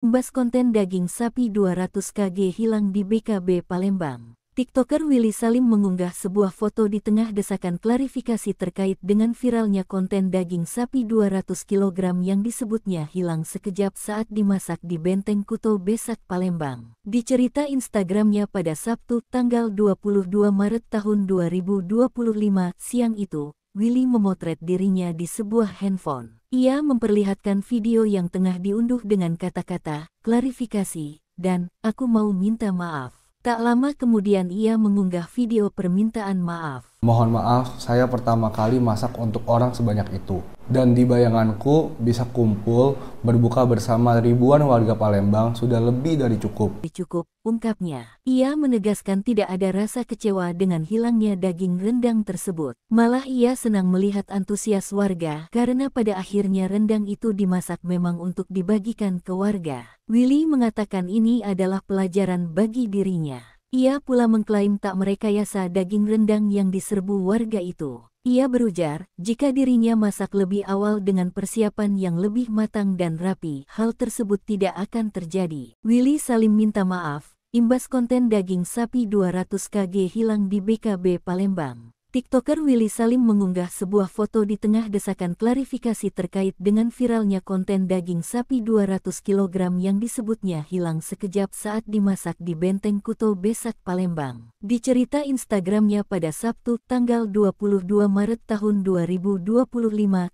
Imbas konten daging sapi 200 kg hilang di BKB Palembang. TikToker Willy Salim mengunggah sebuah foto di tengah desakan klarifikasi terkait dengan viralnya konten daging sapi 200 kg yang disebutnya hilang sekejap saat dimasak di Benteng Kuto Besak, Palembang. Di cerita Instagramnya pada Sabtu, tanggal 22 Maret tahun 2025 siang itu, Willy memotret dirinya di sebuah handphone. Ia memperlihatkan video yang tengah diunduh dengan kata-kata, klarifikasi, dan, aku mau minta maaf. Tak lama kemudian ia mengunggah video permintaan maaf. Mohon maaf, saya pertama kali masak untuk orang sebanyak itu. Dan di bayanganku bisa kumpul, berbuka bersama ribuan warga Palembang sudah lebih dari cukup. Cukup, ungkapnya. Ia menegaskan tidak ada rasa kecewa dengan hilangnya daging rendang tersebut. Malah ia senang melihat antusias warga karena pada akhirnya rendang itu dimasak memang untuk dibagikan ke warga. Willy mengatakan ini adalah pelajaran bagi dirinya. Ia pula mengklaim tak merekayasa daging rendang yang diserbu warga itu. Ia berujar, jika dirinya masak lebih awal dengan persiapan yang lebih matang dan rapi, hal tersebut tidak akan terjadi. Willy Salim minta maaf, imbas konten daging sapi 200 kg hilang di BKB Palembang. TikToker Willy Salim mengunggah sebuah foto di tengah desakan klarifikasi terkait dengan viralnya konten daging sapi 200 kg yang disebutnya hilang sekejap saat dimasak di Benteng Kuto Besak, Palembang. Di cerita Instagramnya pada Sabtu, tanggal 22 Maret tahun 2025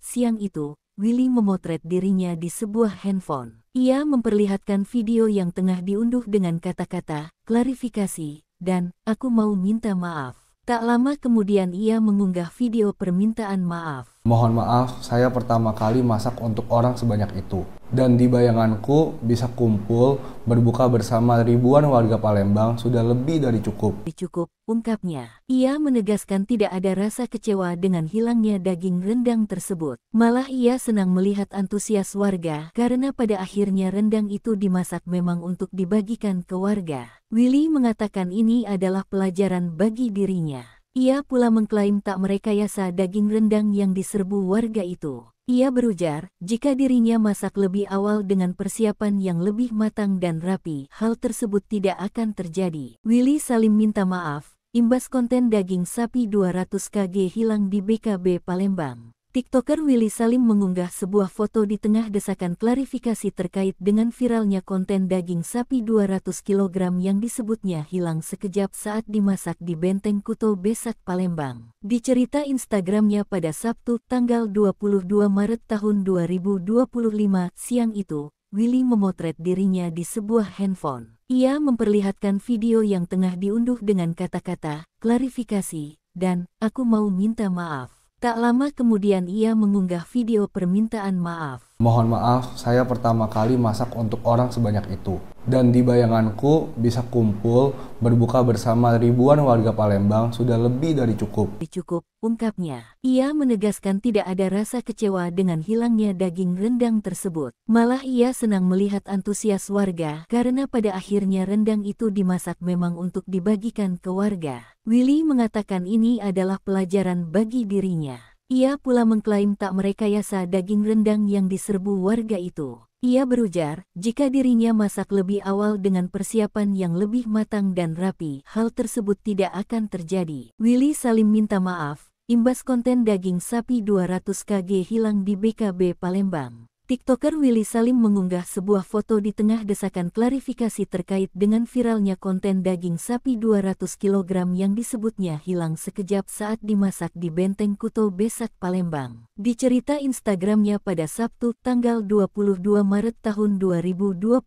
siang itu, Willy memotret dirinya di sebuah handphone. Ia memperlihatkan video yang tengah diunduh dengan kata-kata, klarifikasi, dan, aku mau minta maaf. Tak lama kemudian ia mengunggah video permintaan maaf. Mohon maaf, saya pertama kali masak untuk orang sebanyak itu. Dan di bayanganku bisa kumpul, berbuka bersama ribuan warga Palembang sudah lebih dari cukup. Cukup, ungkapnya. Ia menegaskan tidak ada rasa kecewa dengan hilangnya daging rendang tersebut. Malah ia senang melihat antusias warga karena pada akhirnya rendang itu dimasak memang untuk dibagikan ke warga. Willy mengatakan ini adalah pelajaran bagi dirinya. Ia pula mengklaim tak merekayasa daging rendang yang diserbu warga itu. Ia berujar, jika dirinya masak lebih awal dengan persiapan yang lebih matang dan rapi, hal tersebut tidak akan terjadi. Willy Salim minta maaf, imbas konten daging sapi 200 kg hilang di BKB Palembang. TikToker Willy Salim mengunggah sebuah foto di tengah desakan klarifikasi terkait dengan viralnya konten daging sapi 200 kg yang disebutnya hilang sekejap saat dimasak di Benteng Kuto Besak, Palembang. Di cerita Instagramnya pada Sabtu, tanggal 22 Maret tahun 2025 siang itu, Willy memotret dirinya di sebuah handphone. Ia memperlihatkan video yang tengah diunduh dengan kata-kata, klarifikasi, dan, aku mau minta maaf. Tak lama kemudian ia mengunggah video permintaan maaf. Mohon maaf, saya pertama kali masak untuk orang sebanyak itu. Dan di bayanganku bisa kumpul, berbuka bersama ribuan warga Palembang sudah lebih dari cukup. Cukup, ungkapnya. Ia menegaskan tidak ada rasa kecewa dengan hilangnya daging rendang tersebut. Malah ia senang melihat antusias warga karena pada akhirnya rendang itu dimasak memang untuk dibagikan ke warga. Willy mengatakan ini adalah pelajaran bagi dirinya. Ia pula mengklaim tak merekayasa daging rendang yang diserbu warga itu. Ia berujar, jika dirinya masak lebih awal dengan persiapan yang lebih matang dan rapi, hal tersebut tidak akan terjadi. Willy Salim minta maaf, imbas konten daging sapi 200 kg hilang di BKB Palembang. TikToker Willy Salim mengunggah sebuah foto di tengah desakan klarifikasi terkait dengan viralnya konten daging sapi 200 kg yang disebutnya hilang sekejap saat dimasak di Benteng Kuto Besak, Palembang. Di cerita Instagramnya pada Sabtu, tanggal 22 Maret tahun 2025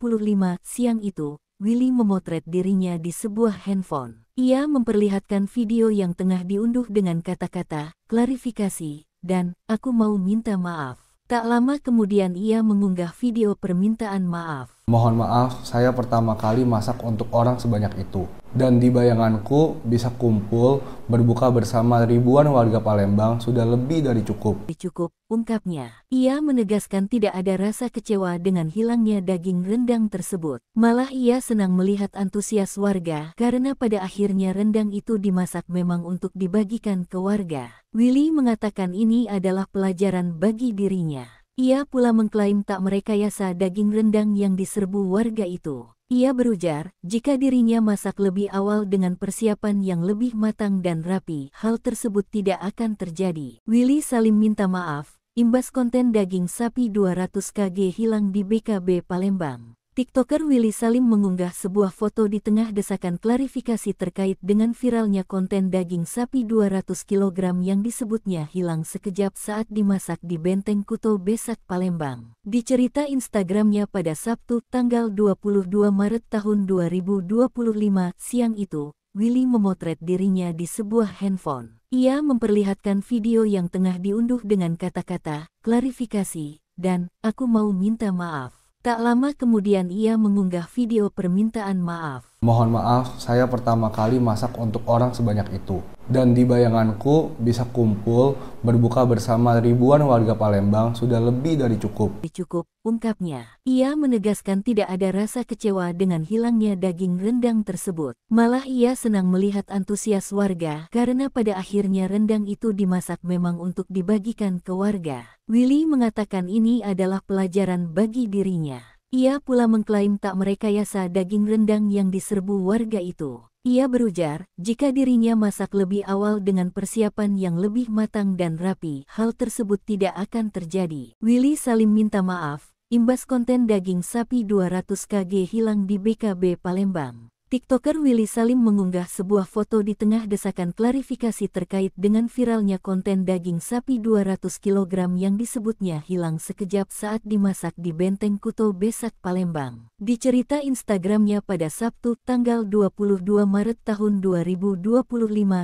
siang itu, Willy memotret dirinya di sebuah handphone. Ia memperlihatkan video yang tengah diunduh dengan kata-kata, klarifikasi, dan, aku mau minta maaf. Tak lama kemudian ia mengunggah video permintaan maaf. Mohon maaf, saya pertama kali masak untuk orang sebanyak itu. Dan di bayanganku bisa kumpul, berbuka bersama ribuan warga Palembang sudah lebih dari cukup. Cukup, ungkapnya. Ia menegaskan tidak ada rasa kecewa dengan hilangnya daging rendang tersebut. Malah ia senang melihat antusias warga karena pada akhirnya rendang itu dimasak memang untuk dibagikan ke warga. Willy mengatakan ini adalah pelajaran bagi dirinya. Ia pula mengklaim tak merekayasa daging rendang yang diserbu warga itu. Ia berujar, jika dirinya masak lebih awal dengan persiapan yang lebih matang dan rapi, hal tersebut tidak akan terjadi. Willy Salim minta maaf, imbas konten daging sapi 200 kg hilang di BKB Palembang. TikToker Willy Salim mengunggah sebuah foto di tengah desakan klarifikasi terkait dengan viralnya konten daging sapi 200 kg yang disebutnya hilang sekejap saat dimasak di Benteng Kuto Besak Palembang. Di cerita Instagramnya pada Sabtu, tanggal 22 Maret tahun 2025 siang itu, Willy memotret dirinya di sebuah handphone. Ia memperlihatkan video yang tengah diunduh dengan kata-kata, klarifikasi, dan, aku mau minta maaf. Tak lama kemudian ia mengunggah video permintaan maaf. Mohon maaf, saya pertama kali masak untuk orang sebanyak itu. Dan di bayanganku bisa kumpul, berbuka bersama ribuan warga Palembang sudah lebih dari cukup. Cukup, ungkapnya. Ia menegaskan tidak ada rasa kecewa dengan hilangnya daging rendang tersebut. Malah ia senang melihat antusias warga karena pada akhirnya rendang itu dimasak memang untuk dibagikan ke warga. Willy mengatakan ini adalah pelajaran bagi dirinya. Ia pula mengklaim tak merekayasa daging rendang yang diserbu warga itu. Ia berujar, jika dirinya masak lebih awal dengan persiapan yang lebih matang dan rapi, hal tersebut tidak akan terjadi. Willy Salim minta maaf, imbas konten daging sapi 200 kg hilang di BKB Palembang. TikToker Willy Salim mengunggah sebuah foto di tengah desakan klarifikasi terkait dengan viralnya konten daging sapi 200 kg yang disebutnya hilang sekejap saat dimasak di Benteng Kuto Besak Palembang. Di cerita Instagramnya pada Sabtu, tanggal 22 Maret tahun 2025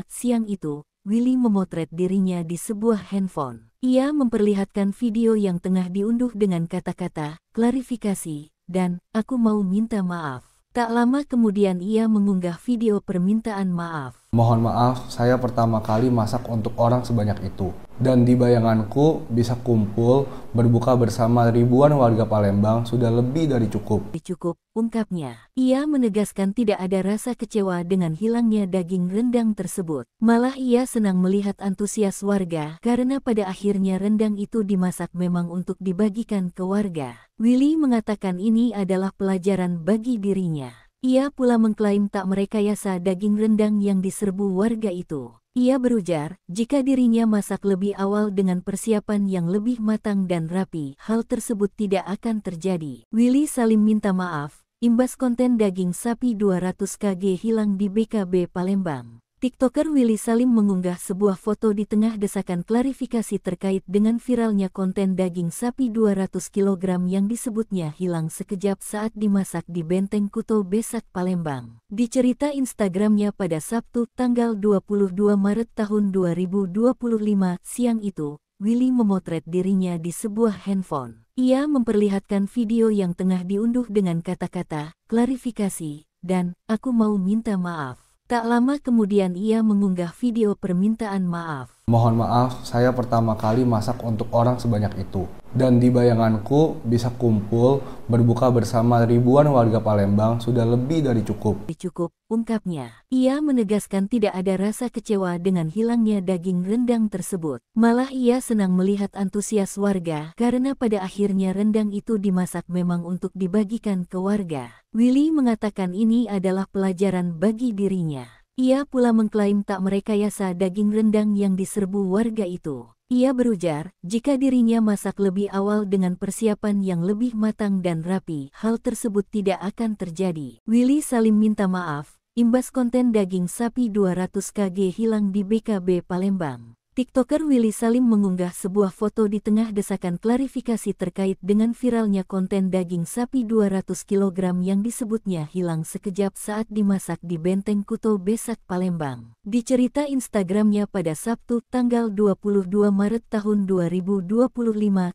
siang itu, Willy memotret dirinya di sebuah handphone. Ia memperlihatkan video yang tengah diunduh dengan kata-kata, klarifikasi, dan, aku mau minta maaf. Tak lama kemudian ia mengunggah video permintaan maaf. Mohon maaf, saya pertama kali masak untuk orang sebanyak itu. Dan di bayanganku bisa kumpul, berbuka bersama ribuan warga Palembang sudah lebih dari cukup. Cukup, ungkapnya. Ia menegaskan tidak ada rasa kecewa dengan hilangnya daging rendang tersebut. Malah ia senang melihat antusias warga karena pada akhirnya rendang itu dimasak memang untuk dibagikan ke warga. Willy mengatakan ini adalah pelajaran bagi dirinya. Ia pula mengklaim tak merekayasa daging rendang yang diserbu warga itu. Ia berujar, jika dirinya masak lebih awal dengan persiapan yang lebih matang dan rapi, hal tersebut tidak akan terjadi. Willy Salim minta maaf, imbas konten daging sapi 200 kg hilang di BKB Palembang. TikToker Willy Salim mengunggah sebuah foto di tengah desakan klarifikasi terkait dengan viralnya konten daging sapi 200 kg yang disebutnya hilang sekejap saat dimasak di Benteng Kuto Besak Palembang. Di cerita Instagramnya pada Sabtu, tanggal 22 Maret tahun 2025 siang itu, Willy memotret dirinya di sebuah handphone. Ia memperlihatkan video yang tengah diunduh dengan kata-kata, klarifikasi, dan, aku mau minta maaf. Tak lama kemudian ia mengunggah video permintaan maaf. Mohon maaf, saya pertama kali masak untuk orang sebanyak itu. Dan di bayanganku bisa kumpul, berbuka bersama ribuan warga Palembang sudah lebih dari cukup. Cukup, ungkapnya. Ia menegaskan tidak ada rasa kecewa dengan hilangnya daging rendang tersebut. Malah ia senang melihat antusias warga karena pada akhirnya rendang itu dimasak memang untuk dibagikan ke warga. Willy mengatakan ini adalah pelajaran bagi dirinya. Ia pula mengklaim tak merekayasa daging rendang yang diserbu warga itu. Ia berujar, jika dirinya masak lebih awal dengan persiapan yang lebih matang dan rapi, hal tersebut tidak akan terjadi. Willy Salim minta maaf, imbas konten daging sapi 200 kg hilang di BKB Palembang. TikToker Willy Salim mengunggah sebuah foto di tengah desakan klarifikasi terkait dengan viralnya konten daging sapi 200 kg yang disebutnya hilang sekejap saat dimasak di Benteng Kuto Besak Palembang. Di cerita Instagramnya pada Sabtu, tanggal 22 Maret tahun 2025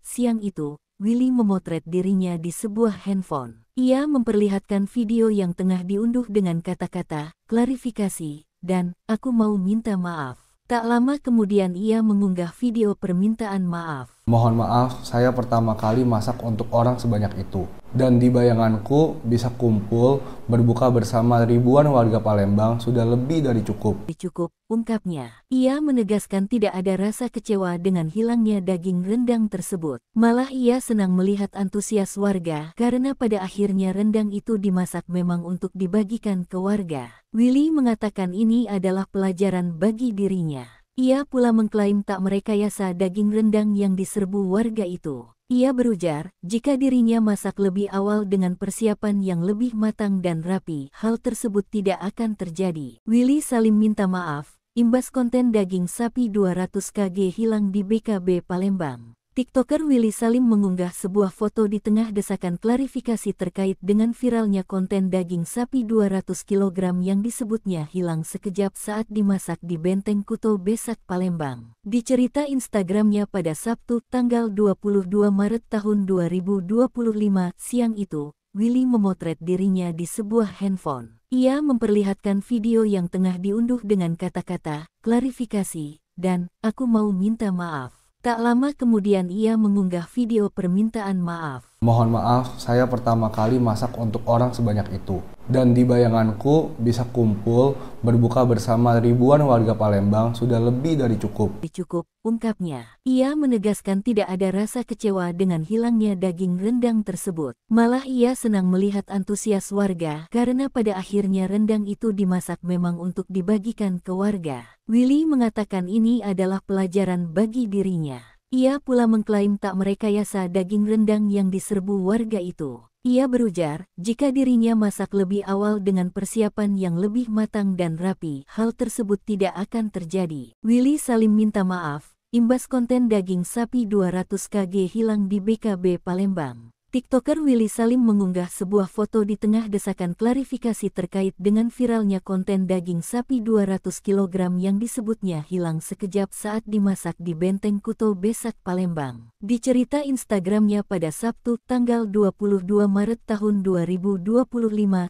siang itu, Willy memotret dirinya di sebuah handphone. Ia memperlihatkan video yang tengah diunduh dengan kata-kata, klarifikasi, dan, aku mau minta maaf. Tak lama kemudian ia mengunggah video permintaan maaf. Mohon maaf, saya pertama kali masak untuk orang sebanyak itu. Dan di bayanganku bisa kumpul berbuka bersama ribuan warga Palembang sudah lebih dari cukup. Cukup, ungkapnya. Ia menegaskan tidak ada rasa kecewa dengan hilangnya daging rendang tersebut. Malah ia senang melihat antusias warga karena pada akhirnya rendang itu dimasak memang untuk dibagikan ke warga. Willy mengatakan ini adalah pelajaran bagi dirinya. Ia pula mengklaim tak merekayasa daging rendang yang diserbu warga itu. Ia berujar, jika dirinya masak lebih awal dengan persiapan yang lebih matang dan rapi, hal tersebut tidak akan terjadi. Willy Salim minta maaf, imbas konten daging sapi 200 kg hilang di BKB Palembang. TikToker Willy Salim mengunggah sebuah foto di tengah desakan klarifikasi terkait dengan viralnya konten daging sapi 200 kg yang disebutnya hilang sekejap saat dimasak di Benteng Kuto Besak Palembang. Di cerita Instagramnya pada Sabtu tanggal 22 Maret tahun 2025 siang itu, Willy memotret dirinya di sebuah handphone. Ia memperlihatkan video yang tengah diunduh dengan kata-kata, klarifikasi, dan aku mau minta maaf. Tak lama kemudian ia mengunggah video permintaan maaf. Mohon maaf, saya pertama kali masak untuk orang sebanyak itu. Dan di bayanganku bisa kumpul berbuka bersama ribuan warga Palembang sudah lebih dari cukup. Cukup, ungkapnya. Ia menegaskan tidak ada rasa kecewa dengan hilangnya daging rendang tersebut. Malah ia senang melihat antusias warga karena pada akhirnya rendang itu dimasak memang untuk dibagikan ke warga. Willy mengatakan ini adalah pelajaran bagi dirinya. Ia pula mengklaim tak merekayasa daging rendang yang diserbu warga itu. Ia berujar, jika dirinya masak lebih awal dengan persiapan yang lebih matang dan rapi, hal tersebut tidak akan terjadi. Willy Salim minta maaf, imbas konten daging sapi 200 kg hilang di BKB Palembang. TikToker Willy Salim mengunggah sebuah foto di tengah desakan klarifikasi terkait dengan viralnya konten daging sapi 200 kg yang disebutnya hilang sekejap saat dimasak di Benteng Kuto Besak Palembang. Di cerita Instagramnya pada Sabtu tanggal 22 Maret tahun 2025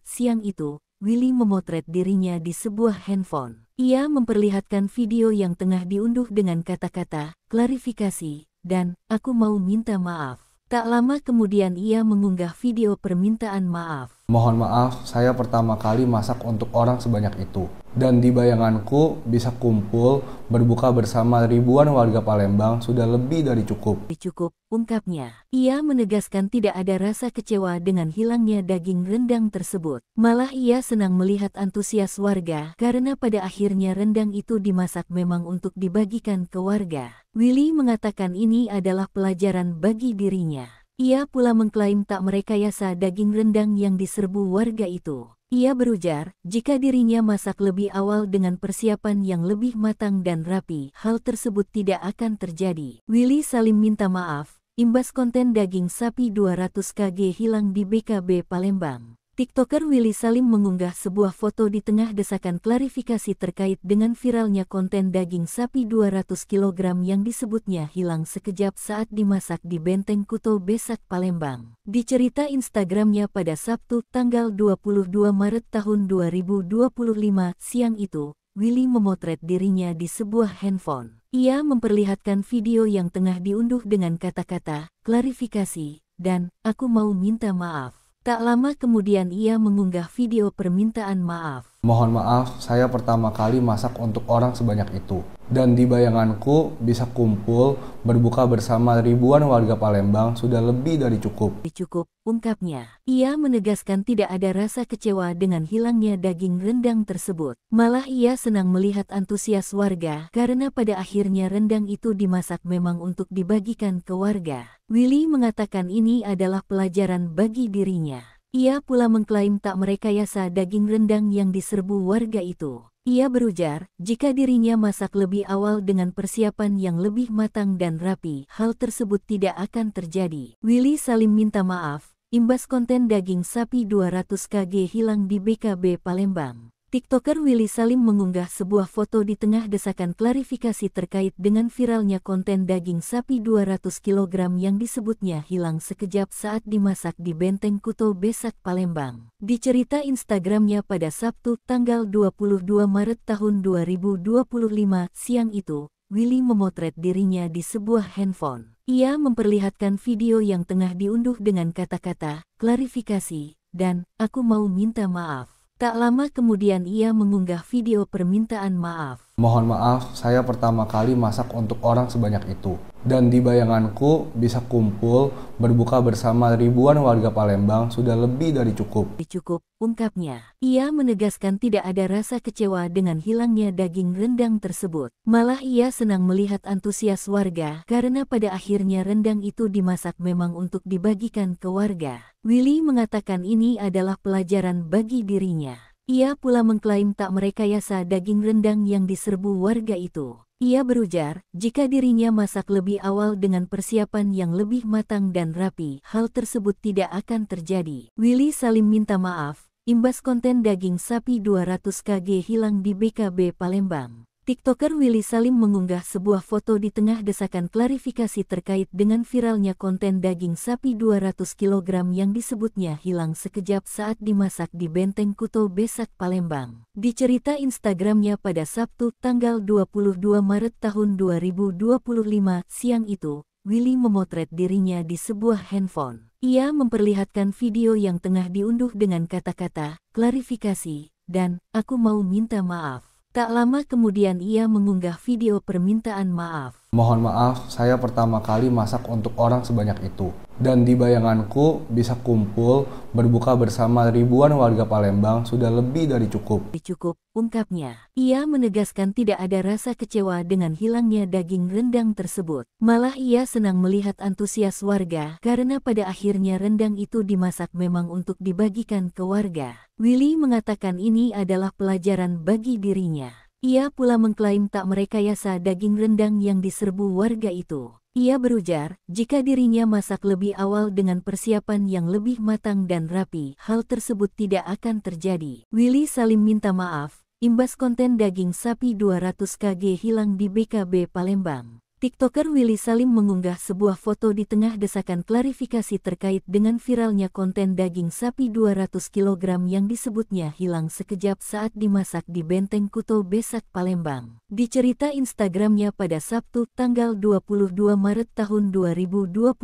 siang itu, Willy memotret dirinya di sebuah handphone. Ia memperlihatkan video yang tengah diunduh dengan kata-kata, klarifikasi, dan aku mau minta maaf. Tak lama kemudian ia mengunggah video permintaan maaf. Mohon maaf, saya pertama kali masak untuk orang sebanyak itu. Dan di bayanganku bisa kumpul berbuka bersama ribuan warga Palembang sudah lebih dari cukup. Cukup, ungkapnya. Ia menegaskan tidak ada rasa kecewa dengan hilangnya daging rendang tersebut. Malah ia senang melihat antusias warga karena pada akhirnya rendang itu dimasak memang untuk dibagikan ke warga. Willy mengatakan ini adalah pelajaran bagi dirinya. Ia pula mengklaim tak merekayasa daging rendang yang diserbu warga itu. Ia berujar, jika dirinya masak lebih awal dengan persiapan yang lebih matang dan rapi, hal tersebut tidak akan terjadi. Willy Salim minta maaf, imbas konten daging sapi 200 kg hilang di BKB Palembang. TikToker Willy Salim mengunggah sebuah foto di tengah desakan klarifikasi terkait dengan viralnya konten daging sapi 200 kg yang disebutnya hilang sekejap saat dimasak di Benteng Kuto Besak Palembang. Di cerita Instagramnya pada Sabtu tanggal 22 Maret tahun 2025 siang itu, Willy memotret dirinya di sebuah handphone. Ia memperlihatkan video yang tengah diunduh dengan kata-kata, klarifikasi, dan aku mau minta maaf. Tak lama kemudian ia mengunggah video permintaan maaf. Mohon maaf, saya pertama kali masak untuk orang sebanyak itu. Dan di bayanganku bisa kumpul berbuka bersama ribuan warga Palembang sudah lebih dari cukup. Cukup, ungkapnya. Ia menegaskan tidak ada rasa kecewa dengan hilangnya daging rendang tersebut. Malah ia senang melihat antusias warga karena pada akhirnya rendang itu dimasak memang untuk dibagikan ke warga. Willy mengatakan ini adalah pelajaran bagi dirinya. Ia pula mengklaim tak merekayasa daging rendang yang diserbu warga itu. Ia berujar, jika dirinya masak lebih awal dengan persiapan yang lebih matang dan rapi, hal tersebut tidak akan terjadi. Willy Salim minta maaf, imbas konten daging sapi 200 kg hilang di BKB Palembang. TikToker Willy Salim mengunggah sebuah foto di tengah desakan klarifikasi terkait dengan viralnya konten daging sapi 200 kg yang disebutnya hilang sekejap saat dimasak di Benteng Kuto Besak Palembang. Di cerita Instagramnya pada Sabtu tanggal 22 Maret tahun 2025 siang itu, Willy memotret dirinya di sebuah handphone. Ia memperlihatkan video yang tengah diunduh dengan kata-kata, klarifikasi, dan, aku mau minta maaf. Tak lama kemudian ia mengunggah video permintaan maaf. Mohon maaf, saya pertama kali masak untuk orang sebanyak itu. Dan di bayanganku bisa kumpul, berbuka bersama ribuan warga Palembang sudah lebih dari cukup. Cukup, ungkapnya. Ia menegaskan tidak ada rasa kecewa dengan hilangnya daging rendang tersebut. Malah ia senang melihat antusias warga karena pada akhirnya rendang itu dimasak memang untuk dibagikan ke warga. Willy mengatakan ini adalah pelajaran bagi dirinya. Ia pula mengklaim tak merekayasa daging rendang yang diserbu warga itu. Ia berujar, jika dirinya masak lebih awal dengan persiapan yang lebih matang dan rapi, hal tersebut tidak akan terjadi. Willy Salim minta maaf, imbas konten daging sapi 200 kg hilang di BKB Palembang. TikToker Willy Salim mengunggah sebuah foto di tengah desakan klarifikasi terkait dengan viralnya konten daging sapi 200 kg yang disebutnya hilang sekejap saat dimasak di Benteng Kuto Besak Palembang. Di cerita Instagramnya pada Sabtu tanggal 22 Maret tahun 2025 siang itu, Willy memotret dirinya di sebuah handphone. Ia memperlihatkan video yang tengah diunduh dengan kata-kata, klarifikasi, dan, aku mau minta maaf. Tak lama kemudian ia mengunggah video permintaan maaf. Mohon maaf, saya pertama kali masak untuk orang sebanyak itu. Dan di bayanganku bisa kumpul, berbuka bersama ribuan warga Palembang sudah lebih dari cukup. Cukup, ungkapnya. Ia menegaskan tidak ada rasa kecewa dengan hilangnya daging rendang tersebut. Malah ia senang melihat antusias warga karena pada akhirnya rendang itu dimasak memang untuk dibagikan ke warga. Willy mengatakan ini adalah pelajaran bagi dirinya. Ia pula mengklaim tak merekayasa daging rendang yang diserbu warga itu. Ia berujar, jika dirinya masak lebih awal dengan persiapan yang lebih matang dan rapi, hal tersebut tidak akan terjadi. Willy Salim minta maaf, imbas konten daging sapi 200 kg hilang di BKB Palembang. TikToker Willy Salim mengunggah sebuah foto di tengah desakan klarifikasi terkait dengan viralnya konten daging sapi 200 kg yang disebutnya hilang sekejap saat dimasak di Benteng Kuto Besak Palembang. Di cerita Instagramnya pada Sabtu tanggal 22 Maret tahun 2025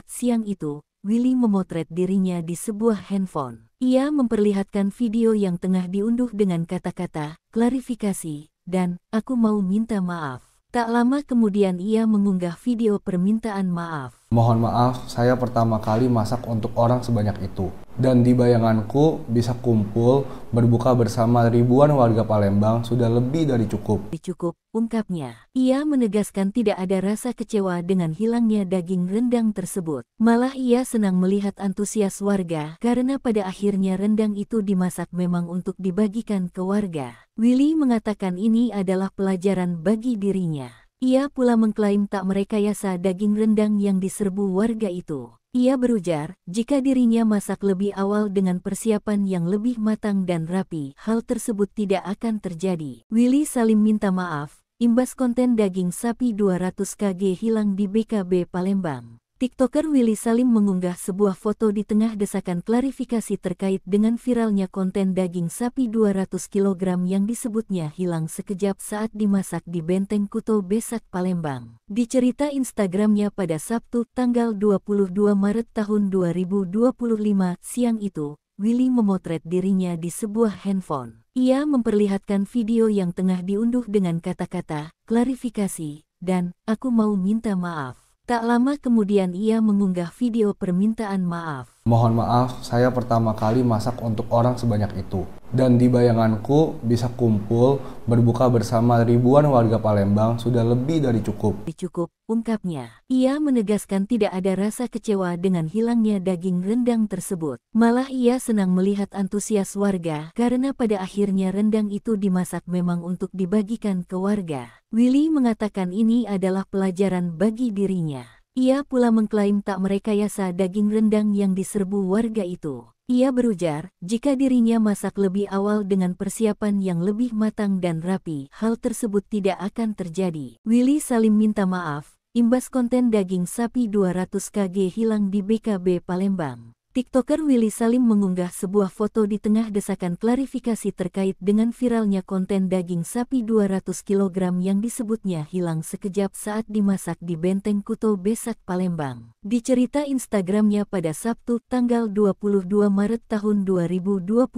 siang itu, Willy memotret dirinya di sebuah handphone. Ia memperlihatkan video yang tengah diunduh dengan kata-kata, klarifikasi, dan, aku mau minta maaf. Tak lama kemudian ia mengunggah video permintaan maaf. Mohon maaf, saya pertama kali masak untuk orang sebanyak itu. Dan di bayanganku bisa kumpul, berbuka bersama ribuan warga Palembang sudah lebih dari cukup. Cukup, ungkapnya. Ia menegaskan tidak ada rasa kecewa dengan hilangnya daging rendang tersebut. Malah ia senang melihat antusias warga karena pada akhirnya rendang itu dimasak memang untuk dibagikan ke warga. Willy mengatakan ini adalah pelajaran bagi dirinya. Ia pula mengklaim tak merekayasa daging rendang yang diserbu warga itu. Ia berujar, jika dirinya masak lebih awal dengan persiapan yang lebih matang dan rapi, hal tersebut tidak akan terjadi. Willy Salim minta maaf, imbas konten daging sapi 200 kg hilang di BKB Palembang. TikToker Willy Salim mengunggah sebuah foto di tengah desakan klarifikasi terkait dengan viralnya konten daging sapi 200 kg yang disebutnya hilang sekejap saat dimasak di Benteng Kuto Besak Palembang. Di cerita Instagramnya pada Sabtu tanggal 22 Maret tahun 2025 siang itu, Willy memotret dirinya di sebuah handphone. Ia memperlihatkan video yang tengah diunduh dengan kata-kata, klarifikasi, dan, aku mau minta maaf. Tak lama kemudian ia mengunggah video permintaan maaf. Mohon maaf, saya pertama kali masak untuk orang sebanyak itu. Dan di bayanganku bisa kumpul, berbuka bersama ribuan warga Palembang sudah lebih dari cukup. Cukup, ungkapnya. Ia menegaskan tidak ada rasa kecewa dengan hilangnya daging rendang tersebut. Malah ia senang melihat antusias warga karena pada akhirnya rendang itu dimasak memang untuk dibagikan ke warga. Willy mengatakan ini adalah pelajaran bagi dirinya. Ia pula mengklaim tak merekayasa daging rendang yang diserbu warga itu. Ia berujar, jika dirinya masak lebih awal dengan persiapan yang lebih matang dan rapi, hal tersebut tidak akan terjadi. Willy Salim minta maaf, imbas konten daging sapi 200 kg hilang di BKB Palembang. TikToker Willy Salim mengunggah sebuah foto di tengah desakan klarifikasi terkait dengan viralnya konten daging sapi 200 kg yang disebutnya hilang sekejap saat dimasak di Benteng Kuto Besak, Palembang. Di cerita Instagramnya pada Sabtu, tanggal 22 Maret tahun 2025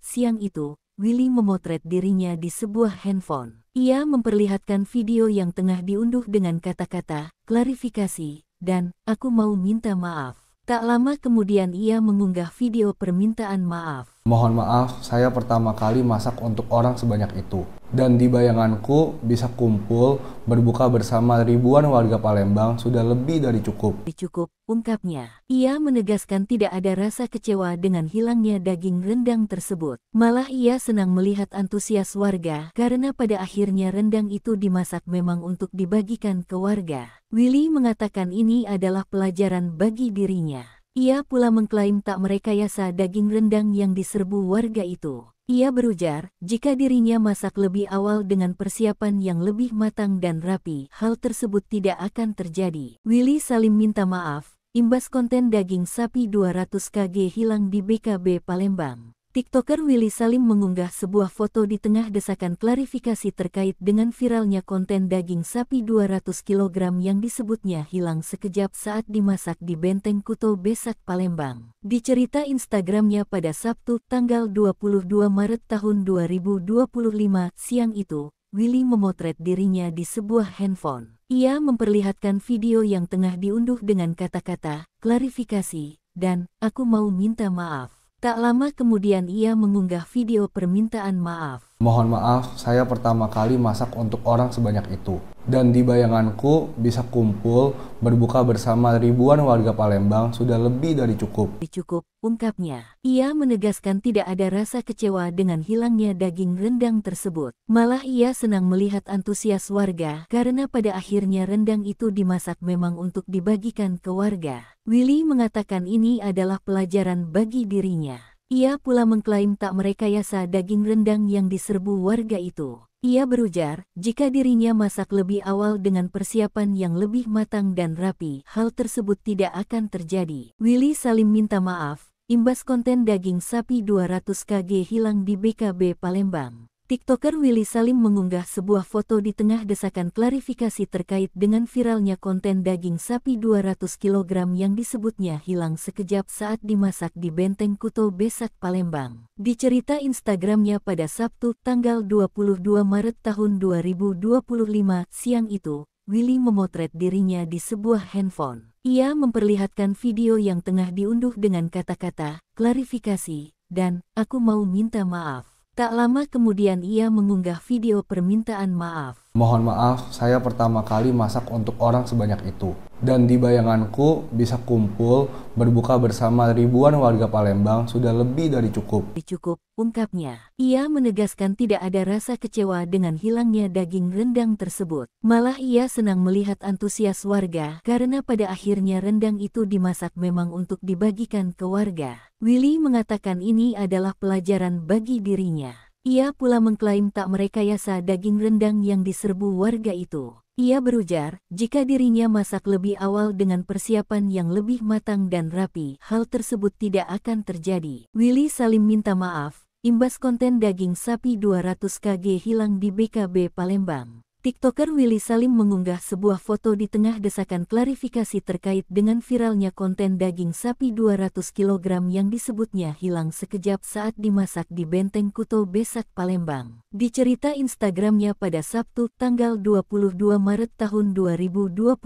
siang itu, Willy memotret dirinya di sebuah handphone. Ia memperlihatkan video yang tengah diunduh dengan kata-kata, klarifikasi, dan, aku mau minta maaf. Tak lama kemudian ia mengunggah video permintaan maaf. Mohon maaf, saya pertama kali masak untuk orang sebanyak itu. Dan di bayanganku bisa kumpul, berbuka bersama ribuan warga Palembang sudah lebih dari cukup. Cukup, ungkapnya. Ia menegaskan tidak ada rasa kecewa dengan hilangnya daging rendang tersebut. Malah ia senang melihat antusias warga karena pada akhirnya rendang itu dimasak memang untuk dibagikan ke warga. Willy mengatakan ini adalah pelajaran bagi dirinya. Ia pula mengklaim tak merekayasa daging rendang yang diserbu warga itu. Ia berujar, jika dirinya masak lebih awal dengan persiapan yang lebih matang dan rapi, hal tersebut tidak akan terjadi. Willy Salim minta maaf, imbas konten daging sapi 200 kg hilang di BKB Palembang. TikToker Willy Salim mengunggah sebuah foto di tengah desakan klarifikasi terkait dengan viralnya konten daging sapi 200 kg yang disebutnya hilang sekejap saat dimasak di Benteng Kuto Besak, Palembang. Di cerita Instagramnya pada Sabtu, tanggal 22 Maret tahun 2025 siang itu, Willy memotret dirinya di sebuah handphone. Ia memperlihatkan video yang tengah diunduh dengan kata-kata, klarifikasi, dan, aku mau minta maaf. Tak lama kemudian ia mengunggah video permintaan maaf. Mohon maaf, saya pertama kali masak untuk orang sebanyak itu. Dan di bayanganku bisa kumpul, berbuka bersama ribuan warga Palembang sudah lebih dari cukup. Cukup, ungkapnya. Ia menegaskan tidak ada rasa kecewa dengan hilangnya daging rendang tersebut. Malah ia senang melihat antusias warga karena pada akhirnya rendang itu dimasak memang untuk dibagikan ke warga. Willy mengatakan ini adalah pelajaran bagi dirinya. Ia pula mengklaim tak merekayasa daging rendang yang diserbu warga itu. Ia berujar, jika dirinya masak lebih awal dengan persiapan yang lebih matang dan rapi, hal tersebut tidak akan terjadi. Willy Salim minta maaf, imbas konten daging sapi 200 kg hilang di BKB Palembang. TikToker Willy Salim mengunggah sebuah foto di tengah desakan klarifikasi terkait dengan viralnya konten daging sapi 200 kg yang disebutnya hilang sekejap saat dimasak di Benteng Kuto Besak, Palembang. Di cerita Instagramnya pada Sabtu, tanggal 22 Maret tahun 2025 siang itu, Willy memotret dirinya di sebuah handphone. Ia memperlihatkan video yang tengah diunduh dengan kata-kata, klarifikasi, dan, aku mau minta maaf. Tak lama kemudian ia mengunggah video permintaan maaf. Mohon maaf, saya pertama kali masak untuk orang sebanyak itu. Dan di bayanganku bisa kumpul, berbuka bersama ribuan warga Palembang sudah lebih dari cukup. Cukup, ungkapnya. Ia menegaskan tidak ada rasa kecewa dengan hilangnya daging rendang tersebut. Malah ia senang melihat antusias warga karena pada akhirnya rendang itu dimasak memang untuk dibagikan ke warga. Willy mengatakan ini adalah pelajaran bagi dirinya. Ia pula mengklaim tak merekayasa daging rendang yang diserbu warga itu. Ia berujar, jika dirinya masak lebih awal dengan persiapan yang lebih matang dan rapi, hal tersebut tidak akan terjadi. Willy Salim minta maaf, imbas konten daging sapi 200 kg hilang di BKB Palembang. TikToker Willy Salim mengunggah sebuah foto di tengah desakan klarifikasi terkait dengan viralnya konten daging sapi 200 kg yang disebutnya hilang sekejap saat dimasak di Benteng Kuto Besak, Palembang. Di cerita Instagramnya pada Sabtu, tanggal 22 Maret tahun 2025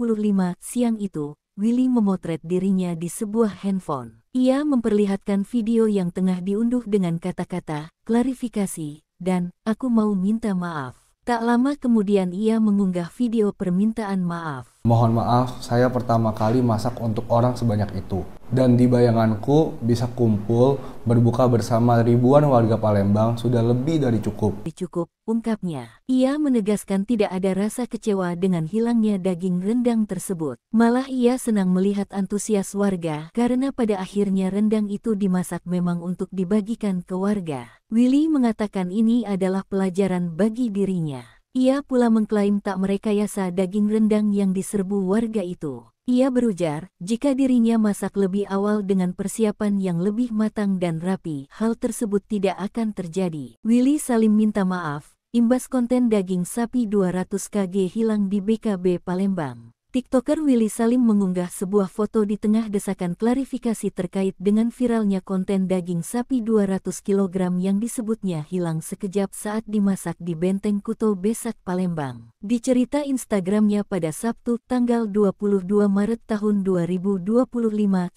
siang itu, Willy memotret dirinya di sebuah handphone. Ia memperlihatkan video yang tengah diunduh dengan kata-kata, klarifikasi, dan, aku mau minta maaf. Tak lama kemudian ia mengunggah video permintaan maaf. Mohon maaf, saya pertama kali masak untuk orang sebanyak itu. Dan di bayanganku bisa kumpul, berbuka bersama ribuan warga Palembang sudah lebih dari cukup. Cukup, ungkapnya. Ia menegaskan tidak ada rasa kecewa dengan hilangnya daging rendang tersebut. Malah ia senang melihat antusias warga karena pada akhirnya rendang itu dimasak memang untuk dibagikan ke warga. Willy mengatakan ini adalah pelajaran bagi dirinya. Ia pula mengklaim tak merekayasa daging rendang yang diserbu warga itu. Ia berujar, jika dirinya masak lebih awal dengan persiapan yang lebih matang dan rapi, hal tersebut tidak akan terjadi. Willy Salim minta maaf, imbas konten daging sapi 200 kg hilang di BKB Palembang. TikToker Willy Salim mengunggah sebuah foto di tengah desakan klarifikasi terkait dengan viralnya konten daging sapi 200 kg yang disebutnya hilang sekejap saat dimasak di Benteng Kuto Besak Palembang. Di cerita Instagramnya pada Sabtu, tanggal 22 Maret tahun 2025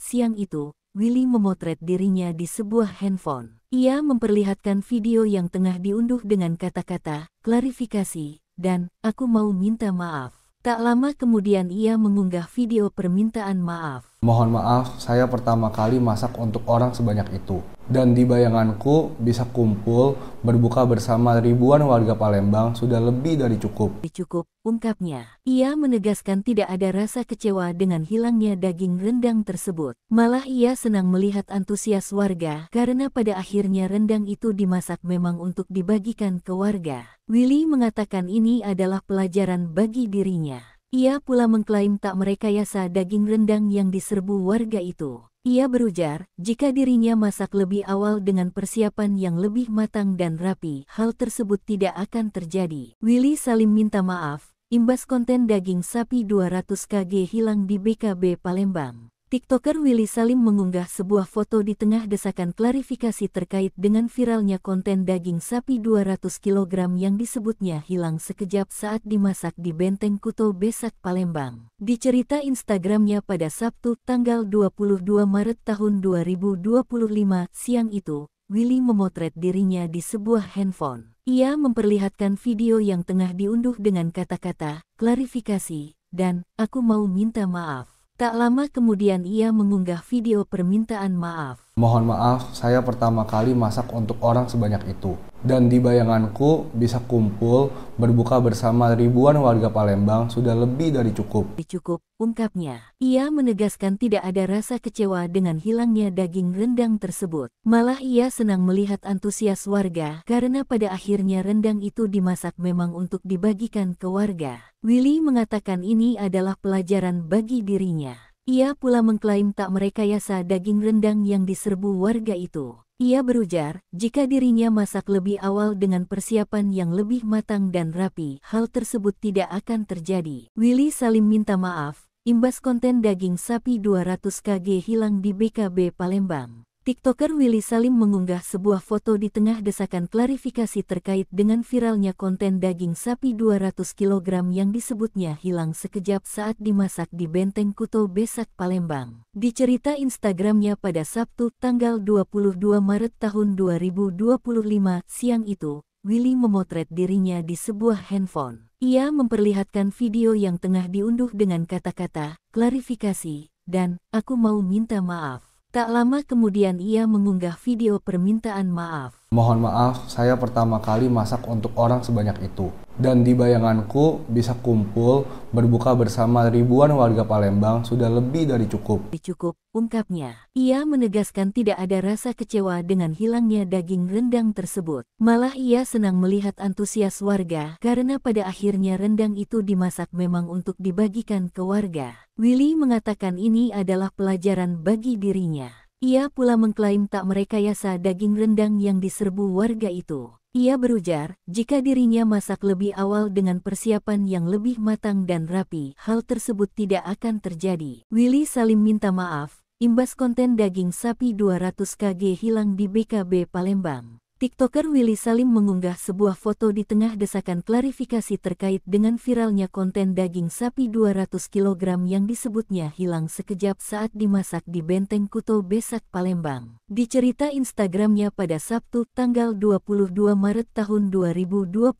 siang itu, Willy memotret dirinya di sebuah handphone. Ia memperlihatkan video yang tengah diunduh dengan kata-kata, klarifikasi, dan, aku mau minta maaf. Tak lama kemudian ia mengunggah video permintaan maaf. Mohon maaf, saya pertama kali masak untuk orang sebanyak itu. Dan di bayanganku bisa kumpul, berbuka bersama ribuan warga Palembang sudah lebih dari cukup. Cukup, ungkapnya. Ia menegaskan tidak ada rasa kecewa dengan hilangnya daging rendang tersebut. Malah ia senang melihat antusias warga karena pada akhirnya rendang itu dimasak memang untuk dibagikan ke warga. Willy mengatakan ini adalah pelajaran bagi dirinya. Ia pula mengklaim tak merekayasa daging rendang yang diserbu warga itu. Ia berujar, jika dirinya masak lebih awal dengan persiapan yang lebih matang dan rapi, hal tersebut tidak akan terjadi. Willy Salim minta maaf, imbas konten daging sapi 200 kg hilang di BKB Palembang. TikToker Willy Salim mengunggah sebuah foto di tengah desakan klarifikasi terkait dengan viralnya konten daging sapi 200 kg yang disebutnya hilang sekejap saat dimasak di Benteng Kuto Besak Palembang. Di cerita Instagramnya pada Sabtu, tanggal 22 Maret tahun 2025 siang itu, Willy memotret dirinya di sebuah handphone. Ia memperlihatkan video yang tengah diunduh dengan kata-kata, klarifikasi, dan, aku mau minta maaf. Tak lama kemudian ia mengunggah video permintaan maaf. Mohon maaf, saya pertama kali masak untuk orang sebanyak itu. Dan di bayanganku bisa kumpul, berbuka bersama ribuan warga Palembang sudah lebih dari cukup. Cukup, ungkapnya. Ia menegaskan tidak ada rasa kecewa dengan hilangnya daging rendang tersebut. Malah ia senang melihat antusias warga karena pada akhirnya rendang itu dimasak memang untuk dibagikan ke warga. Willy mengatakan ini adalah pelajaran bagi dirinya. Ia pula mengklaim tak merekayasa daging rendang yang diserbu warga itu. Ia berujar, jika dirinya masak lebih awal dengan persiapan yang lebih matang dan rapi, hal tersebut tidak akan terjadi. Willy Salim minta maaf, imbas konten daging sapi 200 kg hilang di BKB Palembang. TikToker Willy Salim mengunggah sebuah foto di tengah desakan klarifikasi terkait dengan viralnya konten daging sapi 200 kg yang disebutnya hilang sekejap saat dimasak di Benteng Kuto Besak Palembang. Di cerita Instagramnya pada Sabtu, tanggal 22 Maret tahun 2025 siang itu, Willy memotret dirinya di sebuah handphone. Ia memperlihatkan video yang tengah diunduh dengan kata-kata, klarifikasi, dan, aku mau minta maaf. Tak lama kemudian ia mengunggah video permintaan maaf. Mohon maaf, saya pertama kali masak untuk orang sebanyak itu. Dan di bayanganku bisa kumpul, berbuka bersama ribuan warga Palembang sudah lebih dari cukup. Cukup, ungkapnya. Ia menegaskan tidak ada rasa kecewa dengan hilangnya daging rendang tersebut. Malah ia senang melihat antusias warga karena pada akhirnya rendang itu dimasak memang untuk dibagikan ke warga. Willy mengatakan ini adalah pelajaran bagi dirinya. Ia pula mengklaim tak merekayasa daging rendang yang diserbu warga itu. Ia berujar, jika dirinya masak lebih awal dengan persiapan yang lebih matang dan rapi, hal tersebut tidak akan terjadi. Willy Salim minta maaf, imbas konten daging sapi 200 kg hilang di BKB Palembang. TikToker Willy Salim mengunggah sebuah foto di tengah desakan klarifikasi terkait dengan viralnya konten daging sapi 200 kg yang disebutnya hilang sekejap saat dimasak di Benteng Kuto Besak Palembang. Di cerita Instagramnya pada Sabtu, tanggal 22 Maret tahun 2025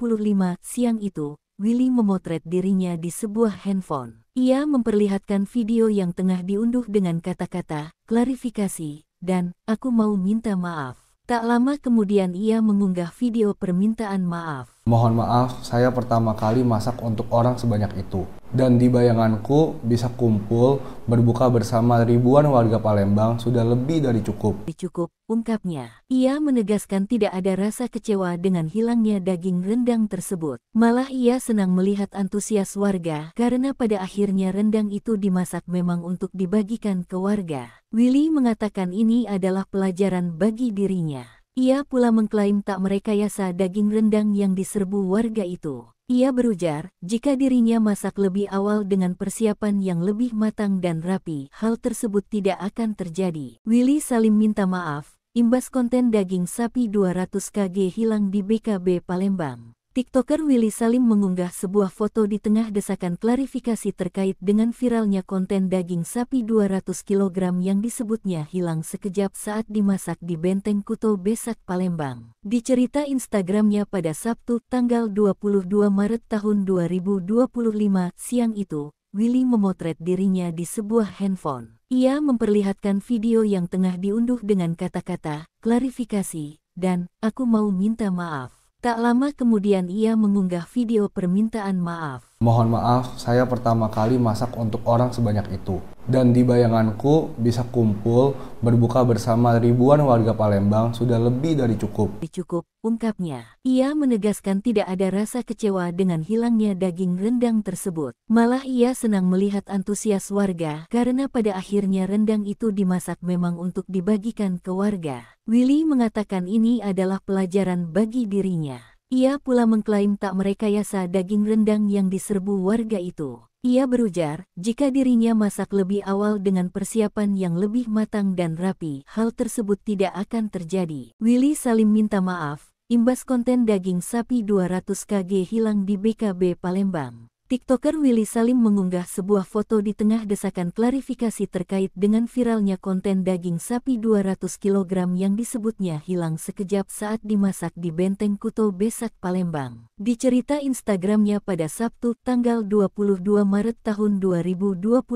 siang itu, Willy memotret dirinya di sebuah handphone. Ia memperlihatkan video yang tengah diunduh dengan kata-kata, klarifikasi, dan, aku mau minta maaf. Tak lama kemudian ia mengunggah video permintaan maaf. Mohon maaf, saya pertama kali masak untuk orang sebanyak itu. Dan di bayanganku bisa kumpul berbuka bersama ribuan warga Palembang sudah lebih dari cukup. Cukup, ungkapnya. Ia menegaskan tidak ada rasa kecewa dengan hilangnya daging rendang tersebut. Malah ia senang melihat antusias warga karena pada akhirnya rendang itu dimasak memang untuk dibagikan ke warga. Willy mengatakan ini adalah pelajaran bagi dirinya. Ia pula mengklaim tak merekayasa daging rendang yang diserbu warga itu. Ia berujar, jika dirinya masak lebih awal dengan persiapan yang lebih matang dan rapi, hal tersebut tidak akan terjadi. Willy Salim minta maaf, imbas konten daging sapi 200 kg hilang di BKB Palembang. TikToker Willy Salim mengunggah sebuah foto di tengah desakan klarifikasi terkait dengan viralnya konten daging sapi 200 kg yang disebutnya hilang sekejap saat dimasak di Benteng Kuto Besak Palembang. Di cerita Instagramnya pada Sabtu, tanggal 22 Maret tahun 2025 siang itu, Willy memotret dirinya di sebuah handphone. Ia memperlihatkan video yang tengah diunduh dengan kata-kata, klarifikasi, dan, aku mau minta maaf. Tak lama kemudian ia mengunggah video permintaan maaf. Mohon maaf, saya pertama kali masak untuk orang sebanyak itu. Dan di bayanganku bisa kumpul berbuka bersama ribuan warga Palembang sudah lebih dari cukup. Cukup, ungkapnya. Ia menegaskan tidak ada rasa kecewa dengan hilangnya daging rendang tersebut. Malah ia senang melihat antusias warga karena pada akhirnya rendang itu dimasak memang untuk dibagikan ke warga. Willy mengatakan ini adalah pelajaran bagi dirinya. Ia pula mengklaim tak merekayasa daging rendang yang diserbu warga itu. Ia berujar, jika dirinya masak lebih awal dengan persiapan yang lebih matang dan rapi, hal tersebut tidak akan terjadi. Willy Salim minta maaf, imbas konten daging sapi 200 kg hilang di BKB Palembang. TikToker Willy Salim mengunggah sebuah foto di tengah desakan klarifikasi terkait dengan viralnya konten daging sapi 200 kg yang disebutnya hilang sekejap saat dimasak di Benteng Kuto Besak Palembang. Di cerita Instagramnya pada Sabtu, tanggal 22 Maret tahun 2025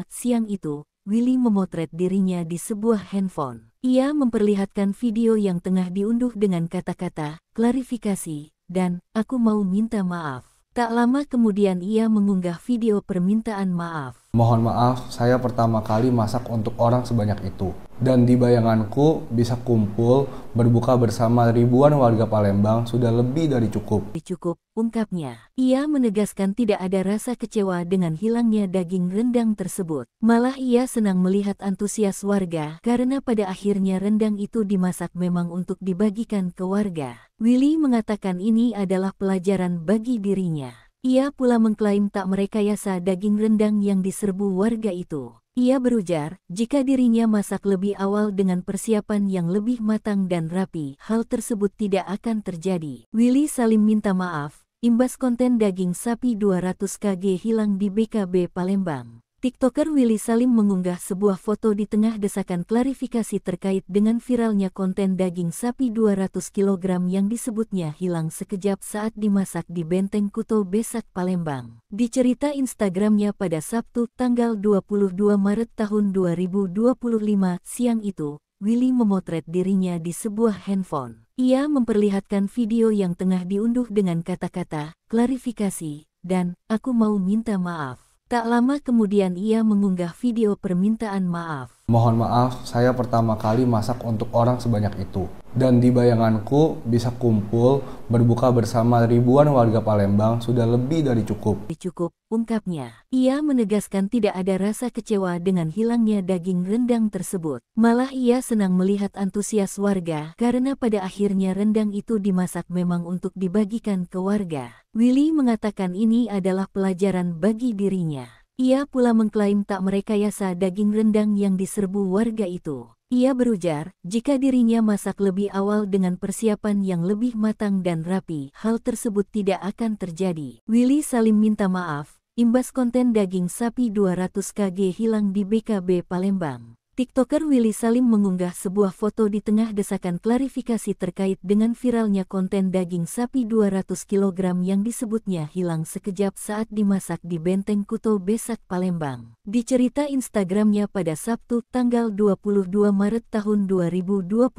siang itu, Willy memotret dirinya di sebuah handphone. Ia memperlihatkan video yang tengah diunduh dengan kata-kata, klarifikasi, dan, aku mau minta maaf. Tak lama kemudian ia mengunggah video permintaan maaf. Mohon maaf, saya pertama kali masak untuk orang sebanyak itu. Dan di bayanganku bisa kumpul berbuka bersama ribuan warga Palembang sudah lebih dari cukup. Cukup, ungkapnya. Ia menegaskan tidak ada rasa kecewa dengan hilangnya daging rendang tersebut. Malah ia senang melihat antusias warga karena pada akhirnya rendang itu dimasak memang untuk dibagikan ke warga. Willy mengatakan ini adalah pelajaran bagi dirinya. Ia pula mengklaim tak merekayasa daging rendang yang diserbu warga itu. Ia berujar, jika dirinya masak lebih awal dengan persiapan yang lebih matang dan rapi, hal tersebut tidak akan terjadi. Willy Salim minta maaf, imbas konten daging sapi 200 kg hilang di BKB Palembang. TikToker Willy Salim mengunggah sebuah foto di tengah desakan klarifikasi terkait dengan viralnya konten daging sapi 200 kg yang disebutnya hilang sekejap saat dimasak di Benteng Kuto Besak Palembang. Di cerita Instagramnya pada Sabtu, tanggal 22 Maret tahun 2025 siang itu, Willy memotret dirinya di sebuah handphone. Ia memperlihatkan video yang tengah diunduh dengan kata-kata, klarifikasi, dan, aku mau minta maaf. Tak lama kemudian ia mengunggah video permintaan maaf. Mohon maaf, saya pertama kali masak untuk orang sebanyak itu. Dan di bayanganku bisa kumpul berbuka bersama ribuan warga Palembang sudah lebih dari cukup. Cukup, ungkapnya. Ia menegaskan tidak ada rasa kecewa dengan hilangnya daging rendang tersebut. Malah ia senang melihat antusias warga karena pada akhirnya rendang itu dimasak memang untuk dibagikan ke warga. Willy mengatakan ini adalah pelajaran bagi dirinya. Ia pula mengklaim tak merekayasa daging rendang yang diserbu warga itu. Ia berujar, jika dirinya masak lebih awal dengan persiapan yang lebih matang dan rapi, hal tersebut tidak akan terjadi. Willy Salim minta maaf, imbas konten daging sapi 200 kg hilang di BKB Palembang. TikToker Willy Salim mengunggah sebuah foto di tengah desakan klarifikasi terkait dengan viralnya konten daging sapi 200 kg yang disebutnya hilang sekejap saat dimasak di Benteng Kuto Besak Palembang. Di cerita Instagramnya pada Sabtu, tanggal 22 Maret tahun 2025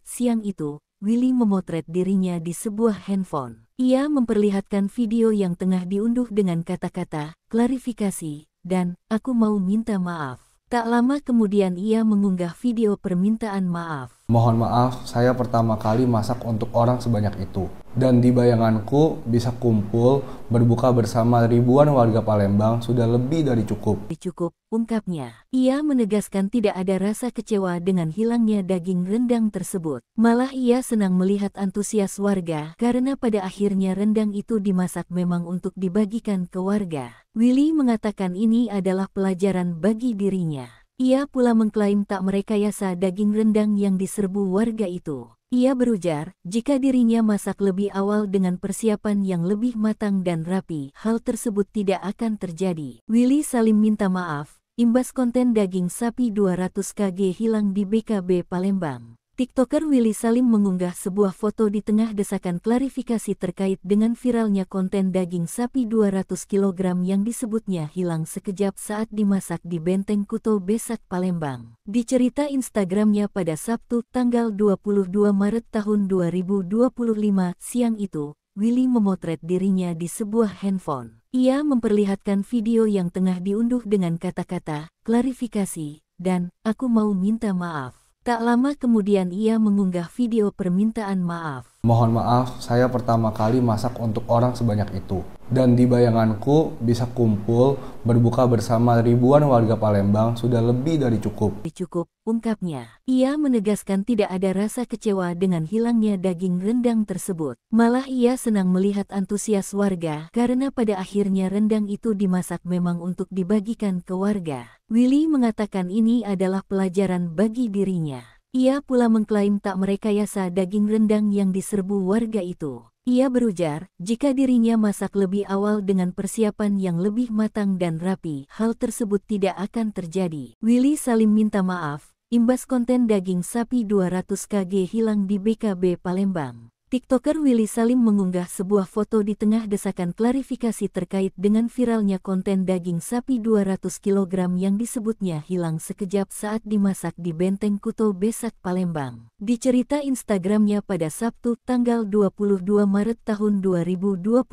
siang itu, Willy memotret dirinya di sebuah handphone. Ia memperlihatkan video yang tengah diunduh dengan kata-kata, klarifikasi, dan, aku mau minta maaf. Tak lama kemudian ia mengunggah video permintaan maaf. Mohon maaf, saya pertama kali masak untuk orang sebanyak itu. Dan di bayanganku bisa kumpul, berbuka bersama ribuan warga Palembang sudah lebih dari cukup. Cukup, ungkapnya. Ia menegaskan tidak ada rasa kecewa dengan hilangnya daging rendang tersebut. Malah ia senang melihat antusias warga karena pada akhirnya rendang itu dimasak memang untuk dibagikan ke warga. Willy mengatakan ini adalah pelajaran bagi dirinya. Ia pula mengklaim tak merekayasa daging rendang yang diserbu warga itu. Ia berujar, jika dirinya masak lebih awal dengan persiapan yang lebih matang dan rapi, hal tersebut tidak akan terjadi. Willy Salim minta maaf, imbas konten daging sapi 200 kg hilang di BKB Palembang. TikToker Willy Salim mengunggah sebuah foto di tengah desakan klarifikasi terkait dengan viralnya konten daging sapi 200 kg yang disebutnya hilang sekejap saat dimasak di Benteng Kuto Besak Palembang. Di cerita Instagramnya pada Sabtu, tanggal 22 Maret tahun 2025 siang itu, Willy memotret dirinya di sebuah handphone. Ia memperlihatkan video yang tengah diunduh dengan kata-kata, klarifikasi, dan, aku mau minta maaf. Tak lama kemudian ia mengunggah video permintaan maaf. Mohon maaf, saya pertama kali masak untuk orang sebanyak itu. Dan di bayanganku bisa kumpul, berbuka bersama ribuan warga Palembang sudah lebih dari cukup. Cukup, ungkapnya. Ia menegaskan tidak ada rasa kecewa dengan hilangnya daging rendang tersebut. Malah ia senang melihat antusias warga karena pada akhirnya rendang itu dimasak memang untuk dibagikan ke warga. Willy mengatakan ini adalah pelajaran bagi dirinya. Ia pula mengklaim tak merekayasa daging rendang yang diserbu warga itu. Ia berujar, jika dirinya masak lebih awal dengan persiapan yang lebih matang dan rapi, hal tersebut tidak akan terjadi. Willy Salim minta maaf, imbas konten daging sapi 200 kg hilang di BKB Palembang. TikToker Willy Salim mengunggah sebuah foto di tengah desakan klarifikasi terkait dengan viralnya konten daging sapi 200 kg yang disebutnya hilang sekejap saat dimasak di Benteng Kuto Besak Palembang. Di cerita Instagramnya pada Sabtu, tanggal 22 Maret tahun 2025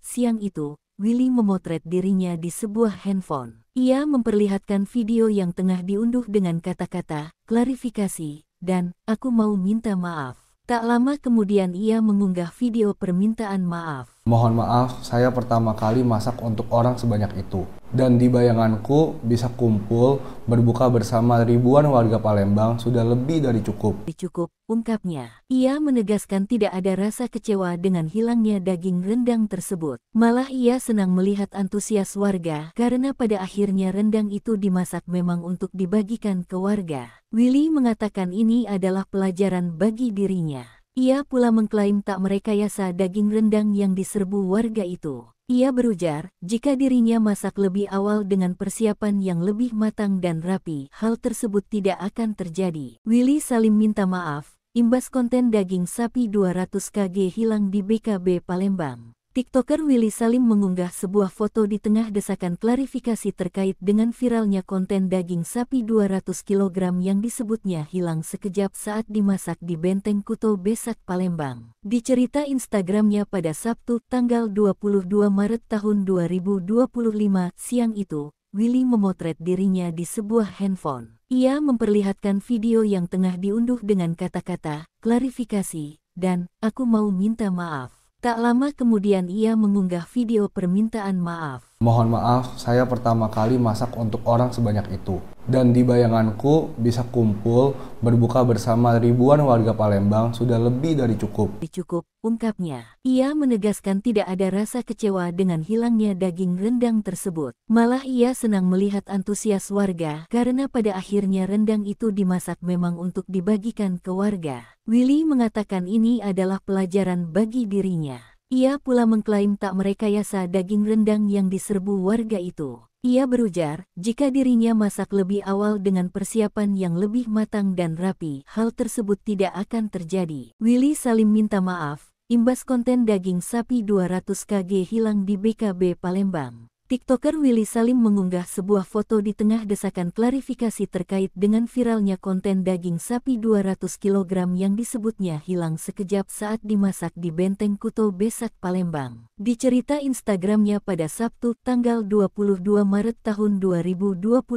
siang itu, Willy memotret dirinya di sebuah handphone. Ia memperlihatkan video yang tengah diunduh dengan kata-kata, klarifikasi, dan, aku mau minta maaf. Tak lama kemudian ia mengunggah video permintaan maaf. Mohon maaf, saya pertama kali masak untuk orang sebanyak itu. Dan di bayanganku bisa kumpul, berbuka bersama ribuan warga Palembang sudah lebih dari cukup. Cukup, ungkapnya. Ia menegaskan tidak ada rasa kecewa dengan hilangnya daging rendang tersebut. Malah ia senang melihat antusias warga karena pada akhirnya rendang itu dimasak memang untuk dibagikan ke warga. Willy mengatakan ini adalah pelajaran bagi dirinya. Ia pula mengklaim tak merekayasa daging rendang yang diserbu warga itu. Ia berujar, jika dirinya masak lebih awal dengan persiapan yang lebih matang dan rapi, hal tersebut tidak akan terjadi. Willy Salim minta maaf, imbas konten daging sapi 200 kg hilang di BKB Palembang. TikToker Willy Salim mengunggah sebuah foto di tengah desakan klarifikasi terkait dengan viralnya konten daging sapi 200 kg yang disebutnya hilang sekejap saat dimasak di Benteng Kuto Besak Palembang. Di cerita Instagramnya pada Sabtu, tanggal 22 Maret tahun 2025 siang itu, Willy memotret dirinya di sebuah handphone. Ia memperlihatkan video yang tengah diunduh dengan kata-kata, klarifikasi, dan, aku mau minta maaf. Tak lama kemudian ia mengunggah video permintaan maaf. Mohon maaf, saya pertama kali masak untuk orang sebanyak itu. Dan di bayanganku bisa kumpul, berbuka bersama ribuan warga Palembang sudah lebih dari cukup. Cukup, ungkapnya. Ia menegaskan tidak ada rasa kecewa dengan hilangnya daging rendang tersebut. Malah ia senang melihat antusias warga karena pada akhirnya rendang itu dimasak memang untuk dibagikan ke warga. Willy mengatakan ini adalah pelajaran bagi dirinya. Ia pula mengklaim tak merekayasa daging rendang yang diserbu warga itu. Ia berujar, jika dirinya masak lebih awal dengan persiapan yang lebih matang dan rapi, hal tersebut tidak akan terjadi. Willy Salim minta maaf, imbas konten daging sapi 200 kg hilang di BKB Palembang. TikToker Willy Salim mengunggah sebuah foto di tengah desakan klarifikasi terkait dengan viralnya konten daging sapi 200 kg yang disebutnya hilang sekejap saat dimasak di Benteng Kuto Besak, Palembang. Di cerita Instagramnya pada Sabtu, tanggal 22 Maret tahun 2025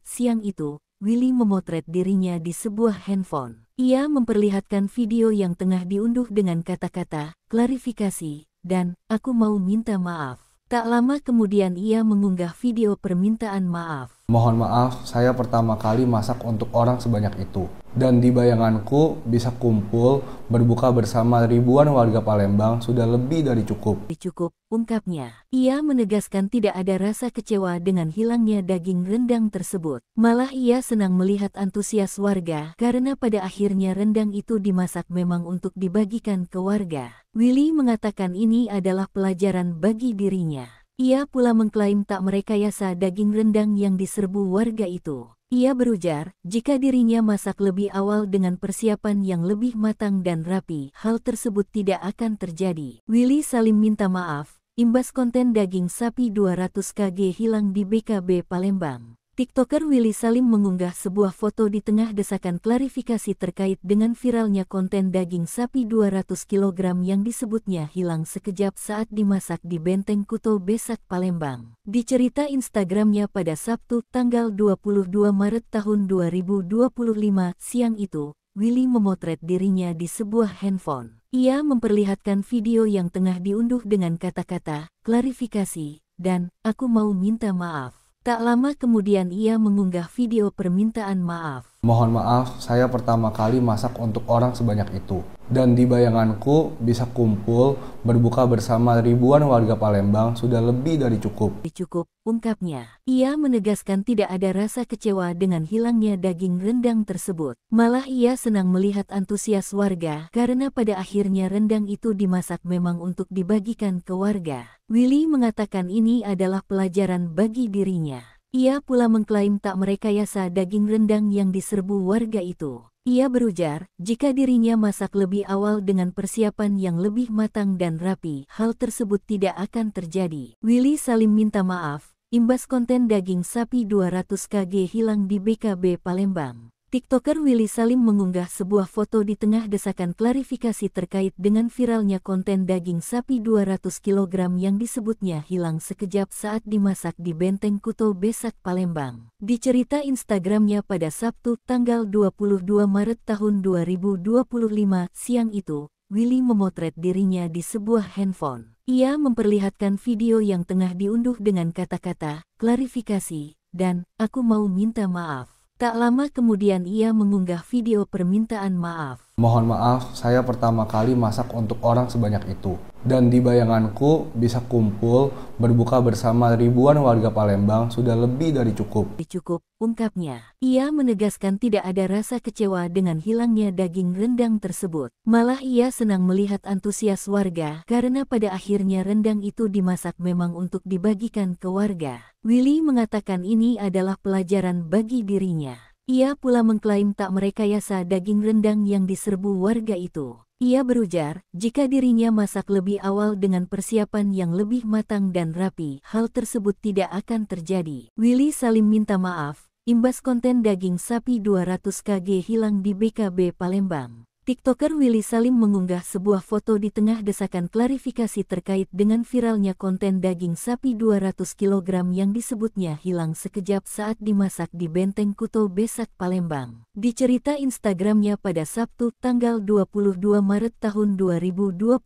siang itu, Willy memotret dirinya di sebuah handphone. Ia memperlihatkan video yang tengah diunduh dengan kata-kata, klarifikasi, dan, aku mau minta maaf. Tak lama kemudian ia mengunggah video permintaan maaf. Mohon maaf, saya pertama kali masak untuk orang sebanyak itu. Dan di bayanganku bisa kumpul, berbuka bersama ribuan warga Palembang sudah lebih dari cukup. Cukup, ungkapnya. Ia menegaskan tidak ada rasa kecewa dengan hilangnya daging rendang tersebut. Malah ia senang melihat antusias warga karena pada akhirnya rendang itu dimasak memang untuk dibagikan ke warga. Willy mengatakan ini adalah pelajaran bagi dirinya. Ia pula mengklaim tak merekayasa daging rendang yang diserbu warga itu. Ia berujar, jika dirinya masak lebih awal dengan persiapan yang lebih matang dan rapi, hal tersebut tidak akan terjadi. Willy Salim minta maaf, imbas konten daging sapi 200 kg hilang di BKB Palembang. TikToker Willy Salim mengunggah sebuah foto di tengah desakan klarifikasi terkait dengan viralnya konten daging sapi 200 kg yang disebutnya hilang sekejap saat dimasak di Benteng Kuto Besak, Palembang. Di cerita Instagramnya pada Sabtu, tanggal 22 Maret tahun 2025 siang itu, Willy memotret dirinya di sebuah handphone. Ia memperlihatkan video yang tengah diunduh dengan kata-kata, klarifikasi, dan, aku mau minta maaf. Tak lama kemudian ia mengunggah video permintaan maaf. Mohon maaf, saya pertama kali masak untuk orang sebanyak itu. Dan di bayanganku bisa kumpul, berbuka bersama ribuan warga Palembang sudah lebih dari cukup. Cukup, ungkapnya. Ia menegaskan tidak ada rasa kecewa dengan hilangnya daging rendang tersebut. Malah ia senang melihat antusias warga karena pada akhirnya rendang itu dimasak memang untuk dibagikan ke warga. Willy mengatakan ini adalah pelajaran bagi dirinya. Ia pula mengklaim tak merekayasa daging rendang yang diserbu warga itu. Ia berujar, jika dirinya masak lebih awal dengan persiapan yang lebih matang dan rapi, hal tersebut tidak akan terjadi. Willy Salim minta maaf, imbas konten daging sapi 200 kg hilang di BKB Palembang. TikToker Willy Salim mengunggah sebuah foto di tengah desakan klarifikasi terkait dengan viralnya konten daging sapi 200 kg yang disebutnya hilang sekejap saat dimasak di Benteng Kuto Besak, Palembang. Di cerita Instagramnya pada Sabtu, tanggal 22 Maret tahun 2025 siang itu, Willy memotret dirinya di sebuah handphone. Ia memperlihatkan video yang tengah diunduh dengan kata-kata, klarifikasi, dan, aku mau minta maaf. Tak lama kemudian ia mengunggah video permintaan maaf. Mohon maaf, saya pertama kali masak untuk orang sebanyak itu. Dan di bayanganku bisa kumpul, berbuka bersama ribuan warga Palembang sudah lebih dari cukup. Cukup, ungkapnya. Ia menegaskan tidak ada rasa kecewa dengan hilangnya daging rendang tersebut. Malah ia senang melihat antusias warga karena pada akhirnya rendang itu dimasak memang untuk dibagikan ke warga. Willy mengatakan ini adalah pelajaran bagi dirinya. Ia pula mengklaim tak merekayasa daging rendang yang diserbu warga itu. Ia berujar, jika dirinya masak lebih awal dengan persiapan yang lebih matang dan rapi, hal tersebut tidak akan terjadi. Willy Salim minta maaf, imbas konten daging sapi 200 kg hilang di BKB Palembang. TikToker Willy Salim mengunggah sebuah foto di tengah desakan klarifikasi terkait dengan viralnya konten daging sapi 200 kg yang disebutnya hilang sekejap saat dimasak di Benteng Kuto Besak, Palembang. Di cerita Instagramnya pada Sabtu, tanggal 22 Maret tahun 2025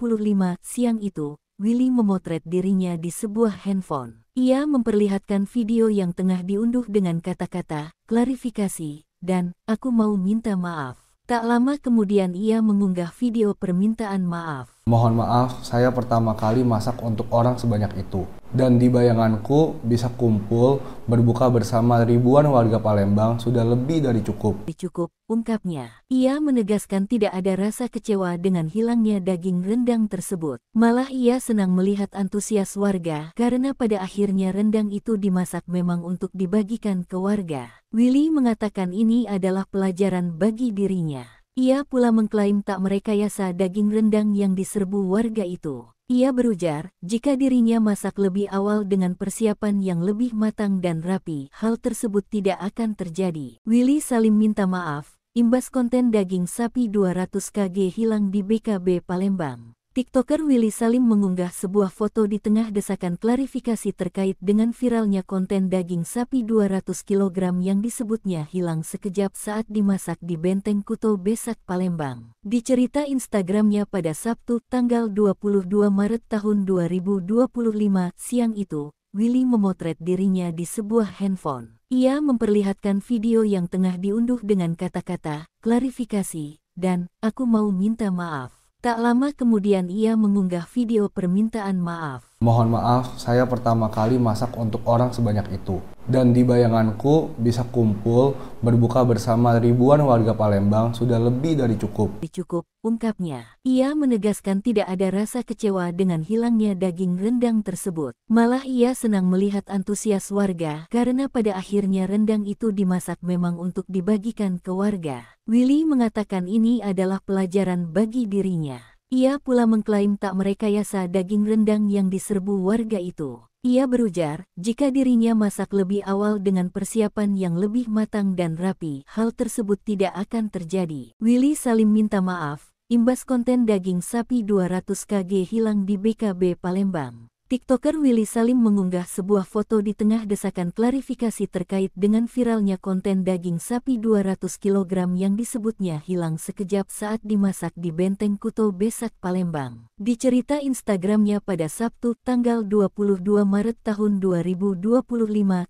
siang itu, Willy memotret dirinya di sebuah handphone. Ia memperlihatkan video yang tengah diunduh dengan kata-kata, klarifikasi, dan, aku mau minta maaf. Tak lama kemudian ia mengunggah video permintaan maaf. Mohon maaf, saya pertama kali masak untuk orang sebanyak itu. Dan di bayanganku bisa kumpul, berbuka bersama ribuan warga Palembang sudah lebih dari cukup. Cukup, ungkapnya. Ia menegaskan tidak ada rasa kecewa dengan hilangnya daging rendang tersebut. Malah ia senang melihat antusias warga karena pada akhirnya rendang itu dimasak memang untuk dibagikan ke warga. Willy mengatakan ini adalah pelajaran bagi dirinya. Ia pula mengklaim tak merekayasa daging rendang yang diserbu warga itu. Ia berujar, jika dirinya masak lebih awal dengan persiapan yang lebih matang dan rapi, hal tersebut tidak akan terjadi. Willy Salim minta maaf, imbas konten daging sapi 200 kg hilang di BKB Palembang. TikToker Willy Salim mengunggah sebuah foto di tengah desakan klarifikasi terkait dengan viralnya konten daging sapi 200 kg yang disebutnya hilang sekejap saat dimasak di Benteng Kuto Besak, Palembang. Di cerita Instagramnya pada Sabtu, tanggal 22 Maret tahun 2025 siang itu, Willy memotret dirinya di sebuah handphone. Ia memperlihatkan video yang tengah diunduh dengan kata-kata, klarifikasi, dan, aku mau minta maaf. Tak lama kemudian ia mengunggah video permintaan maaf. Mohon maaf, saya pertama kali masak untuk orang sebanyak itu. Dan di bayanganku bisa kumpul, berbuka bersama ribuan warga Palembang sudah lebih dari cukup. Cukup, ungkapnya. Ia menegaskan tidak ada rasa kecewa dengan hilangnya daging rendang tersebut. Malah ia senang melihat antusias warga karena pada akhirnya rendang itu dimasak memang untuk dibagikan ke warga. Willy mengatakan ini adalah pelajaran bagi dirinya. Ia pula mengklaim tak merekayasa daging rendang yang diserbu warga itu. Ia berujar, jika dirinya masak lebih awal dengan persiapan yang lebih matang dan rapi, hal tersebut tidak akan terjadi. Willy Salim minta maaf, imbas konten daging sapi 200 kg hilang di BKB Palembang. TikToker Willy Salim mengunggah sebuah foto di tengah desakan klarifikasi terkait dengan viralnya konten daging sapi 200 kg yang disebutnya hilang sekejap saat dimasak di Benteng Kuto Besak, Palembang. Di cerita Instagramnya pada Sabtu, tanggal 22 Maret tahun 2025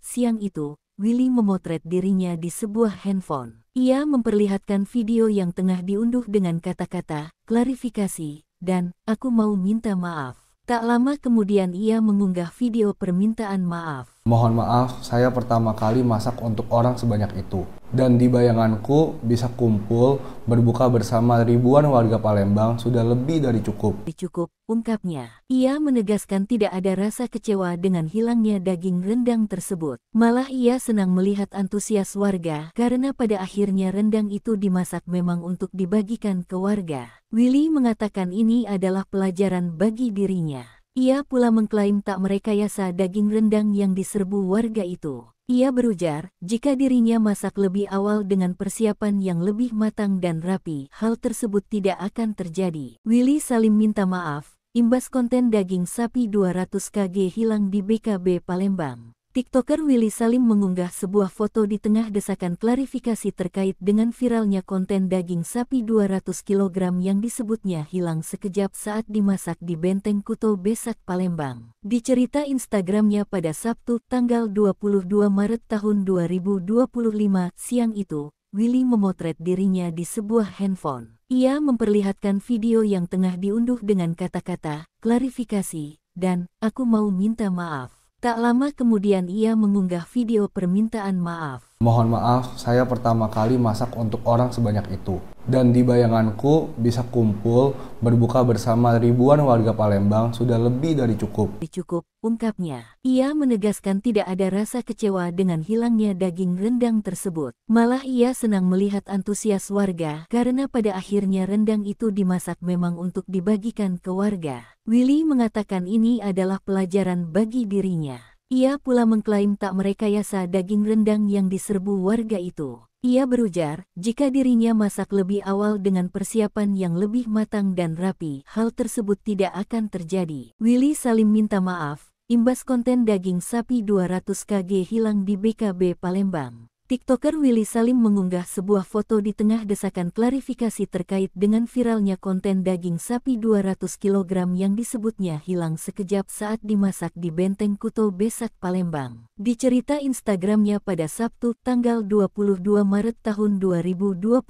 siang itu, Willy memotret dirinya di sebuah handphone. Ia memperlihatkan video yang tengah diunduh dengan kata-kata, klarifikasi, dan, aku mau minta maaf. Tak lama kemudian ia mengunggah video permintaan maaf. Mohon maaf, saya pertama kali masak untuk orang sebanyak itu. Dan di bayanganku bisa kumpul, berbuka bersama ribuan warga Palembang sudah lebih dari cukup. Cukup, ungkapnya. Ia menegaskan tidak ada rasa kecewa dengan hilangnya daging rendang tersebut. Malah ia senang melihat antusias warga karena pada akhirnya rendang itu dimasak memang untuk dibagikan ke warga. Willy mengatakan ini adalah pelajaran bagi dirinya. Ia pula mengklaim tak merekayasa daging rendang yang diserbu warga itu. Ia berujar, jika dirinya masak lebih awal dengan persiapan yang lebih matang dan rapi, hal tersebut tidak akan terjadi. Willy Salim minta maaf, imbas konten daging sapi 200 kg hilang di BKB Palembang. TikToker Willy Salim mengunggah sebuah foto di tengah desakan klarifikasi terkait dengan viralnya konten daging sapi 200 kg yang disebutnya hilang sekejap saat dimasak di Benteng Kuto Besak, Palembang. Di cerita Instagramnya pada Sabtu, tanggal 22 Maret tahun 2025 siang itu, Willy memotret dirinya di sebuah handphone. Ia memperlihatkan video yang tengah diunduh dengan kata-kata, klarifikasi, dan, aku mau minta maaf. Tak lama kemudian ia mengunggah video permintaan maaf. Mohon maaf, saya pertama kali masak untuk orang sebanyak itu. Dan di bayanganku bisa kumpul, berbuka bersama ribuan warga Palembang sudah lebih dari cukup. Cukup, ungkapnya. Ia menegaskan tidak ada rasa kecewa dengan hilangnya daging rendang tersebut. Malah ia senang melihat antusias warga karena pada akhirnya rendang itu dimasak memang untuk dibagikan ke warga. Willy mengatakan ini adalah pelajaran bagi dirinya. Ia pula mengklaim tak merekayasa daging rendang yang diserbu warga itu. Ia berujar, jika dirinya masak lebih awal dengan persiapan yang lebih matang dan rapi, hal tersebut tidak akan terjadi. Willy Salim minta maaf, imbas konten daging sapi 200 kg hilang di BKB Palembang. TikToker Willy Salim mengunggah sebuah foto di tengah desakan klarifikasi terkait dengan viralnya konten daging sapi 200 kg yang disebutnya hilang sekejap saat dimasak di Benteng Kuto Besak, Palembang. Di cerita Instagramnya pada Sabtu, tanggal 22 Maret tahun 2025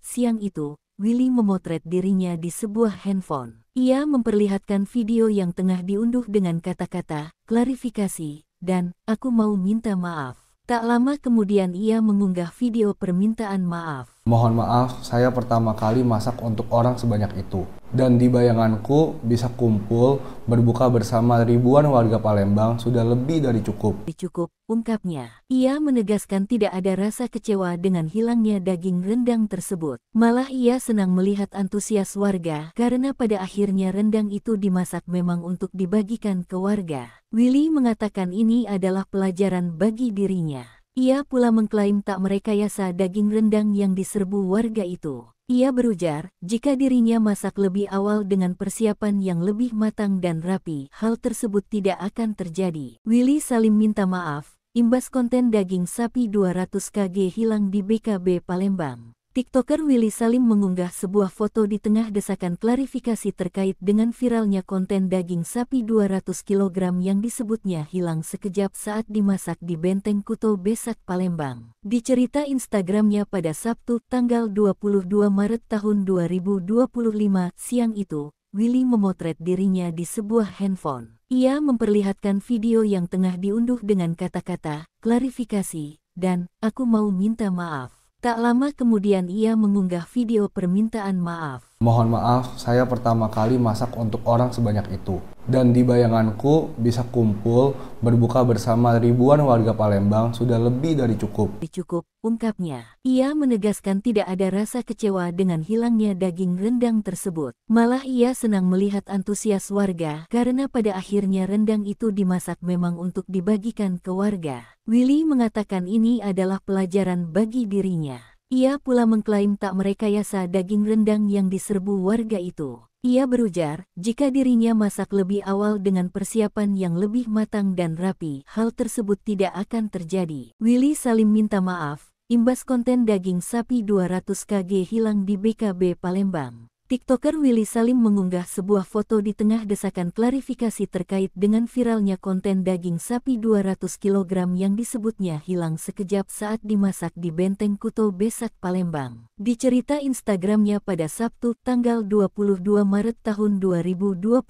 siang itu, Willy memotret dirinya di sebuah handphone. Ia memperlihatkan video yang tengah diunduh dengan kata-kata, klarifikasi, dan, aku mau minta maaf. Tak lama kemudian ia mengunggah video permintaan maaf. Mohon maaf, saya pertama kali masak untuk orang sebanyak itu. Dan di bayanganku bisa kumpul berbuka bersama ribuan warga Palembang sudah lebih dari cukup. Cukup, ungkapnya. Ia menegaskan tidak ada rasa kecewa dengan hilangnya daging rendang tersebut. Malah ia senang melihat antusias warga karena pada akhirnya rendang itu dimasak memang untuk dibagikan ke warga. Willy mengatakan ini adalah pelajaran bagi dirinya. Ia pula mengklaim tak merekayasa daging rendang yang diserbu warga itu. Ia berujar, jika dirinya masak lebih awal dengan persiapan yang lebih matang dan rapi, hal tersebut tidak akan terjadi. Willy Salim minta maaf, imbas konten daging sapi 200 kg hilang di BKB Palembang. TikToker Willy Salim mengunggah sebuah foto di tengah desakan klarifikasi terkait dengan viralnya konten daging sapi 200 kg yang disebutnya hilang sekejap saat dimasak di Benteng Kuto Besak Palembang. Di cerita Instagramnya pada Sabtu, tanggal 22 Maret tahun 2025 siang itu, Willy memotret dirinya di sebuah handphone. Ia memperlihatkan video yang tengah diunduh dengan kata-kata, klarifikasi, dan, aku mau minta maaf. Tak lama kemudian ia mengunggah video permintaan maaf. Mohon maaf, saya pertama kali masak untuk orang sebanyak itu. Dan di bayanganku bisa kumpul berbuka bersama ribuan warga Palembang sudah lebih dari cukup. Cukup, ungkapnya. Ia menegaskan tidak ada rasa kecewa dengan hilangnya daging rendang tersebut. Malah ia senang melihat antusias warga karena pada akhirnya rendang itu dimasak memang untuk dibagikan ke warga. Willy mengatakan ini adalah pelajaran bagi dirinya. Ia pula mengklaim tak merekayasa daging rendang yang diserbu warga itu. Ia berujar, jika dirinya masak lebih awal dengan persiapan yang lebih matang dan rapi, hal tersebut tidak akan terjadi. Willy Salim minta maaf, imbas konten daging sapi 200 kg hilang di BKB Palembang. TikToker Willy Salim mengunggah sebuah foto di tengah desakan klarifikasi terkait dengan viralnya konten daging sapi 200 kg yang disebutnya hilang sekejap saat dimasak di Benteng Kuto Besak Palembang. Di cerita Instagramnya pada Sabtu, tanggal 22 Maret tahun 2025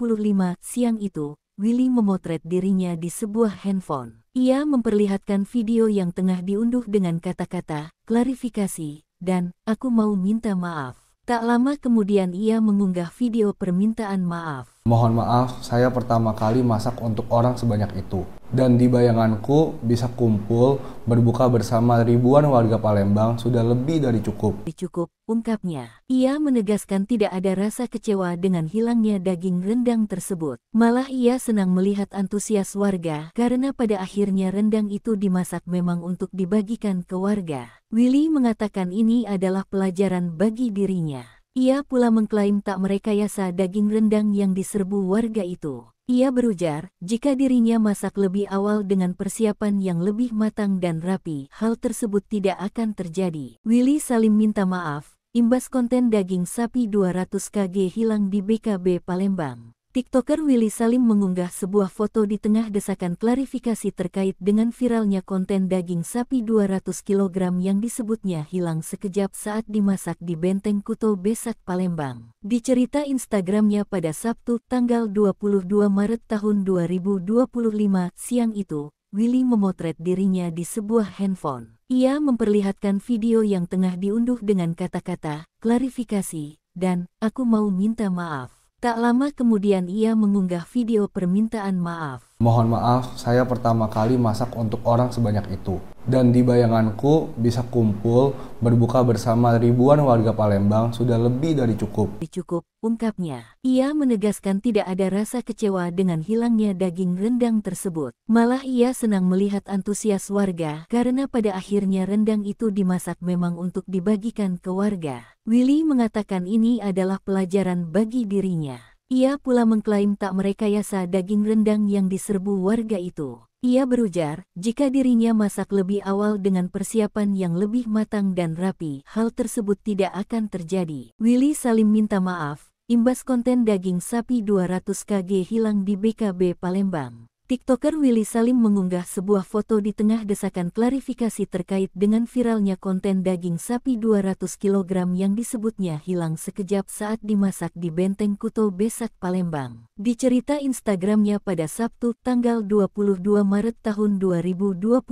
siang itu, Willy memotret dirinya di sebuah handphone. Ia memperlihatkan video yang tengah diunduh dengan kata-kata, klarifikasi, dan, aku mau minta maaf. Tak lama kemudian ia mengunggah video permintaan maaf. Mohon maaf, saya pertama kali masak untuk orang sebanyak itu. Dan di bayanganku bisa kumpul berbuka bersama ribuan warga Palembang sudah lebih dari cukup. Cukup, ungkapnya. Ia menegaskan tidak ada rasa kecewa dengan hilangnya daging rendang tersebut. Malah ia senang melihat antusias warga karena pada akhirnya rendang itu dimasak memang untuk dibagikan ke warga. Willy mengatakan ini adalah pelajaran bagi dirinya. Ia pula mengklaim tak merekayasa daging rendang yang diserbu warga itu. Ia berujar, jika dirinya masak lebih awal dengan persiapan yang lebih matang dan rapi, hal tersebut tidak akan terjadi. Willy Salim minta maaf, imbas konten daging sapi 200 kg hilang di BKB Palembang. TikToker Willy Salim mengunggah sebuah foto di tengah desakan klarifikasi terkait dengan viralnya konten daging sapi 200 kg yang disebutnya hilang sekejap saat dimasak di Benteng Kuto Besak Palembang. Di cerita Instagramnya pada Sabtu, tanggal 22 Maret tahun 2025 siang itu, Willy memotret dirinya di sebuah handphone. Ia memperlihatkan video yang tengah diunduh dengan kata-kata, klarifikasi, dan, aku mau minta maaf. Tak lama kemudian ia mengunggah video permintaan maaf. Mohon maaf, saya pertama kali masak untuk orang sebanyak itu. Dan di bayanganku bisa kumpul berbuka bersama ribuan warga Palembang sudah lebih dari cukup. Cukup, ungkapnya. Ia menegaskan tidak ada rasa kecewa dengan hilangnya daging rendang tersebut. Malah ia senang melihat antusias warga karena pada akhirnya rendang itu dimasak memang untuk dibagikan ke warga. Willy mengatakan ini adalah pelajaran bagi dirinya. Ia pula mengklaim tak merekayasa daging rendang yang diserbu warga itu. Ia berujar, jika dirinya masak lebih awal dengan persiapan yang lebih matang dan rapi, hal tersebut tidak akan terjadi. Willy Salim minta maaf, imbas konten daging sapi 200 kg hilang di BKB Palembang. TikToker Willy Salim mengunggah sebuah foto di tengah desakan klarifikasi terkait dengan viralnya konten daging sapi 200 kg yang disebutnya hilang sekejap saat dimasak di Benteng Kuto Besak Palembang. Di cerita Instagramnya pada Sabtu, tanggal 22 Maret tahun 2025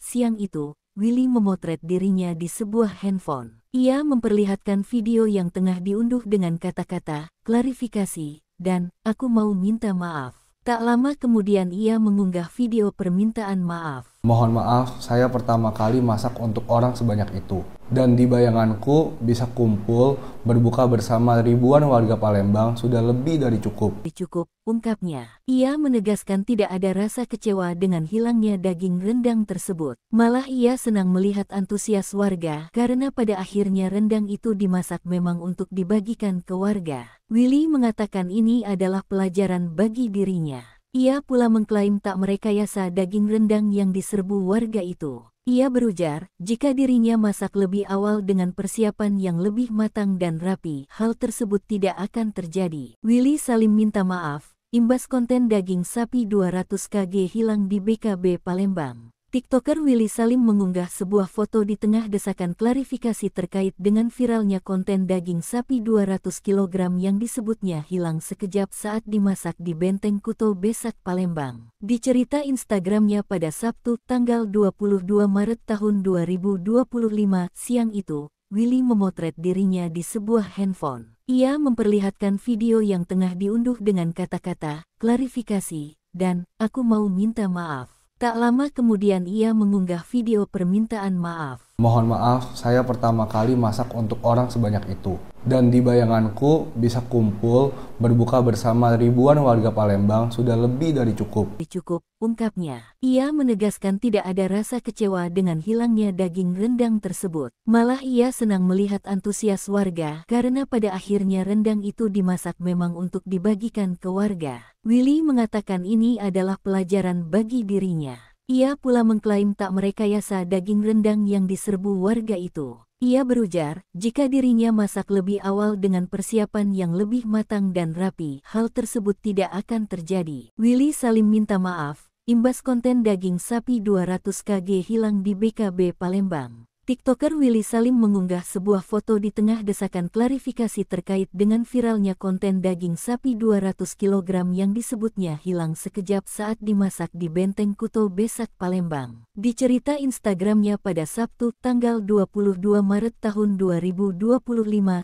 siang itu, Willy memotret dirinya di sebuah handphone. Ia memperlihatkan video yang tengah diunduh dengan kata-kata, klarifikasi, dan, aku mau minta maaf. Tak lama kemudian ia mengunggah video permintaan maaf. Mohon maaf, saya pertama kali masak untuk orang sebanyak itu. Dan di bayanganku bisa kumpul, berbuka bersama ribuan warga Palembang sudah lebih dari cukup. Cukup, ungkapnya. Ia menegaskan tidak ada rasa kecewa dengan hilangnya daging rendang tersebut. Malah ia senang melihat antusias warga karena pada akhirnya rendang itu dimasak memang untuk dibagikan ke warga. Willy mengatakan ini adalah pelajaran bagi dirinya. Ia pula mengklaim tak merekayasa daging rendang yang diserbu warga itu. Ia berujar, jika dirinya masak lebih awal dengan persiapan yang lebih matang dan rapi, hal tersebut tidak akan terjadi. Willy Salim minta maaf, imbas konten daging sapi 200 kg hilang di BKB Palembang. TikToker Willy Salim mengunggah sebuah foto di tengah desakan klarifikasi terkait dengan viralnya konten daging sapi 200 kg yang disebutnya hilang sekejap saat dimasak di Benteng Kuto Besak Palembang. Di cerita Instagramnya pada Sabtu tanggal 22 Maret tahun 2025 siang itu, Willy memotret dirinya di sebuah handphone. Ia memperlihatkan video yang tengah diunduh dengan kata-kata, klarifikasi, dan, aku mau minta maaf. Tak lama kemudian ia mengunggah video permintaan maaf. Mohon maaf, saya pertama kali masak untuk orang sebanyak itu. Dan di bayanganku bisa kumpul, berbuka bersama ribuan warga Palembang sudah lebih dari cukup. Cukup, ungkapnya. Ia menegaskan tidak ada rasa kecewa dengan hilangnya daging rendang tersebut. Malah ia senang melihat antusias warga karena pada akhirnya rendang itu dimasak memang untuk dibagikan ke warga. Willy mengatakan ini adalah pelajaran bagi dirinya. Ia pula mengklaim tak merekayasa daging rendang yang diserbu warga itu. Ia berujar, jika dirinya masak lebih awal dengan persiapan yang lebih matang dan rapi, hal tersebut tidak akan terjadi. Willy Salim minta maaf, imbas konten daging sapi 200 kg hilang di BKB Palembang. TikToker Willy Salim mengunggah sebuah foto di tengah desakan klarifikasi terkait dengan viralnya konten daging sapi 200 kg yang disebutnya hilang sekejap saat dimasak di Benteng Kuto Besak Palembang. Di cerita Instagramnya pada Sabtu tanggal 22 Maret tahun 2025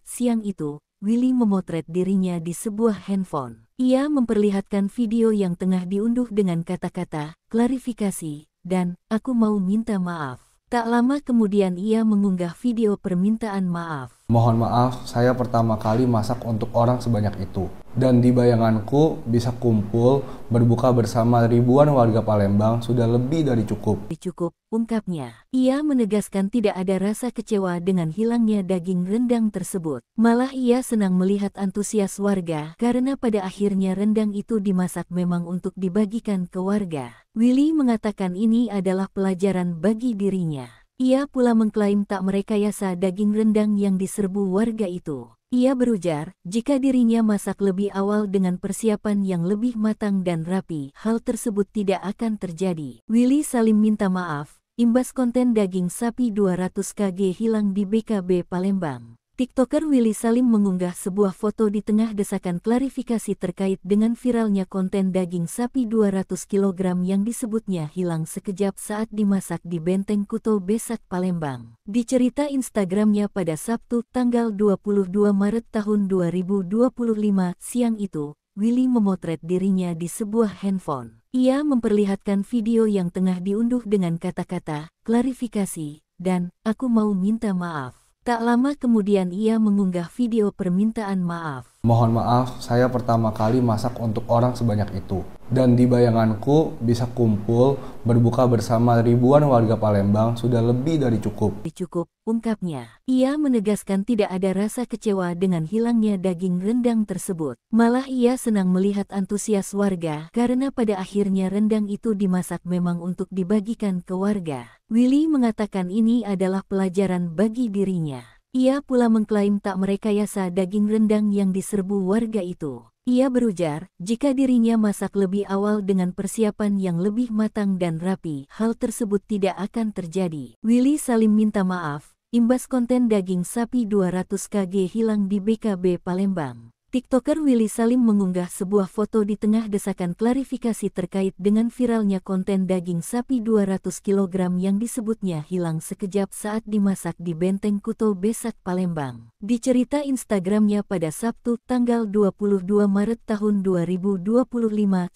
siang itu, Willy memotret dirinya di sebuah handphone. Ia memperlihatkan video yang tengah diunduh dengan kata-kata, klarifikasi, dan, aku mau minta maaf. Tak lama kemudian ia mengunggah video permintaan maaf. Mohon maaf, saya pertama kali masak untuk orang sebanyak itu. Dan di bayanganku bisa kumpul, berbuka bersama ribuan warga Palembang sudah lebih dari cukup. Cukup, ungkapnya. Ia menegaskan tidak ada rasa kecewa dengan hilangnya daging rendang tersebut. Malah ia senang melihat antusias warga karena pada akhirnya rendang itu dimasak memang untuk dibagikan ke warga. Willy mengatakan ini adalah pelajaran bagi dirinya. Ia pula mengklaim tak merekayasa daging rendang yang diserbu warga itu. Ia berujar, jika dirinya masak lebih awal dengan persiapan yang lebih matang dan rapi, hal tersebut tidak akan terjadi. Willy Salim minta maaf, imbas konten daging sapi 200 kg hilang di BKB Palembang. TikToker Willy Salim mengunggah sebuah foto di tengah desakan klarifikasi terkait dengan viralnya konten daging sapi 200 kg yang disebutnya hilang sekejap saat dimasak di Benteng Kuto Besak Palembang. Di cerita Instagramnya pada Sabtu tanggal 22 Maret tahun 2025 siang itu, Willy memotret dirinya di sebuah handphone. Ia memperlihatkan video yang tengah diunduh dengan kata-kata, klarifikasi, dan, aku mau minta maaf. Tak lama kemudian ia mengunggah video permintaan maaf. Mohon maaf, saya pertama kali masak untuk orang sebanyak itu. Dan di bayanganku bisa kumpul, berbuka bersama ribuan warga Palembang sudah lebih dari cukup. Cukup, ungkapnya. Ia menegaskan tidak ada rasa kecewa dengan hilangnya daging rendang tersebut. Malah ia senang melihat antusias warga karena pada akhirnya rendang itu dimasak memang untuk dibagikan ke warga. Willy mengatakan ini adalah pelajaran bagi dirinya. Ia pula mengklaim tak merekayasa daging rendang yang diserbu warga itu. Ia berujar, jika dirinya masak lebih awal dengan persiapan yang lebih matang dan rapi, hal tersebut tidak akan terjadi. Willy Salim minta maaf, imbas konten daging sapi 200 kg hilang di BKB Palembang. TikToker Willy Salim mengunggah sebuah foto di tengah desakan klarifikasi terkait dengan viralnya konten daging sapi 200 kg yang disebutnya hilang sekejap saat dimasak di Benteng Kuto Besak, Palembang. Di cerita Instagramnya pada Sabtu, tanggal 22 Maret tahun 2025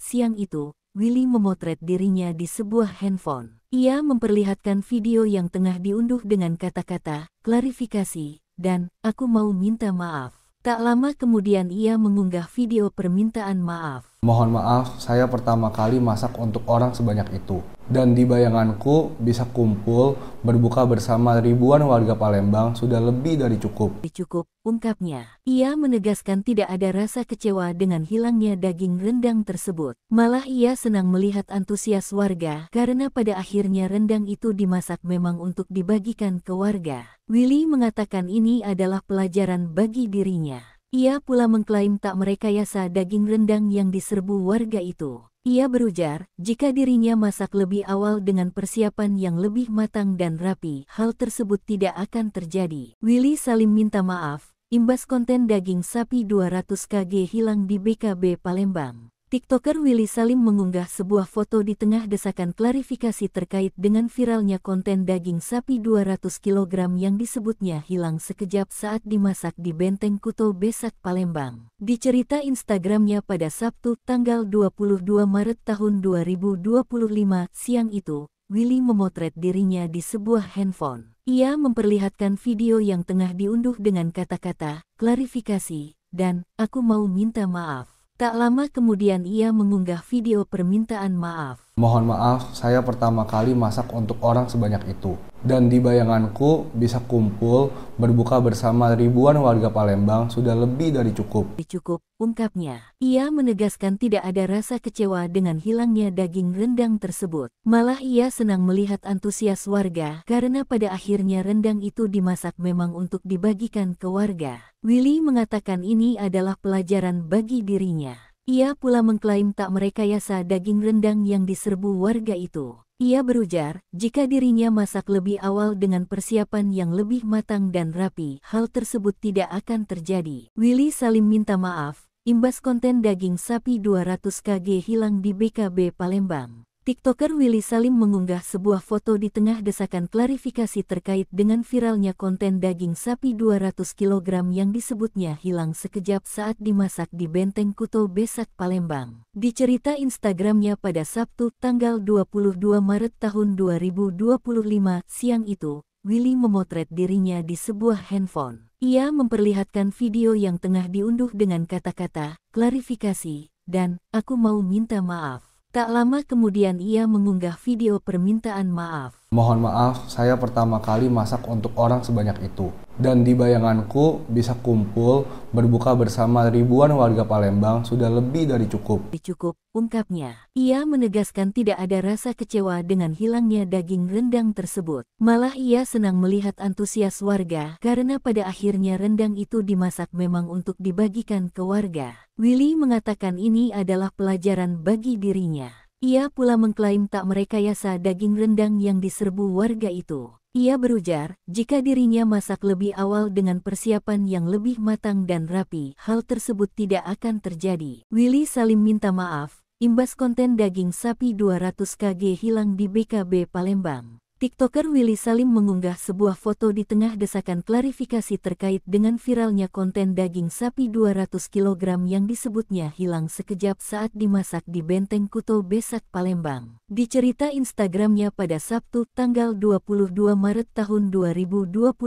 siang itu, Willy memotret dirinya di sebuah handphone. Ia memperlihatkan video yang tengah diunduh dengan kata-kata, klarifikasi, dan, aku mau minta maaf. Tak lama kemudian ia mengunggah video permintaan maaf. Mohon maaf, saya pertama kali masak untuk orang sebanyak itu. Dan di bayanganku bisa kumpul, berbuka bersama ribuan warga Palembang sudah lebih dari cukup. Cukup, ungkapnya. Ia menegaskan tidak ada rasa kecewa dengan hilangnya daging rendang tersebut. Malah ia senang melihat antusias warga karena pada akhirnya rendang itu dimasak memang untuk dibagikan ke warga. Willy mengatakan ini adalah pelajaran bagi dirinya. Ia pula mengklaim tak merekayasa daging rendang yang diserbu warga itu. Ia berujar, jika dirinya masak lebih awal dengan persiapan yang lebih matang dan rapi, hal tersebut tidak akan terjadi. Willy Salim minta maaf, imbas konten daging sapi 200 kg hilang di BKB Palembang. TikToker Willy Salim mengunggah sebuah foto di tengah desakan klarifikasi terkait dengan viralnya konten daging sapi 200 kg yang disebutnya hilang sekejap saat dimasak di Benteng Kuto Besak, Palembang. Di cerita Instagramnya pada Sabtu, tanggal 22 Maret tahun 2025 siang itu, Willy memotret dirinya di sebuah handphone. Ia memperlihatkan video yang tengah diunduh dengan kata-kata, klarifikasi, dan, aku mau minta maaf. Tak lama kemudian ia mengunggah video permintaan maaf. Mohon maaf, saya pertama kali masak untuk orang sebanyak itu. Dan di bayanganku bisa kumpul, berbuka bersama ribuan warga Palembang sudah lebih dari cukup. Cukup, ungkapnya. Ia menegaskan tidak ada rasa kecewa dengan hilangnya daging rendang tersebut. Malah ia senang melihat antusias warga karena pada akhirnya rendang itu dimasak memang untuk dibagikan ke warga. Willy mengatakan ini adalah pelajaran bagi dirinya. Ia pula mengklaim tak merekayasa daging rendang yang diserbu warga itu. Ia berujar, jika dirinya masak lebih awal dengan persiapan yang lebih matang dan rapi, hal tersebut tidak akan terjadi. Willy Salim minta maaf, imbas konten daging sapi 200 kg hilang di BKB Palembang. TikToker Willy Salim mengunggah sebuah foto di tengah desakan klarifikasi terkait dengan viralnya konten daging sapi 200 kg yang disebutnya hilang sekejap saat dimasak di Benteng Kuto Besak, Palembang. Di cerita Instagramnya pada Sabtu, tanggal 22 Maret tahun 2025 siang itu, Willy memotret dirinya di sebuah handphone. Ia memperlihatkan video yang tengah diunduh dengan kata-kata, klarifikasi, dan, aku mau minta maaf. Tak lama kemudian ia mengunggah video permintaan maaf. Mohon maaf, saya pertama kali masak untuk orang sebanyak itu. Dan di bayanganku bisa kumpul, berbuka bersama ribuan warga Palembang sudah lebih dari cukup. Cukup, ungkapnya. Ia menegaskan tidak ada rasa kecewa dengan hilangnya daging rendang tersebut. Malah ia senang melihat antusias warga karena pada akhirnya rendang itu dimasak memang untuk dibagikan ke warga. Willy mengatakan ini adalah pelajaran bagi dirinya. Ia pula mengklaim tak merekayasa daging rendang yang diserbu warga itu. Ia berujar, jika dirinya masak lebih awal dengan persiapan yang lebih matang dan rapi, hal tersebut tidak akan terjadi. Willy Salim minta maaf, imbas konten daging sapi 200 kg hilang di BKB Palembang. TikToker Willy Salim mengunggah sebuah foto di tengah desakan klarifikasi terkait dengan viralnya konten daging sapi 200 kg yang disebutnya hilang sekejap saat dimasak di Benteng Kuto Besak, Palembang. Di cerita Instagramnya pada Sabtu, tanggal 22 Maret tahun 2025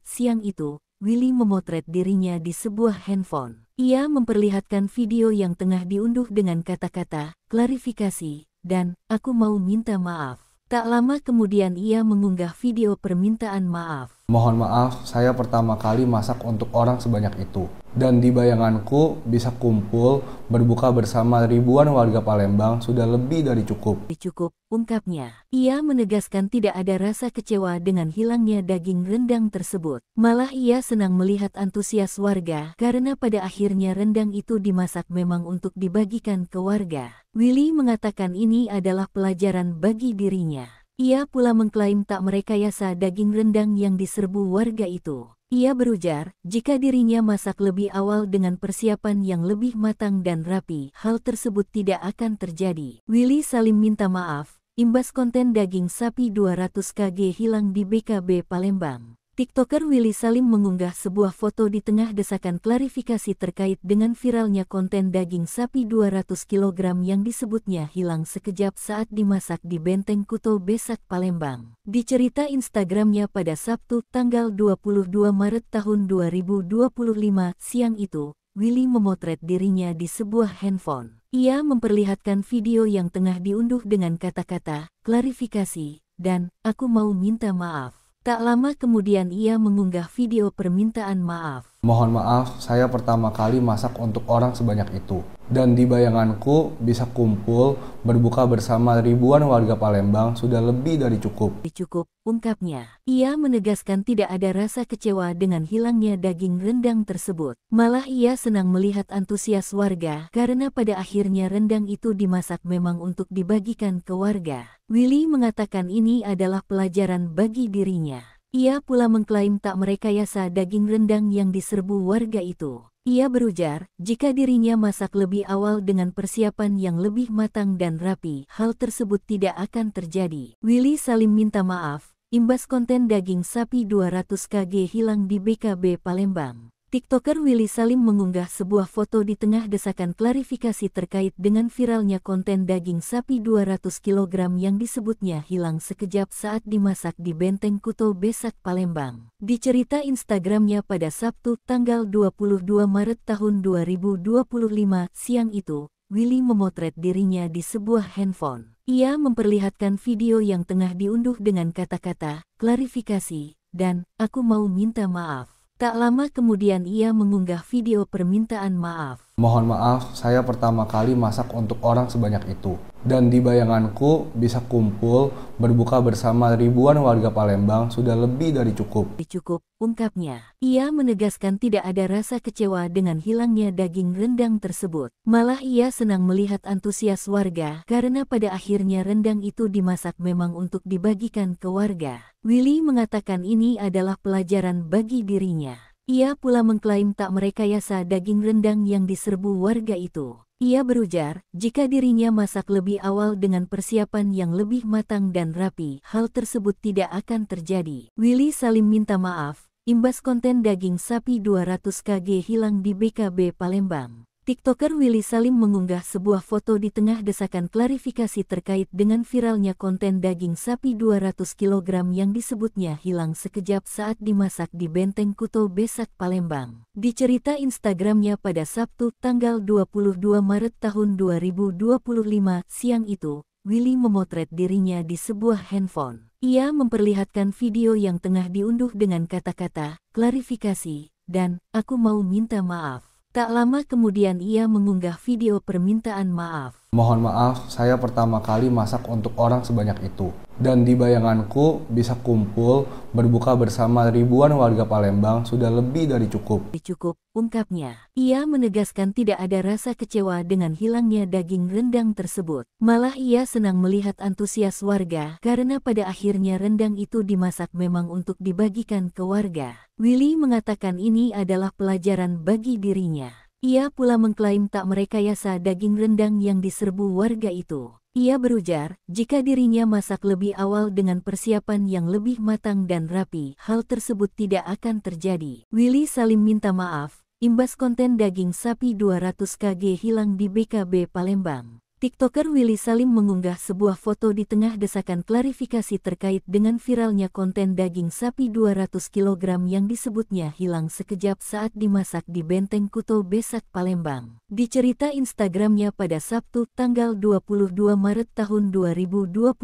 siang itu, Willy memotret dirinya di sebuah handphone. Ia memperlihatkan video yang tengah diunduh dengan kata-kata, klarifikasi, dan, aku mau minta maaf. Tak lama kemudian ia mengunggah video permintaan maaf. Mohon maaf, saya pertama kali masak untuk orang sebanyak itu. Dan di bayanganku bisa kumpul, berbuka bersama ribuan warga Palembang sudah lebih dari cukup. Cukup, ungkapnya. Ia menegaskan tidak ada rasa kecewa dengan hilangnya daging rendang tersebut. Malah ia senang melihat antusias warga karena pada akhirnya rendang itu dimasak memang untuk dibagikan ke warga. Willy mengatakan ini adalah pelajaran bagi dirinya. Ia pula mengklaim tak merekayasa daging rendang yang diserbu warga itu. Ia berujar, jika dirinya masak lebih awal dengan persiapan yang lebih matang dan rapi, hal tersebut tidak akan terjadi. Willy Salim minta maaf, imbas konten daging sapi 200 kg hilang di BKB Palembang. TikToker Willy Salim mengunggah sebuah foto di tengah desakan klarifikasi terkait dengan viralnya konten daging sapi 200 kg yang disebutnya hilang sekejap saat dimasak di Benteng Kuto Besak, Palembang. Di cerita Instagramnya pada Sabtu, tanggal 22 Maret tahun 2025 siang itu, Willy memotret dirinya di sebuah handphone. Ia memperlihatkan video yang tengah diunduh dengan kata-kata, klarifikasi, dan, aku mau minta maaf. Tak lama kemudian ia mengunggah video permintaan maaf. Mohon maaf, saya pertama kali masak untuk orang sebanyak itu. Dan di bayanganku bisa kumpul, berbuka bersama ribuan warga Palembang sudah lebih dari cukup. Cukup, ungkapnya. Ia menegaskan tidak ada rasa kecewa dengan hilangnya daging rendang tersebut. Malah ia senang melihat antusias warga karena pada akhirnya rendang itu dimasak memang untuk dibagikan ke warga. Willy mengatakan ini adalah pelajaran bagi dirinya. Ia pula mengklaim tak merekayasa daging rendang yang diserbu warga itu. Ia berujar, jika dirinya masak lebih awal dengan persiapan yang lebih matang dan rapi, hal tersebut tidak akan terjadi. Willy Salim minta maaf, imbas konten daging sapi 200 kg hilang di BKB Palembang. TikToker Willy Salim mengunggah sebuah foto di tengah desakan klarifikasi terkait dengan viralnya konten daging sapi 200 kg yang disebutnya hilang sekejap saat dimasak di Benteng Kuto Besak, Palembang. Di cerita Instagramnya pada Sabtu, tanggal 22 Maret tahun 2025 siang itu, Willy memotret dirinya di sebuah handphone. Ia memperlihatkan video yang tengah diunduh dengan kata-kata, klarifikasi, dan, aku mau minta maaf. Tak lama kemudian ia mengunggah video permintaan maaf. Mohon maaf, saya pertama kali masak untuk orang sebanyak itu. Dan di bayanganku bisa kumpul, berbuka bersama ribuan warga Palembang sudah lebih dari cukup. Cukup, ungkapnya. Ia menegaskan tidak ada rasa kecewa dengan hilangnya daging rendang tersebut. Malah ia senang melihat antusias warga karena pada akhirnya rendang itu dimasak memang untuk dibagikan ke warga. Willy mengatakan ini adalah pelajaran bagi dirinya. Ia pula mengklaim tak merekayasa daging rendang yang diserbu warga itu. Ia berujar, jika dirinya masak lebih awal dengan persiapan yang lebih matang dan rapi, hal tersebut tidak akan terjadi. Willy Salim minta maaf, imbas konten daging sapi 200 kg hilang di BKB Palembang. TikToker Willy Salim mengunggah sebuah foto di tengah desakan klarifikasi terkait dengan viralnya konten daging sapi 200 kg yang disebutnya hilang sekejap saat dimasak di Benteng Kuto Besak, Palembang. Di cerita Instagramnya pada Sabtu, tanggal 22 Maret tahun 2025 siang itu, Willy memotret dirinya di sebuah handphone. Ia memperlihatkan video yang tengah diunduh dengan kata-kata, klarifikasi, dan, aku mau minta maaf. Tak lama kemudian ia mengunggah video permintaan maaf. Mohon maaf, saya pertama kali masak untuk orang sebanyak itu. Dan di bayanganku bisa kumpul, berbuka bersama ribuan warga Palembang sudah lebih dari cukup. Cukup, ungkapnya. Ia menegaskan tidak ada rasa kecewa dengan hilangnya daging rendang tersebut. Malah ia senang melihat antusias warga karena pada akhirnya rendang itu dimasak memang untuk dibagikan ke warga. Willy mengatakan ini adalah pelajaran bagi dirinya. Ia pula mengklaim tak merekayasa daging rendang yang diserbu warga itu. Ia berujar, jika dirinya masak lebih awal dengan persiapan yang lebih matang dan rapi, hal tersebut tidak akan terjadi. Willy Salim minta maaf, imbas konten daging sapi 200 kg hilang di BKB Palembang. TikToker Willy Salim mengunggah sebuah foto di tengah desakan klarifikasi terkait dengan viralnya konten daging sapi 200 kg yang disebutnya hilang sekejap saat dimasak di Benteng Kuto Besak, Palembang. Di cerita Instagramnya pada Sabtu, tanggal 22 Maret tahun 2025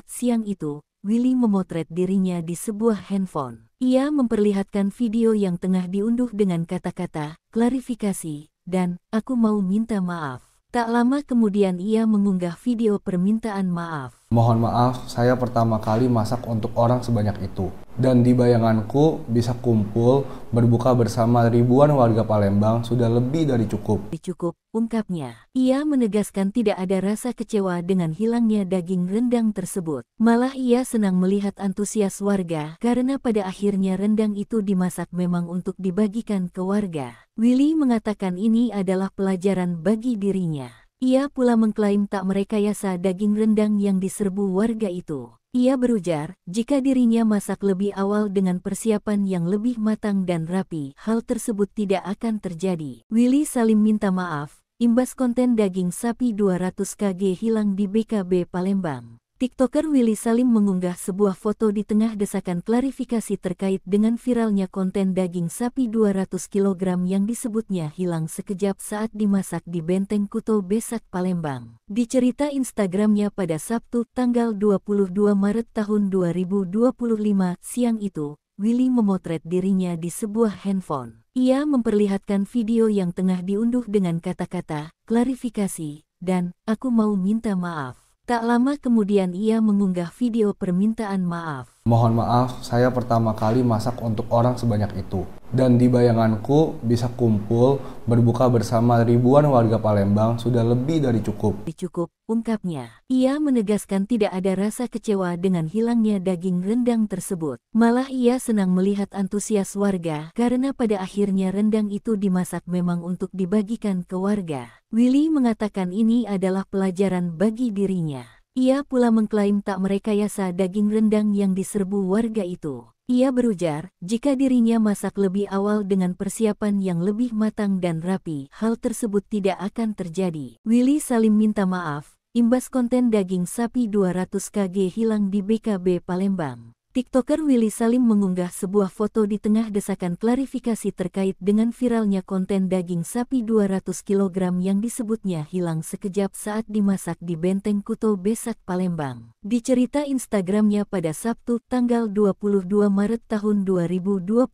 siang itu, Willy memotret dirinya di sebuah handphone. Ia memperlihatkan video yang tengah diunduh dengan kata-kata, klarifikasi, dan, aku mau minta maaf. Tak lama kemudian ia mengunggah video permintaan maaf. Mohon maaf, saya pertama kali masak untuk orang sebanyak itu. Dan di bayanganku bisa kumpul berbuka bersama ribuan warga Palembang sudah lebih dari cukup. Cukup, ungkapnya. Ia menegaskan tidak ada rasa kecewa dengan hilangnya daging rendang tersebut. Malah ia senang melihat antusias warga karena pada akhirnya rendang itu dimasak memang untuk dibagikan ke warga. Willy mengatakan ini adalah pelajaran bagi dirinya. Ia pula mengklaim tak merekayasa daging rendang yang diserbu warga itu. Ia berujar, jika dirinya masak lebih awal dengan persiapan yang lebih matang dan rapi, hal tersebut tidak akan terjadi. Willy Salim minta maaf, imbas konten daging sapi 200 kg hilang di BKB Palembang. TikToker Willy Salim mengunggah sebuah foto di tengah desakan klarifikasi terkait dengan viralnya konten daging sapi 200 kg yang disebutnya hilang sekejap saat dimasak di Benteng Kuto Besak Palembang. Di cerita Instagramnya pada Sabtu, tanggal 22 Maret tahun 2025 siang itu, Willy memotret dirinya di sebuah handphone. Ia memperlihatkan video yang tengah diunduh dengan kata-kata, klarifikasi, dan, aku mau minta maaf. Tak lama kemudian ia mengunggah video permintaan maaf. Mohon maaf, saya pertama kali masak untuk orang sebanyak itu. Dan di bayanganku bisa kumpul berbuka bersama ribuan warga Palembang sudah lebih dari cukup. Cukup, ungkapnya. Ia menegaskan tidak ada rasa kecewa dengan hilangnya daging rendang tersebut. Malah ia senang melihat antusias warga karena pada akhirnya rendang itu dimasak memang untuk dibagikan ke warga. Willy mengatakan ini adalah pelajaran bagi dirinya. Ia pula mengklaim tak merekayasa daging rendang yang diserbu warga itu. Ia berujar, jika dirinya masak lebih awal dengan persiapan yang lebih matang dan rapi, hal tersebut tidak akan terjadi. Willy Salim minta maaf, imbas konten daging sapi 200 kg hilang di BKB Palembang. TikToker Willy Salim mengunggah sebuah foto di tengah desakan klarifikasi terkait dengan viralnya konten daging sapi 200 kg yang disebutnya hilang sekejap saat dimasak di Benteng Kuto Besak Palembang. Di cerita Instagramnya pada Sabtu, tanggal 22 Maret tahun 2025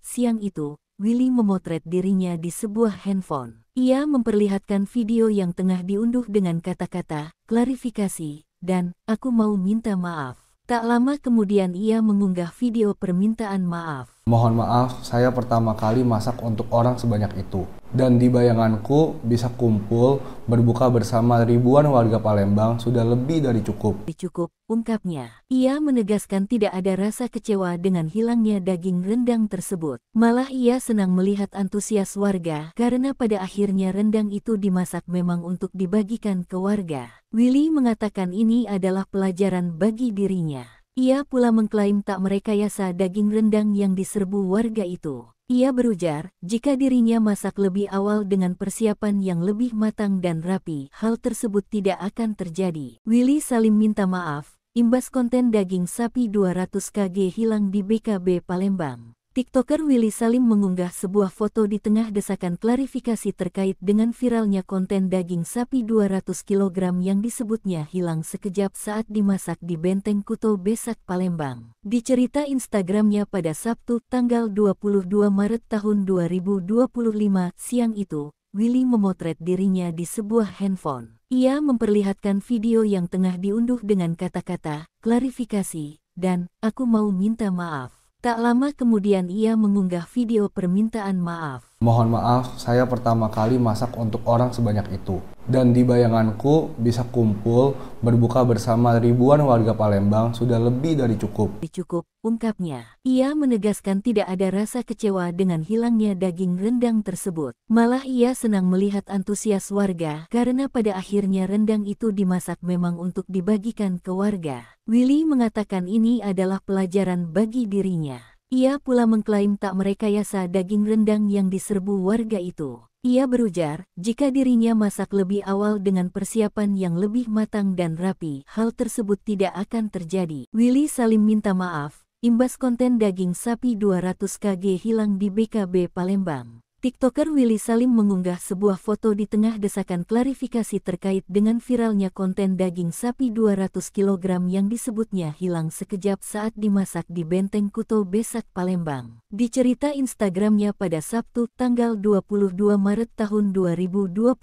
siang itu, Willy memotret dirinya di sebuah handphone. Ia memperlihatkan video yang tengah diunduh dengan kata-kata, klarifikasi, dan, aku mau minta maaf. Tak lama kemudian ia mengunggah video permintaan maaf. Mohon maaf, saya pertama kali masak untuk orang sebanyak itu. Dan di bayanganku bisa kumpul berbuka bersama ribuan warga Palembang sudah lebih dari cukup. Cukup, ungkapnya. Ia menegaskan tidak ada rasa kecewa dengan hilangnya daging rendang tersebut. Malah ia senang melihat antusias warga karena pada akhirnya rendang itu dimasak memang untuk dibagikan ke warga. Willy mengatakan ini adalah pelajaran bagi dirinya. Ia pula mengklaim tak merekayasa daging rendang yang diserbu warga itu. Ia berujar, jika dirinya masak lebih awal dengan persiapan yang lebih matang dan rapi, hal tersebut tidak akan terjadi. Willy Salim minta maaf, imbas konten daging sapi 200 kg hilang di BKB Palembang. TikToker Willy Salim mengunggah sebuah foto di tengah desakan klarifikasi terkait dengan viralnya konten daging sapi 200 kg yang disebutnya hilang sekejap saat dimasak di Benteng Kuto Besak Palembang. Di cerita Instagramnya pada Sabtu, tanggal 22 Maret tahun 2025 siang itu, Willy memotret dirinya di sebuah handphone. Ia memperlihatkan video yang tengah diunduh dengan kata-kata, klarifikasi, dan, aku mau minta maaf. Tak lama kemudian ia mengunggah video permintaan maaf. Mohon maaf, saya pertama kali masak untuk orang sebanyak itu. Dan di bayanganku bisa kumpul berbuka bersama ribuan warga Palembang sudah lebih dari cukup. Cukup, ungkapnya. Ia menegaskan tidak ada rasa kecewa dengan hilangnya daging rendang tersebut. Malah ia senang melihat antusias warga karena pada akhirnya rendang itu dimasak memang untuk dibagikan ke warga. Willy mengatakan ini adalah pelajaran bagi dirinya. Ia pula mengklaim tak merekayasa daging rendang yang diserbu warga itu. Ia berujar, jika dirinya masak lebih awal dengan persiapan yang lebih matang dan rapi, hal tersebut tidak akan terjadi. Willy Salim minta maaf, imbas konten daging sapi 200 kg hilang di BKB Palembang. TikToker Willy Salim mengunggah sebuah foto di tengah desakan klarifikasi terkait dengan viralnya konten daging sapi 200 kg yang disebutnya hilang sekejap saat dimasak di Benteng Kuto Besak Palembang. Di cerita Instagramnya pada Sabtu, tanggal 22 Maret tahun 2025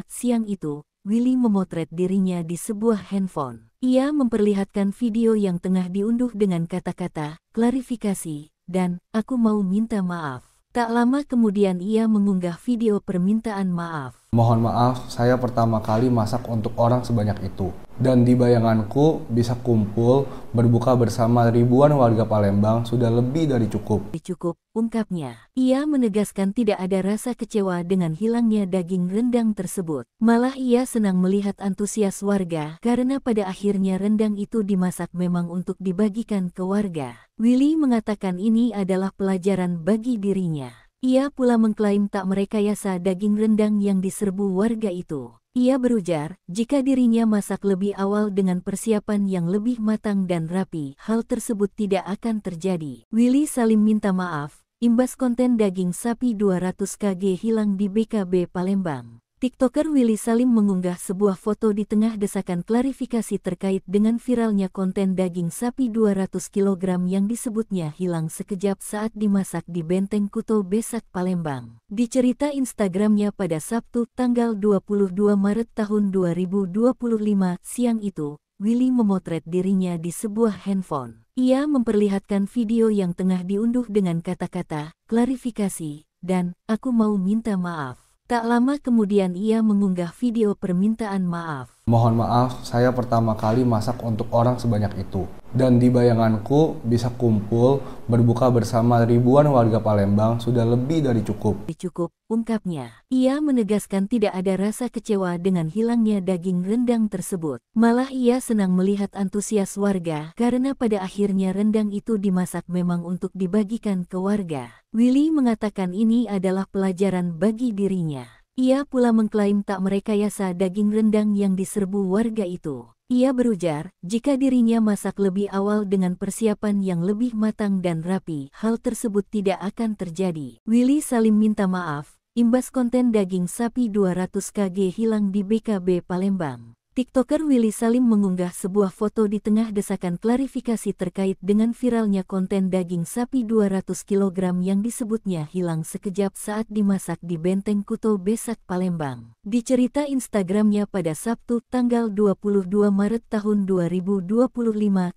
siang itu, Willy memotret dirinya di sebuah handphone. Ia memperlihatkan video yang tengah diunduh dengan kata-kata, klarifikasi, dan aku mau minta maaf. Tak lama kemudian ia mengunggah video permintaan maaf. Mohon maaf, saya pertama kali masak untuk orang sebanyak itu. Dan di bayanganku bisa kumpul berbuka bersama ribuan warga Palembang sudah lebih dari cukup. Cukup, ungkapnya. Ia menegaskan tidak ada rasa kecewa dengan hilangnya daging rendang tersebut. Malah ia senang melihat antusias warga karena pada akhirnya rendang itu dimasak memang untuk dibagikan ke warga. Willy mengatakan ini adalah pelajaran bagi dirinya. Ia pula mengklaim tak merekayasa daging rendang yang diserbu warga itu. Ia berujar, jika dirinya masak lebih awal dengan persiapan yang lebih matang dan rapi, hal tersebut tidak akan terjadi. Willy Salim minta maaf, imbas konten daging sapi 200 kg hilang di BKB Palembang. TikToker Willy Salim mengunggah sebuah foto di tengah desakan klarifikasi terkait dengan viralnya konten daging sapi 200 kg yang disebutnya hilang sekejap saat dimasak di Benteng Kuto Besak Palembang. Di cerita Instagramnya pada Sabtu, tanggal 22 Maret tahun 2025 siang itu, Willy memotret dirinya di sebuah handphone. Ia memperlihatkan video yang tengah diunduh dengan kata-kata, klarifikasi, dan aku mau minta maaf. Tak lama kemudian ia mengunggah video permintaan maaf. Mohon maaf, saya pertama kali masak untuk orang sebanyak itu. Dan di bayanganku bisa kumpul berbuka bersama ribuan warga Palembang sudah lebih dari cukup. Cukup, ungkapnya. Ia menegaskan tidak ada rasa kecewa dengan hilangnya daging rendang tersebut. Malah ia senang melihat antusias warga karena pada akhirnya rendang itu dimasak memang untuk dibagikan ke warga. Willy mengatakan ini adalah pelajaran bagi dirinya. Ia pula mengklaim tak merekayasa daging rendang yang diserbu warga itu. Ia berujar, jika dirinya masak lebih awal dengan persiapan yang lebih matang dan rapi, hal tersebut tidak akan terjadi. Willy Salim minta maaf, imbas konten daging sapi 200 kg hilang di BKB Palembang. TikToker Willy Salim mengunggah sebuah foto di tengah desakan klarifikasi terkait dengan viralnya konten daging sapi 200 kg yang disebutnya hilang sekejap saat dimasak di Benteng Kuto Besak Palembang. Di cerita Instagramnya pada Sabtu, tanggal 22 Maret tahun 2025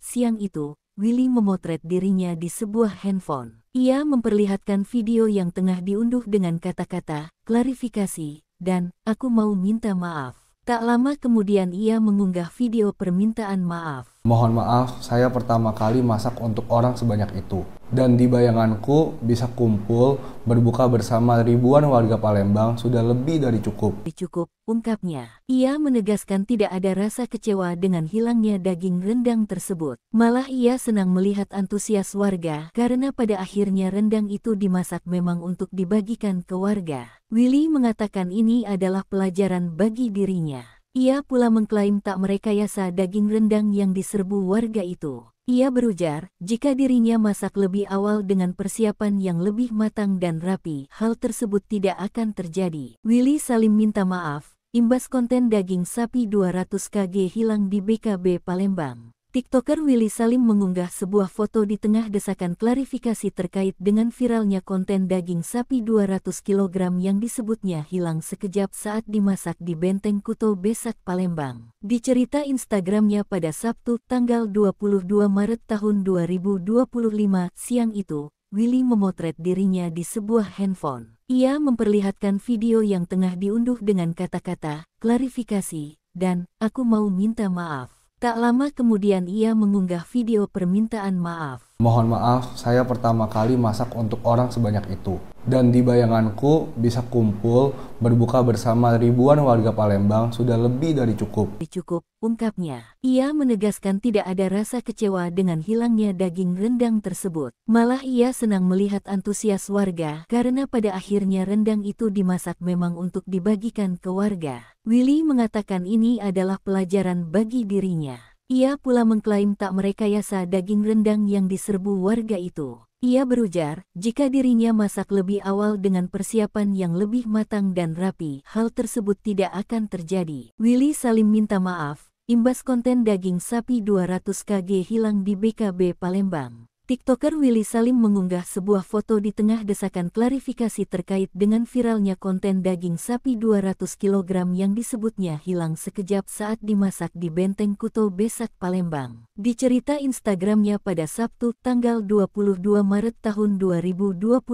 siang itu, Willy memotret dirinya di sebuah handphone. Ia memperlihatkan video yang tengah diunduh dengan kata-kata, klarifikasi, dan aku mau minta maaf. Tak lama kemudian ia mengunggah video permintaan maaf. Mohon maaf, saya pertama kali masak untuk orang sebanyak itu. Dan di bayanganku bisa kumpul berbuka bersama ribuan warga Palembang sudah lebih dari cukup. Cukup, ungkapnya. Ia menegaskan tidak ada rasa kecewa dengan hilangnya daging rendang tersebut. Malah ia senang melihat antusias warga karena pada akhirnya rendang itu dimasak memang untuk dibagikan ke warga. Willy mengatakan ini adalah pelajaran bagi dirinya. Ia pula mengklaim tak merekayasa daging rendang yang diserbu warga itu. Ia berujar, jika dirinya masak lebih awal dengan persiapan yang lebih matang dan rapi, hal tersebut tidak akan terjadi. Willy Salim minta maaf, imbas konten daging sapi 200 kg hilang di BKB Palembang. TikToker Willy Salim mengunggah sebuah foto di tengah desakan klarifikasi terkait dengan viralnya konten daging sapi 200 kg yang disebutnya hilang sekejap saat dimasak di Benteng Kuto Besak Palembang. Di cerita Instagramnya pada Sabtu, tanggal 22 Maret tahun 2025 siang itu, Willy memotret dirinya di sebuah handphone. Ia memperlihatkan video yang tengah diunduh dengan kata-kata, klarifikasi, dan aku mau minta maaf. Tak lama kemudian ia mengunggah video permintaan maaf. Mohon maaf, saya pertama kali masak untuk orang sebanyak itu. Dan di bayanganku bisa kumpul berbuka bersama ribuan warga Palembang sudah lebih dari cukup. Cukup, ungkapnya. Ia menegaskan tidak ada rasa kecewa dengan hilangnya daging rendang tersebut. Malah ia senang melihat antusias warga karena pada akhirnya rendang itu dimasak memang untuk dibagikan ke warga. Willy mengatakan ini adalah pelajaran bagi dirinya. Ia pula mengklaim tak merekayasa daging rendang yang diserbu warga itu. Ia berujar, jika dirinya masak lebih awal dengan persiapan yang lebih matang dan rapi, hal tersebut tidak akan terjadi. Willy Salim minta maaf, imbas konten daging sapi 200 kg hilang di BKB Palembang. TikToker Willy Salim mengunggah sebuah foto di tengah desakan klarifikasi terkait dengan viralnya konten daging sapi 200 kg yang disebutnya hilang sekejap saat dimasak di Benteng Kuto Besak, Palembang. Di cerita Instagramnya pada Sabtu, tanggal 22 Maret tahun 2025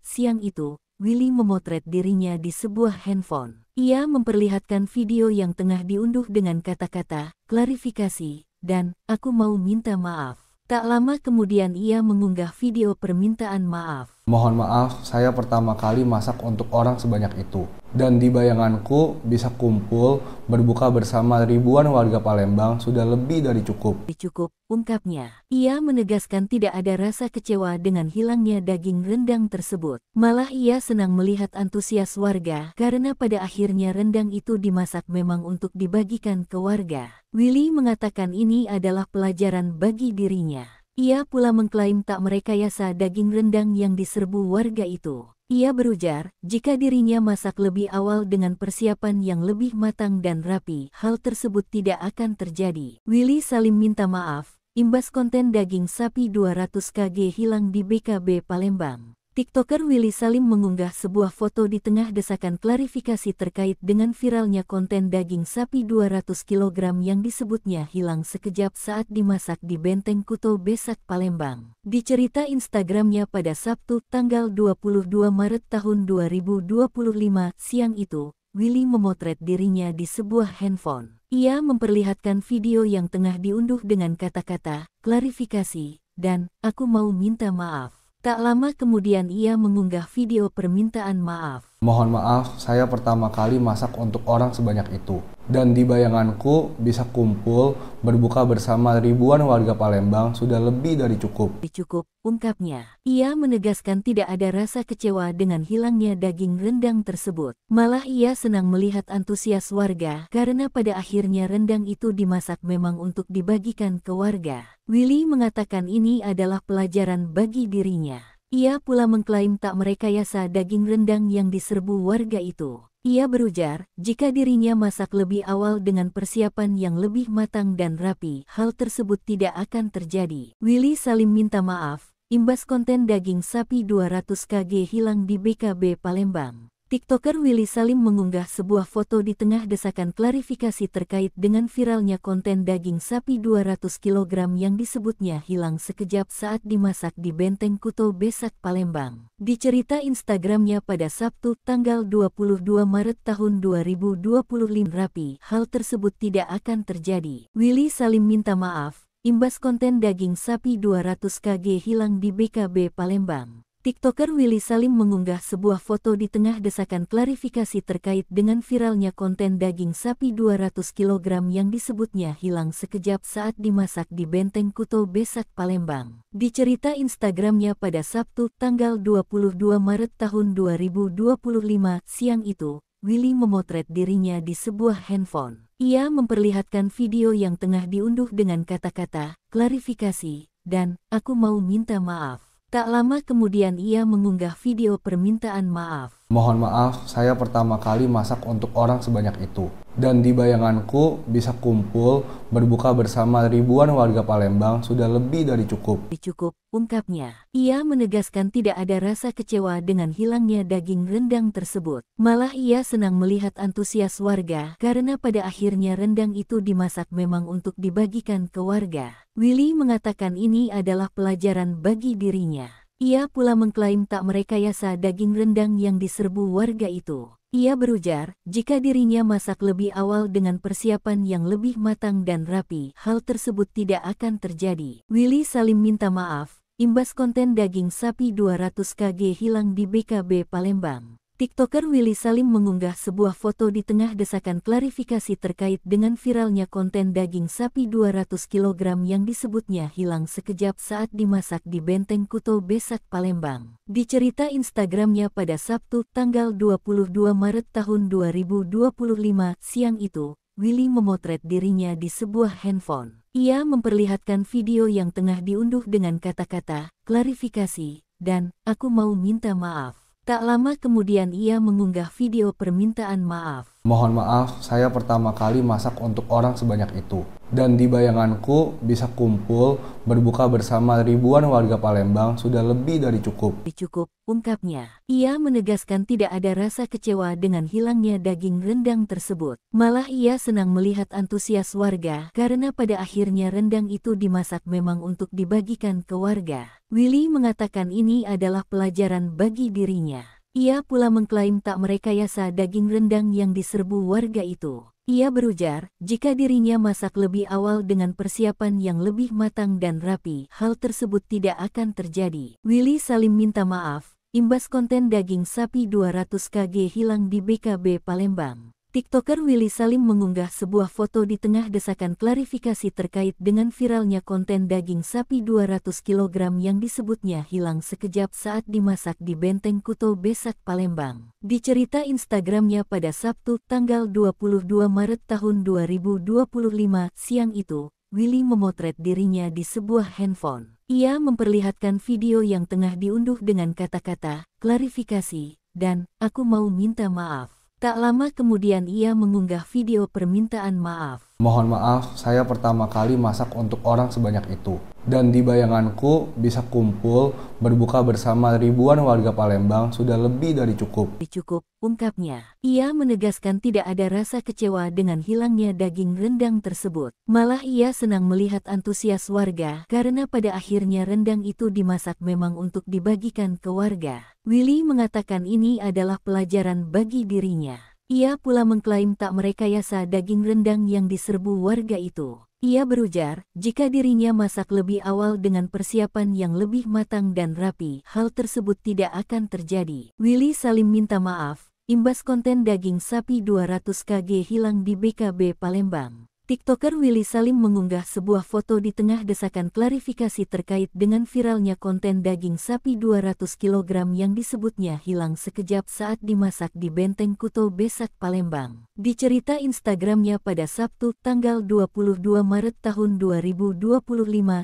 siang itu, Willy memotret dirinya di sebuah handphone. Ia memperlihatkan video yang tengah diunduh dengan kata-kata, klarifikasi, dan aku mau minta maaf. Tak lama kemudian ia mengunggah video permintaan maaf. Mohon maaf, saya pertama kali masak untuk orang sebanyak itu. Dan di bayanganku bisa kumpul, berbuka bersama ribuan warga Palembang sudah lebih dari cukup. Cukup, ungkapnya. Ia menegaskan tidak ada rasa kecewa dengan hilangnya daging rendang tersebut. Malah ia senang melihat antusias warga karena pada akhirnya rendang itu dimasak memang untuk dibagikan ke warga. Willy mengatakan ini adalah pelajaran bagi dirinya. Ia pula mengklaim tak merekayasa daging rendang yang diserbu warga itu. Ia berujar, jika dirinya masak lebih awal dengan persiapan yang lebih matang dan rapi, hal tersebut tidak akan terjadi. Willy Salim minta maaf, imbas konten daging sapi 200 kg hilang di BKB Palembang. TikToker Willy Salim mengunggah sebuah foto di tengah desakan klarifikasi terkait dengan viralnya konten daging sapi 200 kg yang disebutnya hilang sekejap saat dimasak di Benteng Kuto Besak, Palembang. Di cerita Instagramnya pada Sabtu, tanggal 22 Maret tahun 2025 siang itu, Willy memotret dirinya di sebuah handphone. Ia memperlihatkan video yang tengah diunduh dengan kata-kata, klarifikasi, dan aku mau minta maaf. Tak lama kemudian ia mengunggah video permintaan maaf. Mohon maaf, saya pertama kali masak untuk orang sebanyak itu. Dan di bayanganku bisa kumpul, berbuka bersama ribuan warga Palembang sudah lebih dari cukup. Cukup, ungkapnya. Ia menegaskan tidak ada rasa kecewa dengan hilangnya daging rendang tersebut. Malah ia senang melihat antusias warga karena pada akhirnya rendang itu dimasak memang untuk dibagikan ke warga. Willy mengatakan ini adalah pelajaran bagi dirinya. Ia pula mengklaim tak merekayasa daging rendang yang diserbu warga itu. Ia berujar, jika dirinya masak lebih awal dengan persiapan yang lebih matang dan rapi, hal tersebut tidak akan terjadi. Willy Salim minta maaf, imbas konten daging sapi 200 kg hilang di BKB Palembang. TikToker Willy Salim mengunggah sebuah foto di tengah desakan klarifikasi terkait dengan viralnya konten daging sapi 200 kg yang disebutnya hilang sekejap saat dimasak di Benteng Kuto Besak, Palembang. Di cerita Instagramnya pada Sabtu, tanggal 22 Maret tahun 2025 rapi, hal tersebut tidak akan terjadi. Willy Salim minta maaf, imbas konten daging sapi 200 kg hilang di BKB Palembang. TikToker Willy Salim mengunggah sebuah foto di tengah desakan klarifikasi terkait dengan viralnya konten daging sapi 200 kg yang disebutnya hilang sekejap saat dimasak di Benteng Kuto Besak, Palembang. Di cerita Instagramnya pada Sabtu, tanggal 22 Maret tahun 2025 siang itu, Willy memotret dirinya di sebuah handphone. Ia memperlihatkan video yang tengah diunduh dengan kata-kata, klarifikasi, dan aku mau minta maaf. Tak lama kemudian ia mengunggah video permintaan maaf. Mohon maaf, saya pertama kali masak untuk orang sebanyak itu. Dan di bayanganku bisa kumpul, berbuka bersama ribuan warga Palembang sudah lebih dari cukup. Cukup, ungkapnya. Ia menegaskan tidak ada rasa kecewa dengan hilangnya daging rendang tersebut. Malah ia senang melihat antusias warga karena pada akhirnya rendang itu dimasak memang untuk dibagikan ke warga. Willy mengatakan ini adalah pelajaran bagi dirinya. Ia pula mengklaim tak merekayasa daging rendang yang diserbu warga itu. Ia berujar, jika dirinya masak lebih awal dengan persiapan yang lebih matang dan rapi, hal tersebut tidak akan terjadi. Willy Salim minta maaf, imbas konten daging sapi 200 kg hilang di BKB Palembang. TikToker Willy Salim mengunggah sebuah foto di tengah desakan klarifikasi terkait dengan viralnya konten daging sapi 200 kg yang disebutnya hilang sekejap saat dimasak di Benteng Kuto Besak, Palembang. Di cerita Instagramnya pada Sabtu, tanggal 22 Maret tahun 2025 siang itu, Willy memotret dirinya di sebuah handphone. Ia memperlihatkan video yang tengah diunduh dengan kata-kata, klarifikasi, dan aku mau minta maaf. Tak lama kemudian ia mengunggah video permintaan maaf. Mohon maaf, saya pertama kali masak untuk orang sebanyak itu. Dan di bayanganku bisa kumpul berbuka bersama ribuan warga Palembang sudah lebih dari cukup. Cukup, ungkapnya. Ia menegaskan tidak ada rasa kecewa dengan hilangnya daging rendang tersebut. Malah ia senang melihat antusias warga karena pada akhirnya rendang itu dimasak memang untuk dibagikan ke warga. Willy mengatakan ini adalah pelajaran bagi dirinya. Ia pula mengklaim tak merekayasa daging rendang yang diserbu warga itu. Ia berujar, jika dirinya masak lebih awal dengan persiapan yang lebih matang dan rapi, hal tersebut tidak akan terjadi. Willy Salim minta maaf, imbas konten daging sapi 200 kg hilang di BKB Palembang. TikToker Willy Salim mengunggah sebuah foto di tengah desakan klarifikasi terkait dengan viralnya konten daging sapi 200 kg yang disebutnya hilang sekejap saat dimasak di Benteng Kuto Besak Palembang. Di cerita Instagramnya pada Sabtu tanggal 22 Maret tahun 2025 siang itu, Willy memotret dirinya di sebuah handphone. Ia memperlihatkan video yang tengah diunduh dengan kata-kata, klarifikasi, dan aku mau minta maaf. Tak lama kemudian ia mengunggah video permintaan maaf. Mohon maaf, saya pertama kali masak untuk orang sebanyak itu. Dan di bayanganku bisa kumpul berbuka bersama ribuan warga Palembang sudah lebih dari cukup. Cukup, ungkapnya. Ia menegaskan tidak ada rasa kecewa dengan hilangnya daging rendang tersebut. Malah ia senang melihat antusias warga karena pada akhirnya rendang itu dimasak memang untuk dibagikan ke warga. Willy mengatakan ini adalah pelajaran bagi dirinya. Ia pula mengklaim tak merekayasa daging rendang yang diserbu warga itu. Ia berujar, jika dirinya masak lebih awal dengan persiapan yang lebih matang dan rapi, hal tersebut tidak akan terjadi. Willy Salim minta maaf, imbas konten daging sapi 200 kg hilang di BKB Palembang. TikToker Willy Salim mengunggah sebuah foto di tengah desakan klarifikasi terkait dengan viralnya konten daging sapi 200 kg yang disebutnya hilang sekejap saat dimasak di Benteng Kuto Besak Palembang. Di cerita Instagramnya pada Sabtu tanggal 22 Maret tahun 2025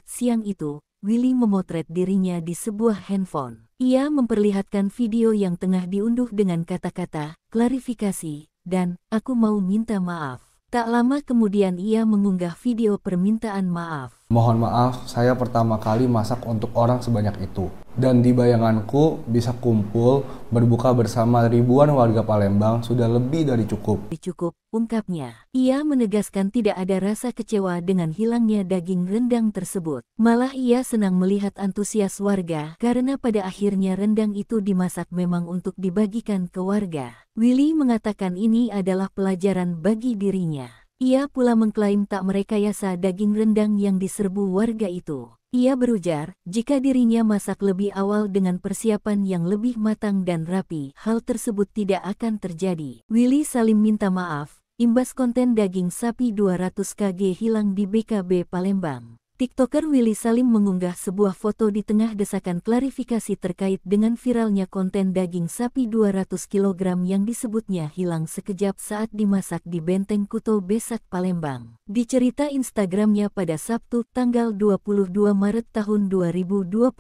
siang itu, Willy memotret dirinya di sebuah handphone. Ia memperlihatkan video yang tengah diunduh dengan kata-kata, klarifikasi, dan aku mau minta maaf. Tak lama kemudian ia mengunggah video permintaan maaf. Mohon maaf, saya pertama kali masak untuk orang sebanyak itu. Dan di bayanganku bisa kumpul berbuka bersama ribuan warga Palembang sudah lebih dari cukup. Cukup, ungkapnya. Ia menegaskan tidak ada rasa kecewa dengan hilangnya daging rendang tersebut. Malah ia senang melihat antusias warga karena pada akhirnya rendang itu dimasak memang untuk dibagikan ke warga. Willy mengatakan ini adalah pelajaran bagi dirinya. Ia pula mengklaim tak merekayasa daging rendang yang diserbu warga itu. Ia berujar, jika dirinya masak lebih awal dengan persiapan yang lebih matang dan rapi, hal tersebut tidak akan terjadi. Willy Salim minta maaf, imbas konten daging sapi 200 kg hilang di BKB Palembang. TikToker Willy Salim mengunggah sebuah foto di tengah desakan klarifikasi terkait dengan viralnya konten daging sapi 200 kg yang disebutnya hilang sekejap saat dimasak di Benteng Kuto Besak Palembang. Di cerita Instagramnya pada Sabtu tanggal 22 Maret tahun 2025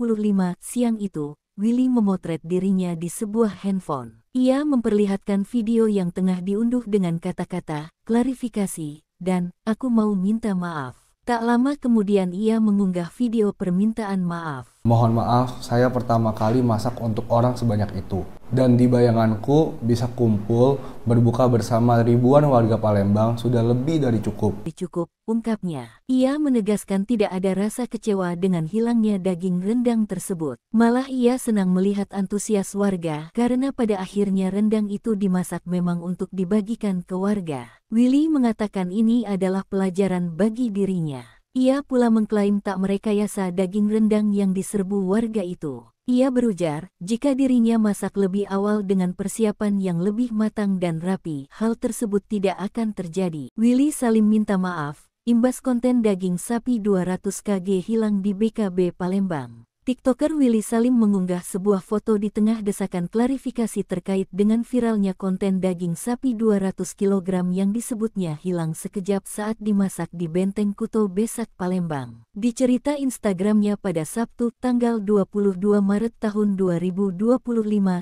siang itu, Willy memotret dirinya di sebuah handphone. Ia memperlihatkan video yang tengah diunduh dengan kata-kata, klarifikasi, dan aku mau minta maaf. Tak lama kemudian ia mengunggah video permintaan maaf. Mohon maaf, saya pertama kali masak untuk orang sebanyak itu. Dan di bayanganku bisa kumpul berbuka bersama ribuan warga Palembang sudah lebih dari cukup. Cukup, ungkapnya. Ia menegaskan tidak ada rasa kecewa dengan hilangnya daging rendang tersebut. Malah ia senang melihat antusias warga karena pada akhirnya rendang itu dimasak memang untuk dibagikan ke warga. Willy mengatakan ini adalah pelajaran bagi dirinya. Ia pula mengklaim tak merekayasa daging rendang yang diserbu warga itu. Ia berujar, jika dirinya masak lebih awal dengan persiapan yang lebih matang dan rapi, hal tersebut tidak akan terjadi. Willy Salim minta maaf, imbas konten daging sapi 200 kg hilang di BKB Palembang. TikToker Willy Salim mengunggah sebuah foto di tengah desakan klarifikasi terkait dengan viralnya konten daging sapi 200 kg yang disebutnya hilang sekejap saat dimasak di Benteng Kuto Besak Palembang. Di cerita Instagramnya pada Sabtu tanggal 22 Maret tahun 2025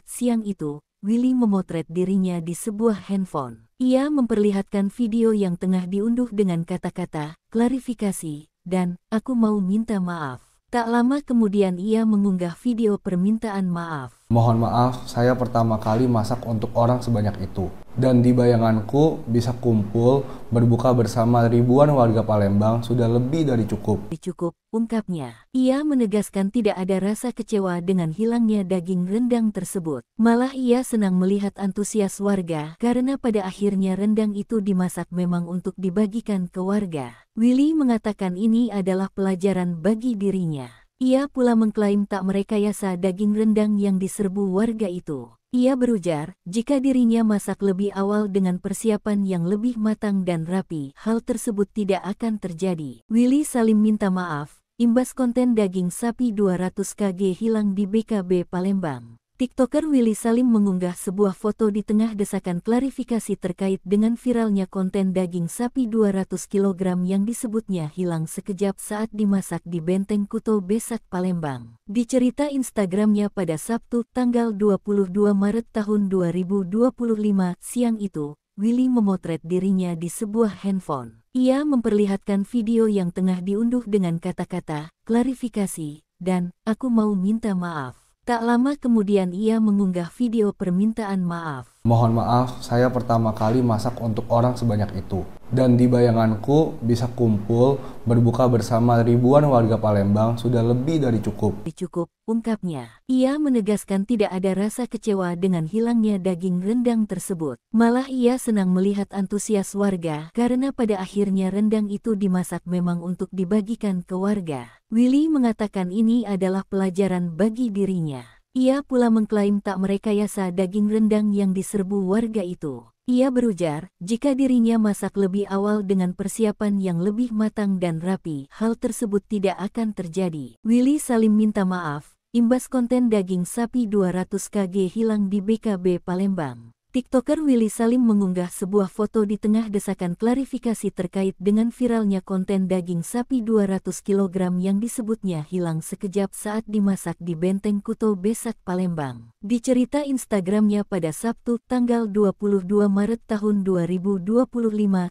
siang itu, Willy memotret dirinya di sebuah handphone. Ia memperlihatkan video yang tengah diunduh dengan kata-kata, klarifikasi, dan, aku mau minta maaf. Tak lama kemudian ia mengunggah video permintaan maaf. Mohon maaf, saya pertama kali masak untuk orang sebanyak itu. Dan di bayanganku bisa kumpul, berbuka bersama ribuan warga Palembang sudah lebih dari cukup. Cukup, ungkapnya. Ia menegaskan tidak ada rasa kecewa dengan hilangnya daging rendang tersebut. Malah ia senang melihat antusias warga karena pada akhirnya rendang itu dimasak memang untuk dibagikan ke warga. Willy mengatakan ini adalah pelajaran bagi dirinya. Ia pula mengklaim tak merekayasa daging rendang yang diserbu warga itu. Ia berujar, jika dirinya masak lebih awal dengan persiapan yang lebih matang dan rapi, hal tersebut tidak akan terjadi. Willy Salim minta maaf, imbas konten daging sapi 200 kg hilang di BKB Palembang. TikToker Willy Salim mengunggah sebuah foto di tengah desakan klarifikasi terkait dengan viralnya konten daging sapi 200 kg yang disebutnya hilang sekejap saat dimasak di Benteng Kuto Besak Palembang. Di cerita Instagramnya pada Sabtu tanggal 22 Maret tahun 2025 siang itu, Willy memotret dirinya di sebuah handphone. Ia memperlihatkan video yang tengah diunduh dengan kata-kata, klarifikasi, dan, aku mau minta maaf. Tak lama kemudian ia mengunggah video permintaan maaf. Mohon maaf, saya pertama kali masak untuk orang sebanyak itu. Dan di bayanganku bisa kumpul, berbuka bersama ribuan warga Palembang sudah lebih dari cukup. Cukup, ungkapnya. Ia menegaskan tidak ada rasa kecewa dengan hilangnya daging rendang tersebut. Malah ia senang melihat antusias warga karena pada akhirnya rendang itu dimasak memang untuk dibagikan ke warga. Willy mengatakan ini adalah pelajaran bagi dirinya. Ia pula mengklaim tak merekayasa daging rendang yang diserbu warga itu. Ia berujar, jika dirinya masak lebih awal dengan persiapan yang lebih matang dan rapi, hal tersebut tidak akan terjadi. Willy Salim minta maaf, imbas konten daging sapi 200 kg hilang di BKB Palembang. TikToker Willy Salim mengunggah sebuah foto di tengah desakan klarifikasi terkait dengan viralnya konten daging sapi 200 kg yang disebutnya hilang sekejap saat dimasak di Benteng Kuto Besak Palembang. Di cerita Instagramnya pada Sabtu tanggal 22 Maret tahun 2025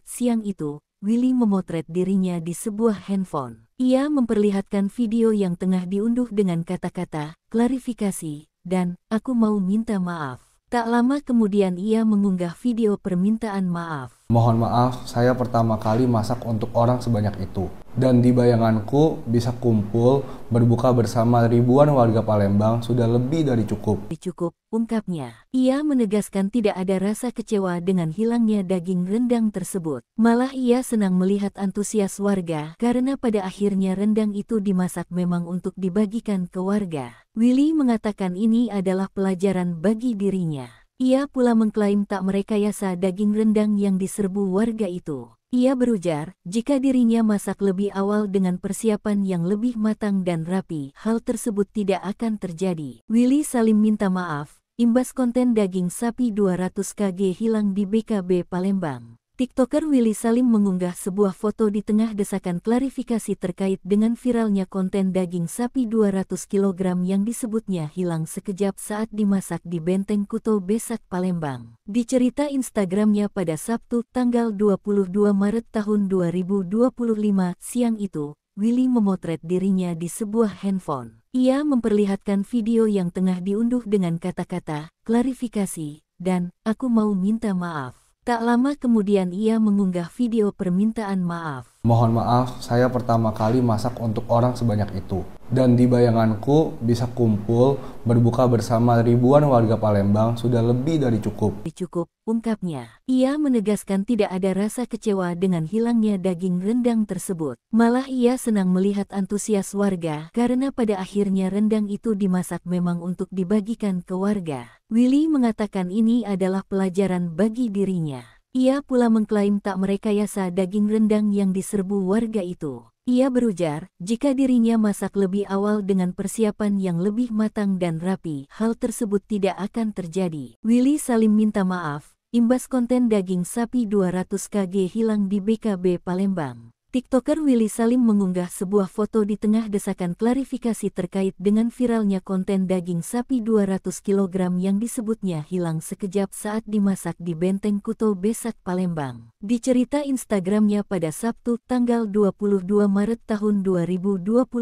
siang itu, Willy memotret dirinya di sebuah handphone. Ia memperlihatkan video yang tengah diunduh dengan kata-kata, klarifikasi, dan, aku mau minta maaf. Tak lama kemudian ia mengunggah video permintaan maaf. Mohon maaf, saya pertama kali masak untuk orang sebanyak itu. Dan di bayanganku bisa kumpul, berbuka bersama ribuan warga Palembang sudah lebih dari cukup. Cukup, ungkapnya. Ia menegaskan tidak ada rasa kecewa dengan hilangnya daging rendang tersebut. Malah ia senang melihat antusias warga karena pada akhirnya rendang itu dimasak memang untuk dibagikan ke warga. Willy mengatakan ini adalah pelajaran bagi dirinya. Ia pula mengklaim tak merekayasa daging rendang yang diserbu warga itu. Ia berujar, jika dirinya masak lebih awal dengan persiapan yang lebih matang dan rapi, hal tersebut tidak akan terjadi. Willy Salim minta maaf, imbas konten daging sapi 200 kg hilang di BKB Palembang. TikToker Willy Salim mengunggah sebuah foto di tengah desakan klarifikasi terkait dengan viralnya konten daging sapi 200 kg yang disebutnya hilang sekejap saat dimasak di Benteng Kuto Besak Palembang. Di cerita Instagramnya pada Sabtu tanggal 22 Maret tahun 2025 siang itu, Willy memotret dirinya di sebuah handphone. Ia memperlihatkan video yang tengah diunduh dengan kata-kata, klarifikasi, dan, aku mau minta maaf. Tak lama kemudian ia mengunggah video permintaan maaf. Mohon maaf, saya pertama kali masak untuk orang sebanyak itu. Dan di bayanganku bisa kumpul, berbuka bersama ribuan warga Palembang sudah lebih dari cukup. Cukup, ungkapnya. Ia menegaskan tidak ada rasa kecewa dengan hilangnya daging rendang tersebut. Malah ia senang melihat antusias warga karena pada akhirnya rendang itu dimasak memang untuk dibagikan ke warga. Willy mengatakan ini adalah pelajaran bagi dirinya. Ia pula mengklaim tak merekayasa daging rendang yang diserbu warga itu. Ia berujar, jika dirinya masak lebih awal dengan persiapan yang lebih matang dan rapi, hal tersebut tidak akan terjadi. Willy Salim minta maaf, imbas konten daging sapi 200 kg hilang di BKB Palembang. TikToker Willy Salim mengunggah sebuah foto di tengah desakan klarifikasi terkait dengan viralnya konten daging sapi 200 kg yang disebutnya hilang sekejap saat dimasak di Benteng Kuto Besak, Palembang. Di cerita Instagramnya pada Sabtu, tanggal 22 Maret tahun 2025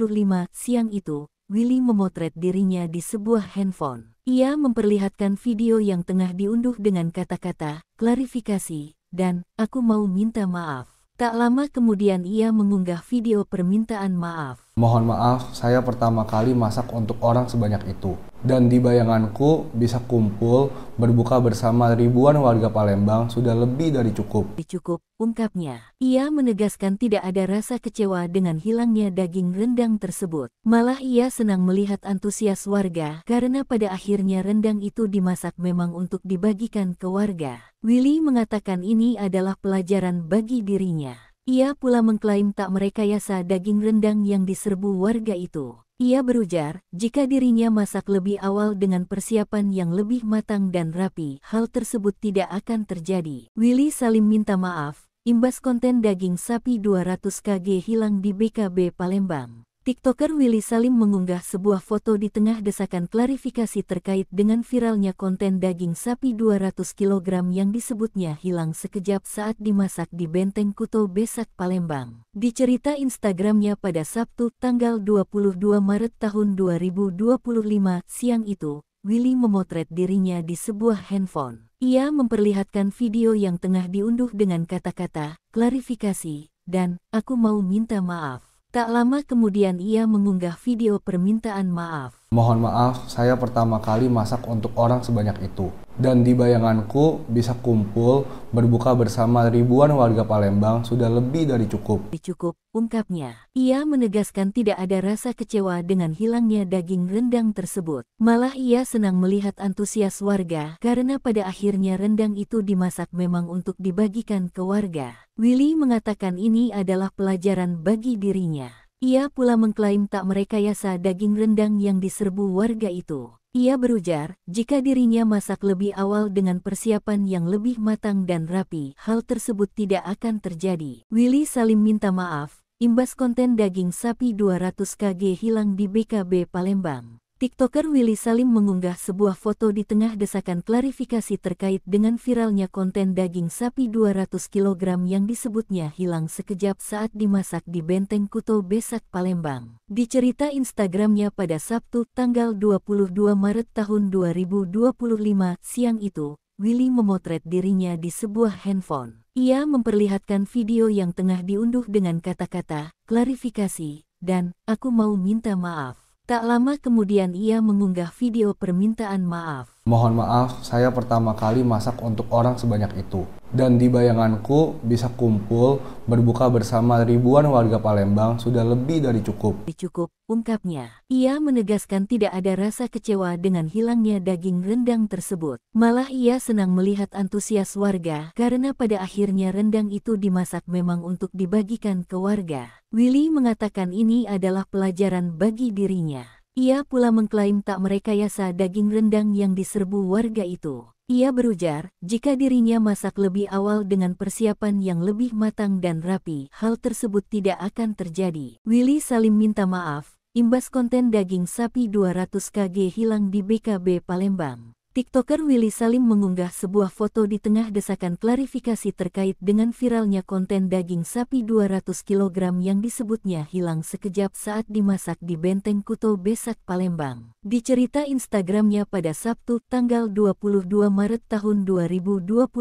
siang itu, Willy memotret dirinya di sebuah handphone. Ia memperlihatkan video yang tengah diunduh dengan kata-kata, klarifikasi, dan aku mau minta maaf. Tak lama kemudian ia mengunggah video permintaan maaf. Mohon maaf, saya pertama kali masak untuk orang sebanyak itu. Dan di bayanganku bisa kumpul, berbuka bersama ribuan warga Palembang sudah lebih dari cukup. Cukup, ungkapnya. Ia menegaskan tidak ada rasa kecewa dengan hilangnya daging rendang tersebut. Malah ia senang melihat antusias warga karena pada akhirnya rendang itu dimasak memang untuk dibagikan ke warga. Willy mengatakan ini adalah pelajaran bagi dirinya. Ia pula mengklaim tak merekayasa daging rendang yang diserbu warga itu. Ia berujar, jika dirinya masak lebih awal dengan persiapan yang lebih matang dan rapi, hal tersebut tidak akan terjadi. Willy Salim minta maaf, imbas konten daging sapi 200 kg hilang di BKB Palembang. TikToker Willy Salim mengunggah sebuah foto di tengah desakan klarifikasi terkait dengan viralnya konten daging sapi 200 kg yang disebutnya hilang sekejap saat dimasak di Benteng Kuto Besak, Palembang. Di cerita Instagramnya pada Sabtu, tanggal 22 Maret tahun 2025 siang itu, Willy memotret dirinya di sebuah handphone. Ia memperlihatkan video yang tengah diunduh dengan kata-kata, klarifikasi, dan aku mau minta maaf. Tak lama kemudian ia mengunggah video permintaan maaf. Mohon maaf, saya pertama kali masak untuk orang sebanyak itu. Dan di bayanganku bisa kumpul, berbuka bersama ribuan warga Palembang sudah lebih dari cukup. Cukup, ungkapnya. Ia menegaskan tidak ada rasa kecewa dengan hilangnya daging rendang tersebut. Malah ia senang melihat antusias warga karena pada akhirnya rendang itu dimasak memang untuk dibagikan ke warga. Willy mengatakan ini adalah pelajaran bagi dirinya. Ia pula mengklaim tak merekayasa daging rendang yang diserbu warga itu. Ia berujar, jika dirinya masak lebih awal dengan persiapan yang lebih matang dan rapi, hal tersebut tidak akan terjadi. Willy Salim minta maaf, imbas konten daging sapi 200 kg hilang di BKB Palembang. TikToker Willy Salim mengunggah sebuah foto di tengah desakan klarifikasi terkait dengan viralnya konten daging sapi 200 kg yang disebutnya hilang sekejap saat dimasak di Benteng Kuto Besak, Palembang. Di cerita Instagramnya pada Sabtu, tanggal 22 Maret tahun 2025 siang itu, Willy memotret dirinya di sebuah handphone. Ia memperlihatkan video yang tengah diunduh dengan kata-kata, klarifikasi, dan aku mau minta maaf. Tak lama kemudian ia mengunggah video permintaan maaf. Mohon maaf, saya pertama kali masak untuk orang sebanyak itu. Dan di bayanganku bisa kumpul, berbuka bersama ribuan warga Palembang sudah lebih dari cukup. Cukup, ungkapnya. Ia menegaskan tidak ada rasa kecewa dengan hilangnya daging rendang tersebut. Malah ia senang melihat antusias warga karena pada akhirnya rendang itu dimasak memang untuk dibagikan ke warga. Willy mengatakan ini adalah pelajaran bagi dirinya. Ia pula mengklaim tak merekayasa daging rendang yang diserbu warga itu. Ia berujar, jika dirinya masak lebih awal dengan persiapan yang lebih matang dan rapi, hal tersebut tidak akan terjadi. Willy Salim minta maaf, imbas konten daging sapi 200 kg hilang di BKB Palembang. TikToker Willy Salim mengunggah sebuah foto di tengah desakan klarifikasi terkait dengan viralnya konten daging sapi 200 kg yang disebutnya hilang sekejap saat dimasak di Benteng Kuto Besak, Palembang. Di cerita Instagramnya pada Sabtu, tanggal 22 Maret tahun 2025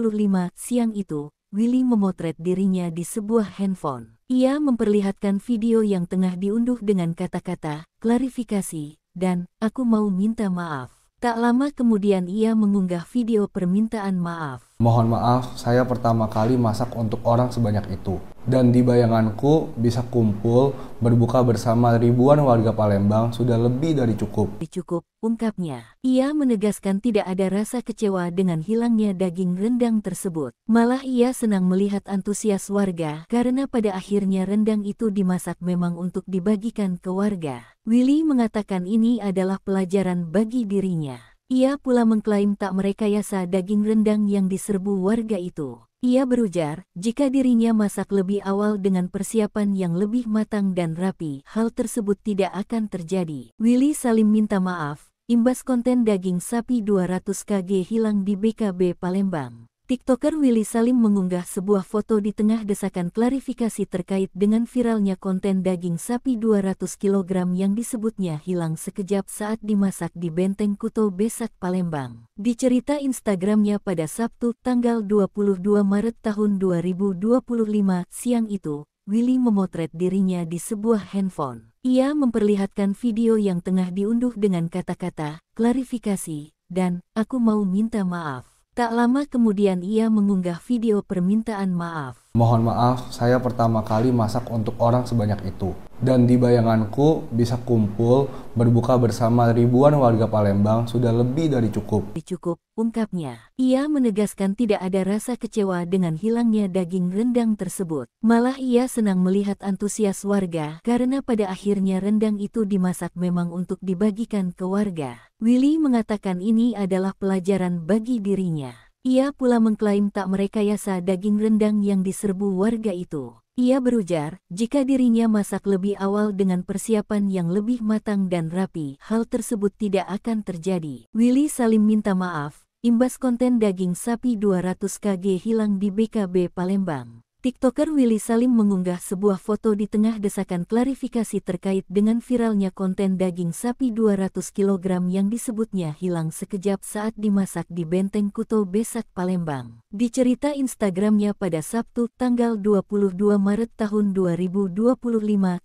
siang itu, Willy memotret dirinya di sebuah handphone. Ia memperlihatkan video yang tengah diunduh dengan kata-kata, klarifikasi, dan aku mau minta maaf. Tak lama kemudian ia mengunggah video permintaan maaf. Mohon maaf, saya pertama kali masak untuk orang sebanyak itu. Dan di bayanganku bisa kumpul, berbuka bersama ribuan warga Palembang sudah lebih dari cukup. Cukup, ungkapnya. Ia menegaskan tidak ada rasa kecewa dengan hilangnya daging rendang tersebut. Malah ia senang melihat antusias warga karena pada akhirnya rendang itu dimasak memang untuk dibagikan ke warga. Willy mengatakan ini adalah pelajaran bagi dirinya. Ia pula mengklaim tak merekayasa daging rendang yang diserbu warga itu. Ia berujar, jika dirinya masak lebih awal dengan persiapan yang lebih matang dan rapi, hal tersebut tidak akan terjadi. Willy Salim minta maaf, imbas konten daging sapi 200 kg hilang di BKB Palembang. TikToker Willy Salim mengunggah sebuah foto di tengah desakan klarifikasi terkait dengan viralnya konten daging sapi 200 kg yang disebutnya hilang sekejap saat dimasak di Benteng Kuto Besak, Palembang. Di cerita Instagramnya pada Sabtu, tanggal 22 Maret tahun 2025 siang itu, Willy memotret dirinya di sebuah handphone. Ia memperlihatkan video yang tengah diunduh dengan kata-kata, klarifikasi, dan, aku mau minta maaf. Tak lama kemudian ia mengunggah video permintaan maaf. Mohon maaf, saya pertama kali masak untuk orang sebanyak itu. Dan di bayanganku bisa kumpul, berbuka bersama ribuan warga Palembang sudah lebih dari cukup. Cukup, ungkapnya. Ia menegaskan tidak ada rasa kecewa dengan hilangnya daging rendang tersebut. Malah ia senang melihat antusias warga karena pada akhirnya rendang itu dimasak memang untuk dibagikan ke warga. Willy mengatakan ini adalah pelajaran bagi dirinya. Ia pula mengklaim tak merekayasa daging rendang yang diserbu warga itu. Ia berujar, jika dirinya masak lebih awal dengan persiapan yang lebih matang dan rapi, hal tersebut tidak akan terjadi. Willy Salim minta maaf, imbas konten daging sapi 200 kg hilang di BKB Palembang. TikToker Willy Salim mengunggah sebuah foto di tengah desakan klarifikasi terkait dengan viralnya konten daging sapi 200 kg yang disebutnya hilang sekejap saat dimasak di Benteng Kuto Besak, Palembang. Di cerita Instagramnya pada Sabtu, tanggal 22 Maret tahun 2025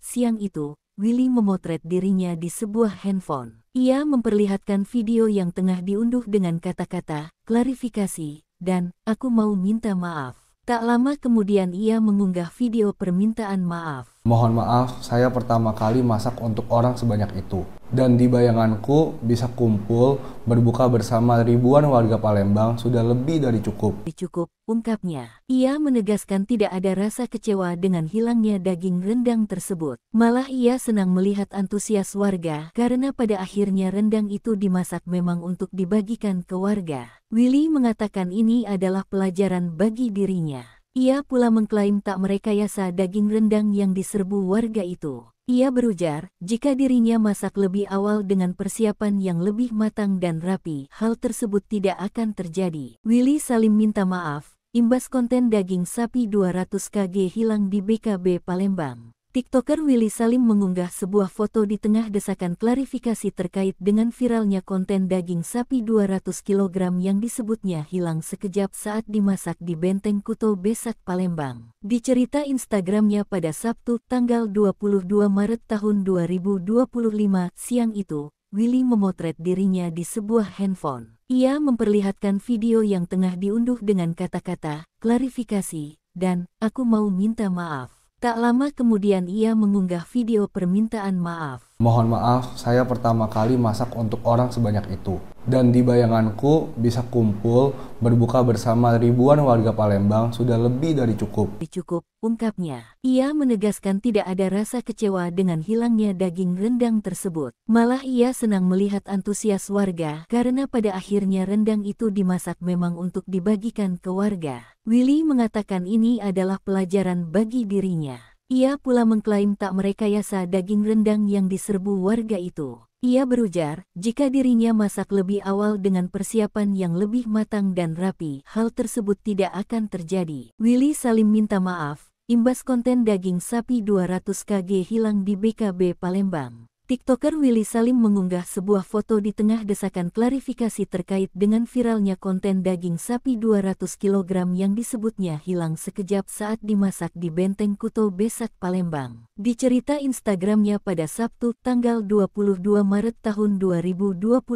siang itu, Willy memotret dirinya di sebuah handphone. Ia memperlihatkan video yang tengah diunduh dengan kata-kata, klarifikasi, dan, aku mau minta maaf. Tak lama kemudian ia mengunggah video permintaan maaf. Mohon maaf, saya pertama kali masak untuk orang sebanyak itu. Dan di bayanganku bisa kumpul, berbuka bersama ribuan warga Palembang sudah lebih dari cukup. Cukup, ungkapnya. Ia menegaskan tidak ada rasa kecewa dengan hilangnya daging rendang tersebut. Malah ia senang melihat antusias warga karena pada akhirnya rendang itu dimasak memang untuk dibagikan ke warga. Willy mengatakan ini adalah pelajaran bagi dirinya. Ia pula mengklaim tak merekayasa daging rendang yang diserbu warga itu. Ia berujar, jika dirinya masak lebih awal dengan persiapan yang lebih matang dan rapi, hal tersebut tidak akan terjadi. Willy Salim minta maaf, imbas konten daging sapi 200 kg hilang di BKB Palembang. TikToker Willy Salim mengunggah sebuah foto di tengah desakan klarifikasi terkait dengan viralnya konten daging sapi 200 kg yang disebutnya hilang sekejap saat dimasak di Benteng Kuto Besak, Palembang. Di cerita Instagramnya pada Sabtu, tanggal 22 Maret tahun 2025 siang itu, Willy memotret dirinya di sebuah handphone. Ia memperlihatkan video yang tengah diunduh dengan kata-kata, klarifikasi, dan, aku mau minta maaf. Tak lama kemudian ia mengunggah video permintaan maaf. Mohon maaf, saya pertama kali masak untuk orang sebanyak itu. Dan di bayanganku bisa kumpul, berbuka bersama ribuan warga Palembang sudah lebih dari cukup. Cukup, ungkapnya. Ia menegaskan tidak ada rasa kecewa dengan hilangnya daging rendang tersebut. Malah ia senang melihat antusias warga karena pada akhirnya rendang itu dimasak memang untuk dibagikan ke warga. Willy mengatakan ini adalah pelajaran bagi dirinya. Ia pula mengklaim tak merekayasa daging rendang yang diserbu warga itu. Ia berujar, jika dirinya masak lebih awal dengan persiapan yang lebih matang dan rapi, hal tersebut tidak akan terjadi. Willy Salim minta maaf, imbas konten daging sapi 200 kg hilang di BKB Palembang. TikToker Willy Salim mengunggah sebuah foto di tengah desakan klarifikasi terkait dengan viralnya konten daging sapi 200 kg yang disebutnya hilang sekejap saat dimasak di Benteng Kuto Besak, Palembang. Di cerita Instagramnya pada Sabtu, tanggal 22 Maret tahun 2025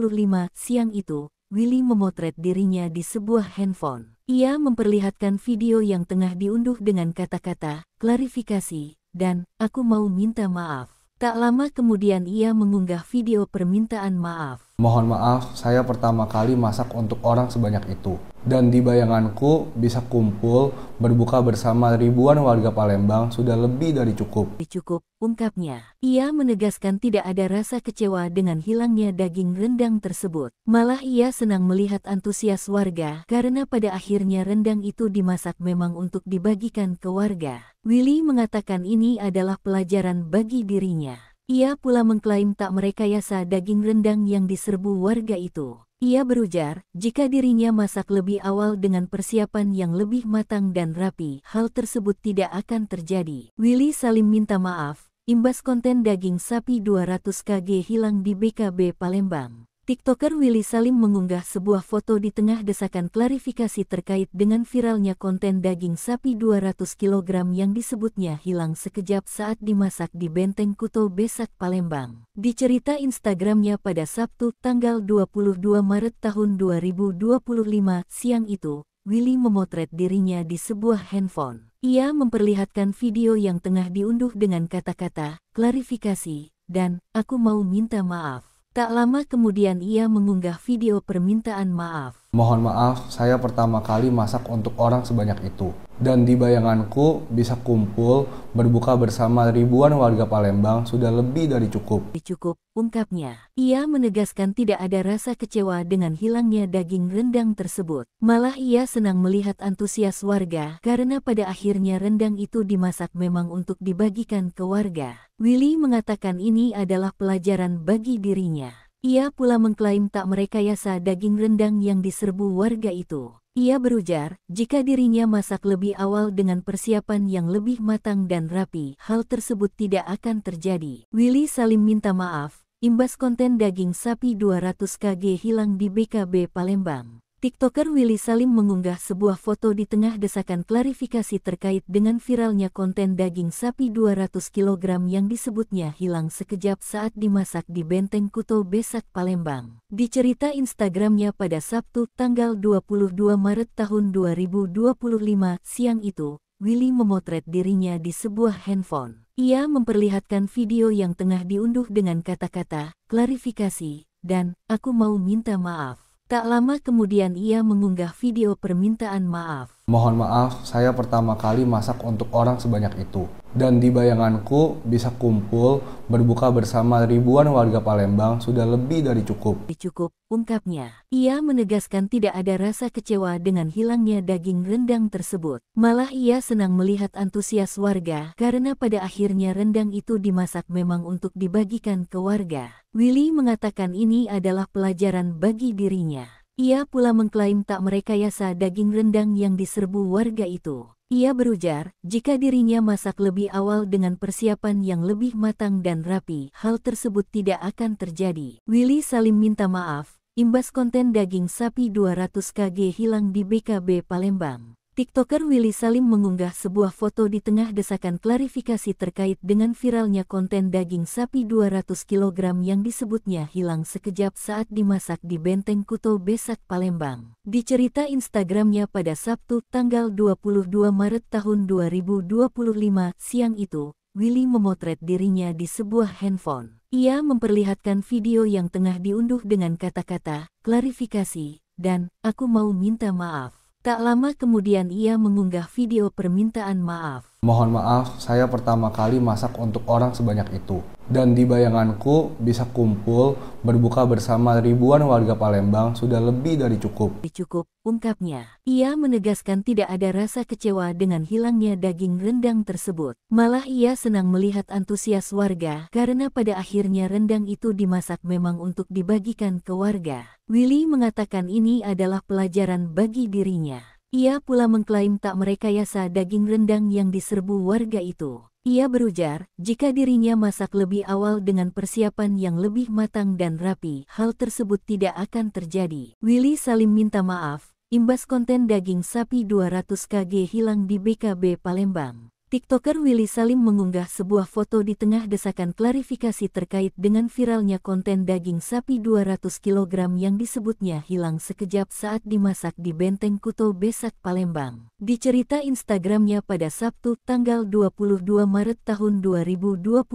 siang itu, Willy memotret dirinya di sebuah handphone. Ia memperlihatkan video yang tengah diunduh dengan kata-kata, klarifikasi, dan, aku mau minta maaf. Tak lama kemudian ia mengunggah video permintaan maaf. Mohon maaf, saya pertama kali masak untuk orang sebanyak itu. Dan di bayanganku bisa kumpul berbuka bersama ribuan warga Palembang sudah lebih dari cukup. Cukup, ungkapnya. Ia menegaskan tidak ada rasa kecewa dengan hilangnya daging rendang tersebut. Malah ia senang melihat antusias warga karena pada akhirnya rendang itu dimasak memang untuk dibagikan ke warga. Willy mengatakan ini adalah pelajaran bagi dirinya. Ia pula mengklaim tak merekayasa daging rendang yang diserbu warga itu. Ia berujar, jika dirinya masak lebih awal dengan persiapan yang lebih matang dan rapi, hal tersebut tidak akan terjadi. Willy Salim minta maaf, imbas konten daging sapi 200 kg hilang di BKB Palembang. TikToker Willy Salim mengunggah sebuah foto di tengah desakan klarifikasi terkait dengan viralnya konten daging sapi 200 kg yang disebutnya hilang sekejap saat dimasak di Benteng Kuto Besak Palembang. Di cerita Instagramnya pada Sabtu tanggal 22 Maret tahun 2025 siang itu, Willy memotret dirinya di sebuah handphone. Ia memperlihatkan video yang tengah diunduh dengan kata-kata, klarifikasi, dan aku mau minta maaf. Tak lama kemudian ia mengunggah video permintaan maaf. Mohon maaf, saya pertama kali masak untuk orang sebanyak itu. Dan di bayanganku bisa kumpul berbuka bersama ribuan warga Palembang sudah lebih dari cukup. Cukup, ungkapnya. Ia menegaskan tidak ada rasa kecewa dengan hilangnya daging rendang tersebut. Malah ia senang melihat antusias warga karena pada akhirnya rendang itu dimasak memang untuk dibagikan ke warga. Willy mengatakan ini adalah pelajaran bagi dirinya. Ia pula mengklaim tak merekayasa daging rendang yang diserbu warga itu. Ia berujar, jika dirinya masak lebih awal dengan persiapan yang lebih matang dan rapi, hal tersebut tidak akan terjadi. Willy Salim minta maaf, imbas konten daging sapi 200 kg hilang di BKB Palembang. TikToker Willy Salim mengunggah sebuah foto di tengah desakan klarifikasi terkait dengan viralnya konten daging sapi 200 kg yang disebutnya hilang sekejap saat dimasak di Benteng Kuto Besak Palembang. Di cerita Instagramnya pada Sabtu tanggal 22 Maret tahun 2025 siang itu, Willy memotret dirinya di sebuah handphone. Ia memperlihatkan video yang tengah diunduh dengan kata-kata, klarifikasi, dan aku mau minta maaf. Tak lama kemudian ia mengunggah video permintaan maaf. Mohon maaf, saya pertama kali masak untuk orang sebanyak itu. Dan di bayanganku bisa kumpul berbuka bersama ribuan warga Palembang sudah lebih dari cukup. Cukup, ungkapnya. Ia menegaskan tidak ada rasa kecewa dengan hilangnya daging rendang tersebut. Malah ia senang melihat antusias warga karena pada akhirnya rendang itu dimasak memang untuk dibagikan ke warga. Willy mengatakan ini adalah pelajaran bagi dirinya. Ia pula mengklaim tak merekayasa daging rendang yang diserbu warga itu. Ia berujar, jika dirinya masak lebih awal dengan persiapan yang lebih matang dan rapi, hal tersebut tidak akan terjadi. Willy Salim minta maaf, imbas konten daging sapi 200 kg hilang di BKB Palembang. TikToker Willy Salim mengunggah sebuah foto di tengah desakan klarifikasi terkait dengan viralnya konten daging sapi 200 kg yang disebutnya hilang sekejap saat dimasak di Benteng Kuto Besak Palembang. Di cerita Instagramnya pada Sabtu tanggal 22 Maret tahun 2025 siang itu, Willy memotret dirinya di sebuah handphone. Ia memperlihatkan video yang tengah diunduh dengan kata-kata, klarifikasi, dan aku mau minta maaf. Tak lama kemudian ia mengunggah video permintaan maaf. Mohon maaf, saya pertama kali masak untuk orang sebanyak itu. Dan di bayanganku bisa kumpul berbuka bersama ribuan warga Palembang sudah lebih dari cukup. Cukup, ungkapnya. Ia menegaskan tidak ada rasa kecewa dengan hilangnya daging rendang tersebut. Malah ia senang melihat antusias warga karena pada akhirnya rendang itu dimasak memang untuk dibagikan ke warga. Willy mengatakan ini adalah pelajaran bagi dirinya. Ia pula mengklaim tak merekayasa daging rendang yang diserbu warga itu. Ia berujar, jika dirinya masak lebih awal dengan persiapan yang lebih matang dan rapi, hal tersebut tidak akan terjadi. Willy Salim minta maaf, imbas konten daging sapi 200 kg hilang di BKB Palembang. TikToker Willy Salim mengunggah sebuah foto di tengah desakan klarifikasi terkait dengan viralnya konten daging sapi 200 kg yang disebutnya hilang sekejap saat dimasak di Benteng Kuto Besak Palembang. Di cerita Instagramnya pada Sabtu tanggal 22 Maret tahun 2025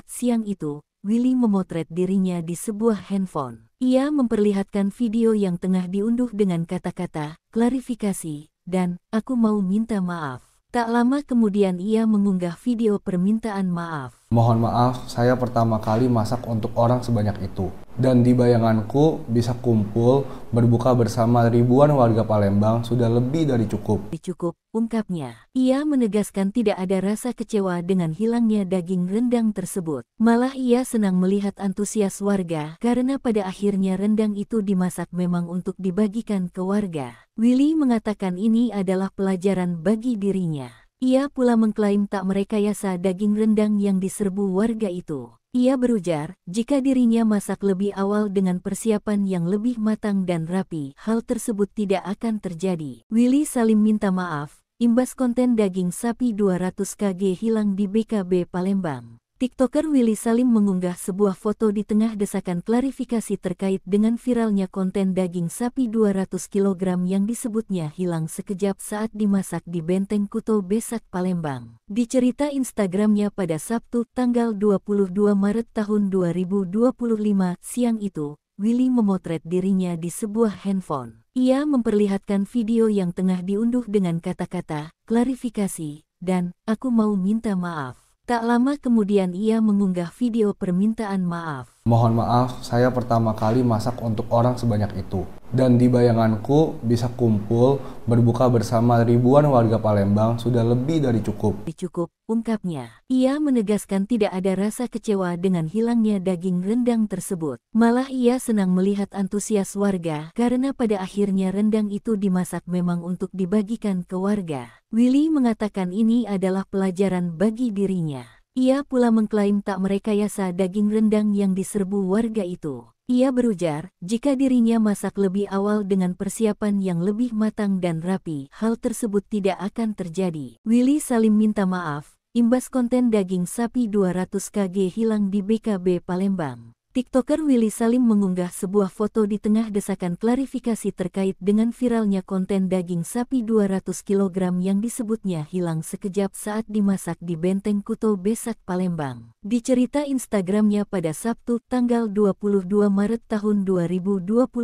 siang itu, Willy memotret dirinya di sebuah handphone. Ia memperlihatkan video yang tengah diunduh dengan kata-kata, klarifikasi, dan, aku mau minta maaf. Tak lama kemudian ia mengunggah video permintaan maaf. Mohon maaf, saya pertama kali masak untuk orang sebanyak itu. Dan di bayanganku bisa kumpul, berbuka bersama ribuan warga Palembang sudah lebih dari cukup. Cukup, ungkapnya. Ia menegaskan tidak ada rasa kecewa dengan hilangnya daging rendang tersebut. Malah ia senang melihat antusias warga karena pada akhirnya rendang itu dimasak memang untuk dibagikan ke warga. Willy mengatakan ini adalah pelajaran bagi dirinya. Ia pula mengklaim tak merekayasa daging rendang yang diserbu warga itu. Ia berujar, jika dirinya masak lebih awal dengan persiapan yang lebih matang dan rapi, hal tersebut tidak akan terjadi. Willy Salim minta maaf, imbas konten daging sapi 200 kg hilang di BKB Palembang. TikToker Willy Salim mengunggah sebuah foto di tengah desakan klarifikasi terkait dengan viralnya konten daging sapi 200 kg yang disebutnya hilang sekejap saat dimasak di Benteng Kuto Besak Palembang. Di cerita Instagramnya pada Sabtu tanggal 22 Maret tahun 2025 siang itu, Willy memotret dirinya di sebuah handphone. Ia memperlihatkan video yang tengah diunduh dengan kata-kata, klarifikasi, dan, aku mau minta maaf. Tak lama kemudian ia mengunggah video permintaan maaf. Mohon maaf, saya pertama kali masak untuk orang sebanyak itu. Dan di bayanganku bisa kumpul, berbuka bersama ribuan warga Palembang sudah lebih dari cukup. Cukup, ungkapnya. Ia menegaskan tidak ada rasa kecewa dengan hilangnya daging rendang tersebut. Malah ia senang melihat antusias warga karena pada akhirnya rendang itu dimasak memang untuk dibagikan ke warga. Willy mengatakan ini adalah pelajaran bagi dirinya. Ia pula mengklaim tak merekayasa daging rendang yang diserbu warga itu. Ia berujar, jika dirinya masak lebih awal dengan persiapan yang lebih matang dan rapi, hal tersebut tidak akan terjadi. Willy Salim minta maaf, imbas konten daging sapi 200 kg hilang di BKB Palembang. TikToker Willy Salim mengunggah sebuah foto di tengah desakan klarifikasi terkait dengan viralnya konten daging sapi 200 kg yang disebutnya hilang sekejap saat dimasak di Benteng Kuto Besak Palembang. Di cerita Instagramnya pada Sabtu tanggal 22 Maret tahun 2025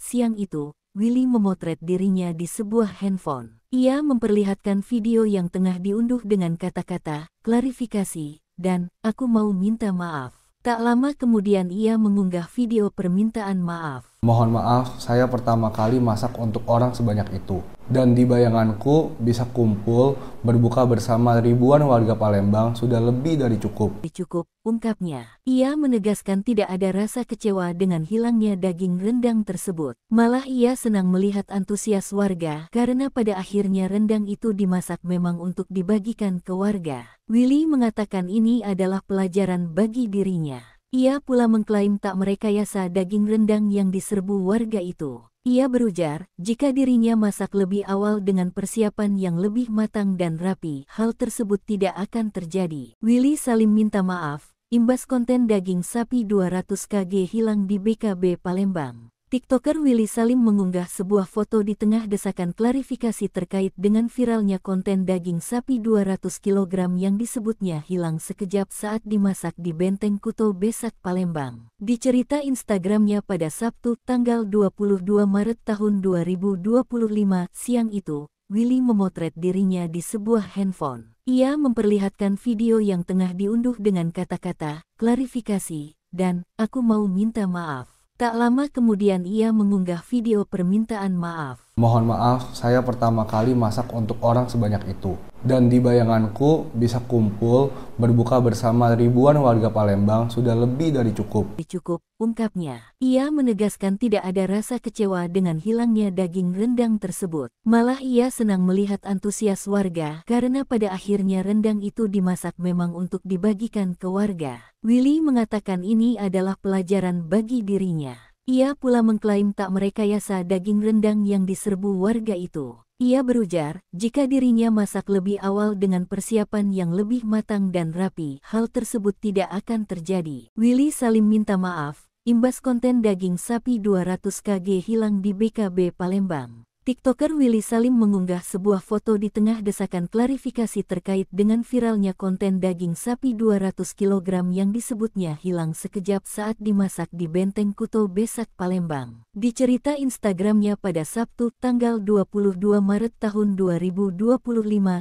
siang itu, Willy memotret dirinya di sebuah handphone. Ia memperlihatkan video yang tengah diunduh dengan kata-kata, klarifikasi, dan, aku mau minta maaf. Tak lama kemudian ia mengunggah video permintaan maaf. Mohon maaf, saya pertama kali masak untuk orang sebanyak itu. Dan di bayanganku bisa kumpul, berbuka bersama ribuan warga Palembang sudah lebih dari cukup. Cukup, ungkapnya. Ia menegaskan tidak ada rasa kecewa dengan hilangnya daging rendang tersebut. Malah ia senang melihat antusias warga karena pada akhirnya rendang itu dimasak memang untuk dibagikan ke warga. Willy mengatakan ini adalah pelajaran bagi dirinya. Ia pula mengklaim tak merekayasa daging rendang yang diserbu warga itu. Ia berujar, jika dirinya masak lebih awal dengan persiapan yang lebih matang dan rapi, hal tersebut tidak akan terjadi. Willy Salim minta maaf, imbas konten daging sapi 200 kg hilang di BKB Palembang. TikToker Willy Salim mengunggah sebuah foto di tengah desakan klarifikasi terkait dengan viralnya konten daging sapi 200 kg yang disebutnya hilang sekejap saat dimasak di Benteng Kuto Besak Palembang. Di cerita Instagramnya pada Sabtu tanggal 22 Maret tahun 2025 siang itu, Willy memotret dirinya di sebuah handphone. Ia memperlihatkan video yang tengah diunduh dengan kata-kata, klarifikasi, dan, aku mau minta maaf. Tak lama kemudian ia mengunggah video permintaan maaf. Mohon maaf, saya pertama kali masak untuk orang sebanyak itu. Dan di bayanganku bisa kumpul, berbuka bersama ribuan warga Palembang sudah lebih dari cukup. Cukup, ungkapnya. Ia menegaskan tidak ada rasa kecewa dengan hilangnya daging rendang tersebut. Malah ia senang melihat antusias warga karena pada akhirnya rendang itu dimasak memang untuk dibagikan ke warga. Willy mengatakan ini adalah pelajaran bagi dirinya. Ia pula mengklaim tak merekayasa daging rendang yang diserbu warga itu. Ia berujar, jika dirinya masak lebih awal dengan persiapan yang lebih matang dan rapi, hal tersebut tidak akan terjadi. Willy Salim minta maaf, imbas konten daging sapi 200 kg hilang di BKB Palembang. TikToker Willy Salim mengunggah sebuah foto di tengah desakan klarifikasi terkait dengan viralnya konten daging sapi 200 kg yang disebutnya hilang sekejap saat dimasak di Benteng Kuto Besak, Palembang. Di cerita Instagramnya pada Sabtu, tanggal 22 Maret tahun 2025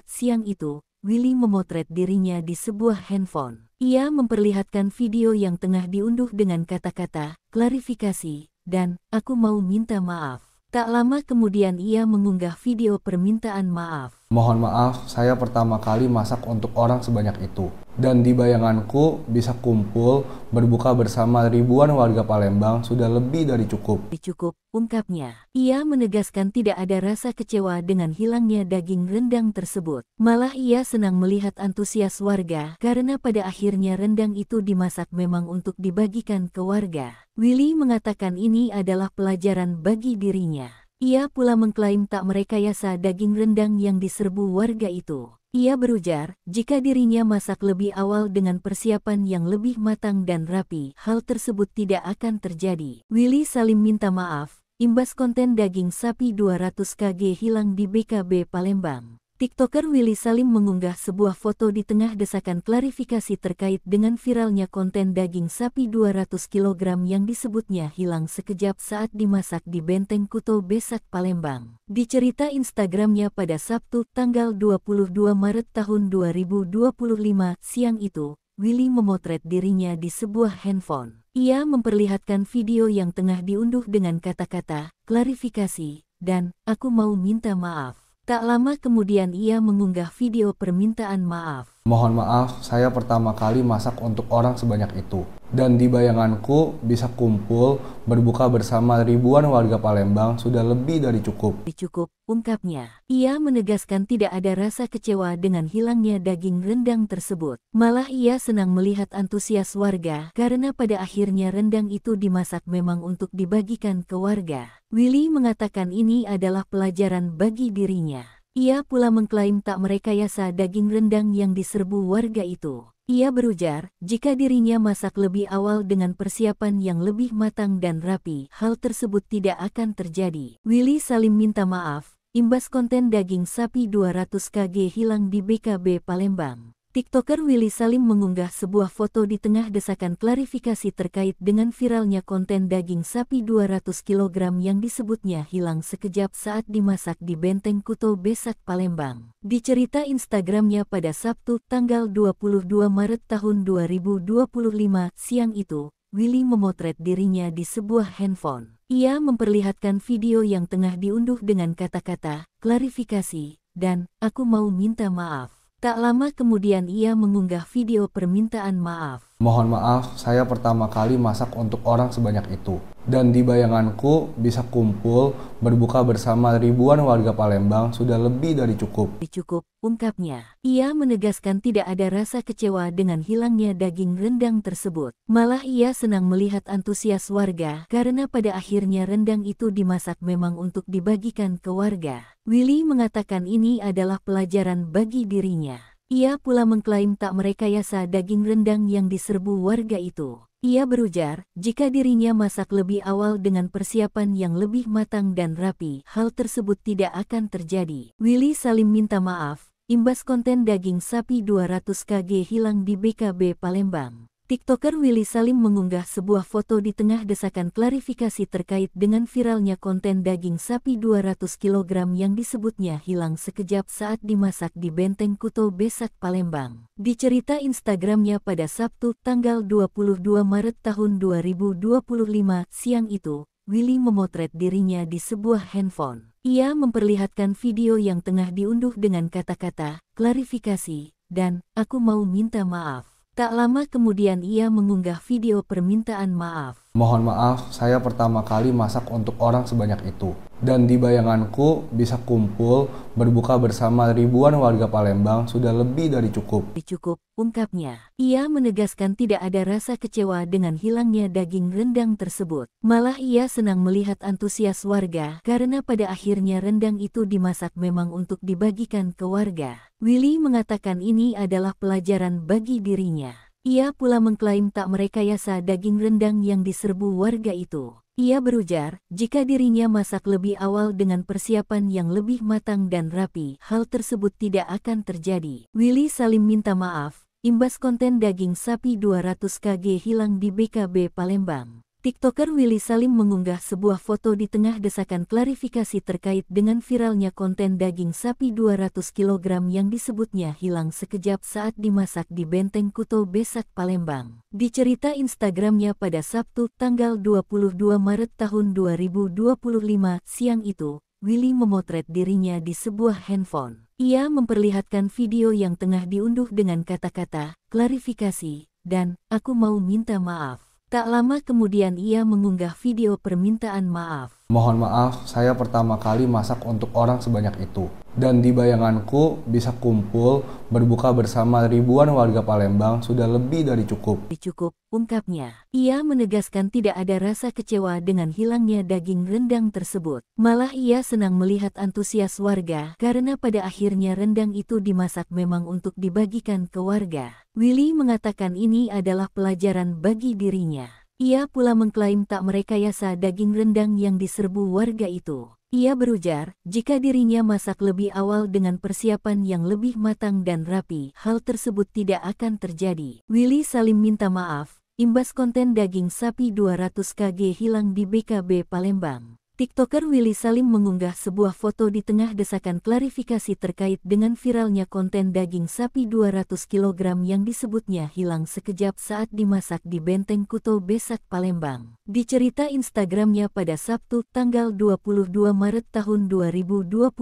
siang itu, Willy memotret dirinya di sebuah handphone. Ia memperlihatkan video yang tengah diunduh dengan kata-kata, klarifikasi, dan aku mau minta maaf. Tak lama kemudian ia mengunggah video permintaan maaf. Mohon maaf, saya pertama kali masak untuk orang sebanyak itu. Dan di bayanganku bisa kumpul, berbuka bersama ribuan warga Palembang sudah lebih dari cukup. Cukup, ungkapnya. Ia menegaskan tidak ada rasa kecewa dengan hilangnya daging rendang tersebut. Malah ia senang melihat antusias warga karena pada akhirnya rendang itu dimasak memang untuk dibagikan ke warga. Willy mengatakan ini adalah pelajaran bagi dirinya. Ia pula mengklaim tak merekayasa daging rendang yang diserbu warga itu. Ia berujar, jika dirinya masak lebih awal dengan persiapan yang lebih matang dan rapi, hal tersebut tidak akan terjadi. Willy Salim minta maaf, imbas konten daging sapi 200 kg hilang di BKB Palembang. TikToker Willy Salim mengunggah sebuah foto di tengah desakan klarifikasi terkait dengan viralnya konten daging sapi 200 kg yang disebutnya hilang sekejap saat dimasak di Benteng Kuto Besak, Palembang. Di cerita Instagramnya pada Sabtu, tanggal 22 Maret tahun 2025 siang itu, Willy memotret dirinya di sebuah handphone. Ia memperlihatkan video yang tengah diunduh dengan kata-kata, klarifikasi, dan aku mau minta maaf. Tak lama kemudian ia mengunggah video permintaan maaf. Mohon maaf, saya pertama kali masak untuk orang sebanyak itu. Dan di bayanganku bisa kumpul, berbuka bersama ribuan warga Palembang sudah lebih dari cukup. Cukup, ungkapnya. Ia menegaskan tidak ada rasa kecewa dengan hilangnya daging rendang tersebut. Malah ia senang melihat antusias warga karena pada akhirnya rendang itu dimasak memang untuk dibagikan ke warga. Willy mengatakan ini adalah pelajaran bagi dirinya. Ia pula mengklaim tak merekayasa daging rendang yang diserbu warga itu. Ia berujar, jika dirinya masak lebih awal dengan persiapan yang lebih matang dan rapi, hal tersebut tidak akan terjadi. Willy Salim minta maaf, imbas konten daging sapi 200 kg hilang di BKB Palembang. TikToker Willy Salim mengunggah sebuah foto di tengah desakan klarifikasi terkait dengan viralnya konten daging sapi 200 kg yang disebutnya hilang sekejap saat dimasak di Benteng Kuto Besak, Palembang. Di cerita Instagramnya pada Sabtu, tanggal 22 Maret tahun 2025 siang itu, Willy memotret dirinya di sebuah handphone. Ia memperlihatkan video yang tengah diunduh dengan kata-kata, klarifikasi, dan aku mau minta maaf. Tak lama kemudian ia mengunggah video permintaan maaf. Mohon maaf, saya pertama kali masak untuk orang sebanyak itu. Dan di bayanganku bisa kumpul, berbuka bersama ribuan warga Palembang sudah lebih dari cukup. Cukup, ungkapnya. Ia menegaskan tidak ada rasa kecewa dengan hilangnya daging rendang tersebut. Malah ia senang melihat antusias warga karena pada akhirnya rendang itu dimasak memang untuk dibagikan ke warga. Willy mengatakan ini adalah pelajaran bagi dirinya. Ia pula mengklaim tak merekayasa daging rendang yang diserbu warga itu. Ia berujar, jika dirinya masak lebih awal dengan persiapan yang lebih matang dan rapi, hal tersebut tidak akan terjadi. Willy Salim minta maaf, imbas konten daging sapi 200 kg hilang di BKB Palembang. TikToker Willy Salim mengunggah sebuah foto di tengah desakan klarifikasi terkait dengan viralnya konten daging sapi 200 kg yang disebutnya hilang sekejap saat dimasak di Benteng Kuto Besak, Palembang. Di cerita Instagramnya pada Sabtu, tanggal 22 Maret tahun 2025 siang itu, Willy memotret dirinya di sebuah handphone. Ia memperlihatkan video yang tengah diunduh dengan kata-kata, klarifikasi, dan aku mau minta maaf. Tak lama kemudian ia mengunggah video permintaan maaf. Mohon maaf, saya pertama kali masak untuk orang sebanyak itu. Dan di bayanganku bisa kumpul, berbuka bersama ribuan warga Palembang sudah lebih dari cukup. Cukup, ungkapnya. Ia menegaskan tidak ada rasa kecewa dengan hilangnya daging rendang tersebut. Malah ia senang melihat antusias warga karena pada akhirnya rendang itu dimasak memang untuk dibagikan ke warga. Willy mengatakan ini adalah pelajaran bagi dirinya. Ia pula mengklaim tak merekayasa daging rendang yang diserbu warga itu. Ia berujar, jika dirinya masak lebih awal dengan persiapan yang lebih matang dan rapi, hal tersebut tidak akan terjadi. Willy Salim minta maaf, imbas konten daging sapi 200 kg hilang di BKB Palembang. TikToker Willy Salim mengunggah sebuah foto di tengah desakan klarifikasi terkait dengan viralnya konten daging sapi 200 kg yang disebutnya hilang sekejap saat dimasak di Benteng Kuto Besak, Palembang. Di cerita Instagramnya pada Sabtu, tanggal 22 Maret tahun 2025 siang itu, Willy memotret dirinya di sebuah handphone. Ia memperlihatkan video yang tengah diunduh dengan kata-kata, klarifikasi, dan, aku mau minta maaf. Tak lama kemudian ia mengunggah video permintaan maaf. Mohon maaf, saya pertama kali masak untuk orang sebanyak itu. Dan di bayanganku bisa kumpul, berbuka bersama ribuan warga Palembang sudah lebih dari cukup. Cukup, ungkapnya. Ia menegaskan tidak ada rasa kecewa dengan hilangnya daging rendang tersebut. Malah ia senang melihat antusias warga karena pada akhirnya rendang itu dimasak memang untuk dibagikan ke warga. Willy mengatakan ini adalah pelajaran bagi dirinya. Ia pula mengklaim tak merekayasa daging rendang yang diserbu warga itu. Ia berujar, jika dirinya masak lebih awal dengan persiapan yang lebih matang dan rapi, hal tersebut tidak akan terjadi. Willy Salim minta maaf, imbas konten daging sapi 200 kg hilang di BKB Palembang. TikToker Willy Salim mengunggah sebuah foto di tengah desakan klarifikasi terkait dengan viralnya konten daging sapi 200 kg yang disebutnya hilang sekejap saat dimasak di Benteng Kuto Besak, Palembang. Di cerita Instagramnya pada Sabtu, tanggal 22 Maret tahun 2025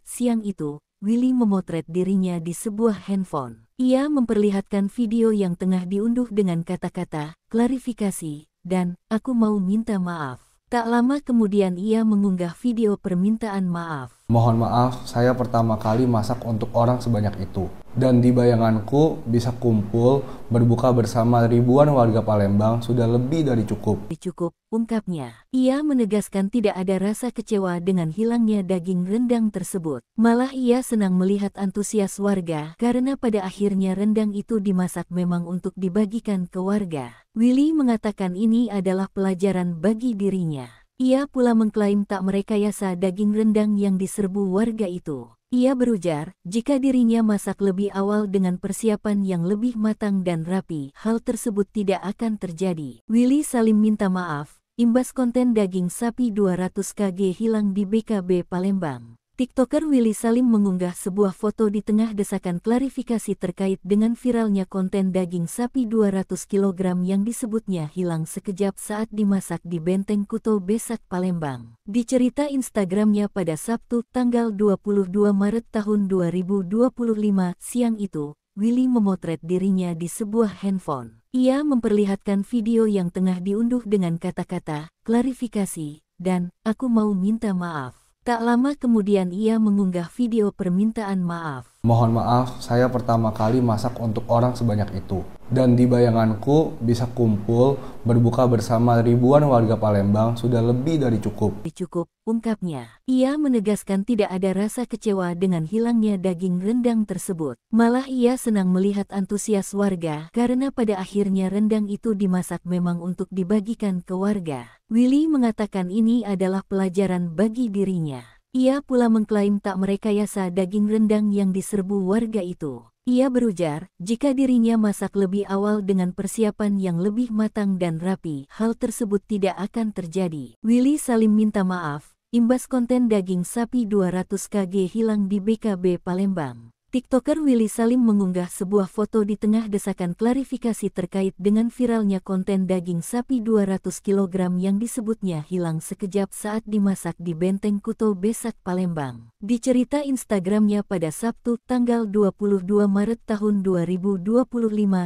siang itu, Willy memotret dirinya di sebuah handphone. Ia memperlihatkan video yang tengah diunduh dengan kata-kata, klarifikasi, dan, aku mau minta maaf. Tak lama kemudian ia mengunggah video permintaan maaf. Mohon maaf, saya pertama kali masak untuk orang sebanyak itu. Dan di bayanganku bisa kumpul, berbuka bersama ribuan warga Palembang sudah lebih dari cukup. Cukup, ungkapnya. Ia menegaskan tidak ada rasa kecewa dengan hilangnya daging rendang tersebut. Malah ia senang melihat antusias warga karena pada akhirnya rendang itu dimasak memang untuk dibagikan ke warga. Willy mengatakan ini adalah pelajaran bagi dirinya. Ia pula mengklaim tak merekayasa daging rendang yang diserbu warga itu. Ia berujar, jika dirinya masak lebih awal dengan persiapan yang lebih matang dan rapi, hal tersebut tidak akan terjadi. Willy Salim minta maaf, imbas konten daging sapi 200 kg hilang di BKB Palembang. TikToker Willy Salim mengunggah sebuah foto di tengah desakan klarifikasi terkait dengan viralnya konten daging sapi 200 kg yang disebutnya hilang sekejap saat dimasak di Benteng Kuto Besak, Palembang. Di cerita Instagramnya pada Sabtu, tanggal 22 Maret tahun 2025 siang itu, Willy memotret dirinya di sebuah handphone. Ia memperlihatkan video yang tengah diunduh dengan kata-kata, klarifikasi, dan, aku mau minta maaf. Tak lama kemudian ia mengunggah video permintaan maaf. Mohon maaf, saya pertama kali masak untuk orang sebanyak itu. Dan di bayanganku bisa kumpul, berbuka bersama ribuan warga Palembang sudah lebih dari cukup. Cukup, ungkapnya. Ia menegaskan tidak ada rasa kecewa dengan hilangnya daging rendang tersebut. Malah ia senang melihat antusias warga karena pada akhirnya rendang itu dimasak memang untuk dibagikan ke warga. Willy mengatakan ini adalah pelajaran bagi dirinya. Ia pula mengklaim tak merekayasa daging rendang yang diserbu warga itu. Ia berujar, jika dirinya masak lebih awal dengan persiapan yang lebih matang dan rapi, hal tersebut tidak akan terjadi. Willy Salim minta maaf, imbas konten daging sapi 200 kg hilang di BKB Palembang. TikToker Willy Salim mengunggah sebuah foto di tengah desakan klarifikasi terkait dengan viralnya konten daging sapi 200 kg yang disebutnya hilang sekejap saat dimasak di Benteng Kuto Besak, Palembang. Di cerita Instagramnya pada Sabtu, tanggal 22 Maret tahun 2025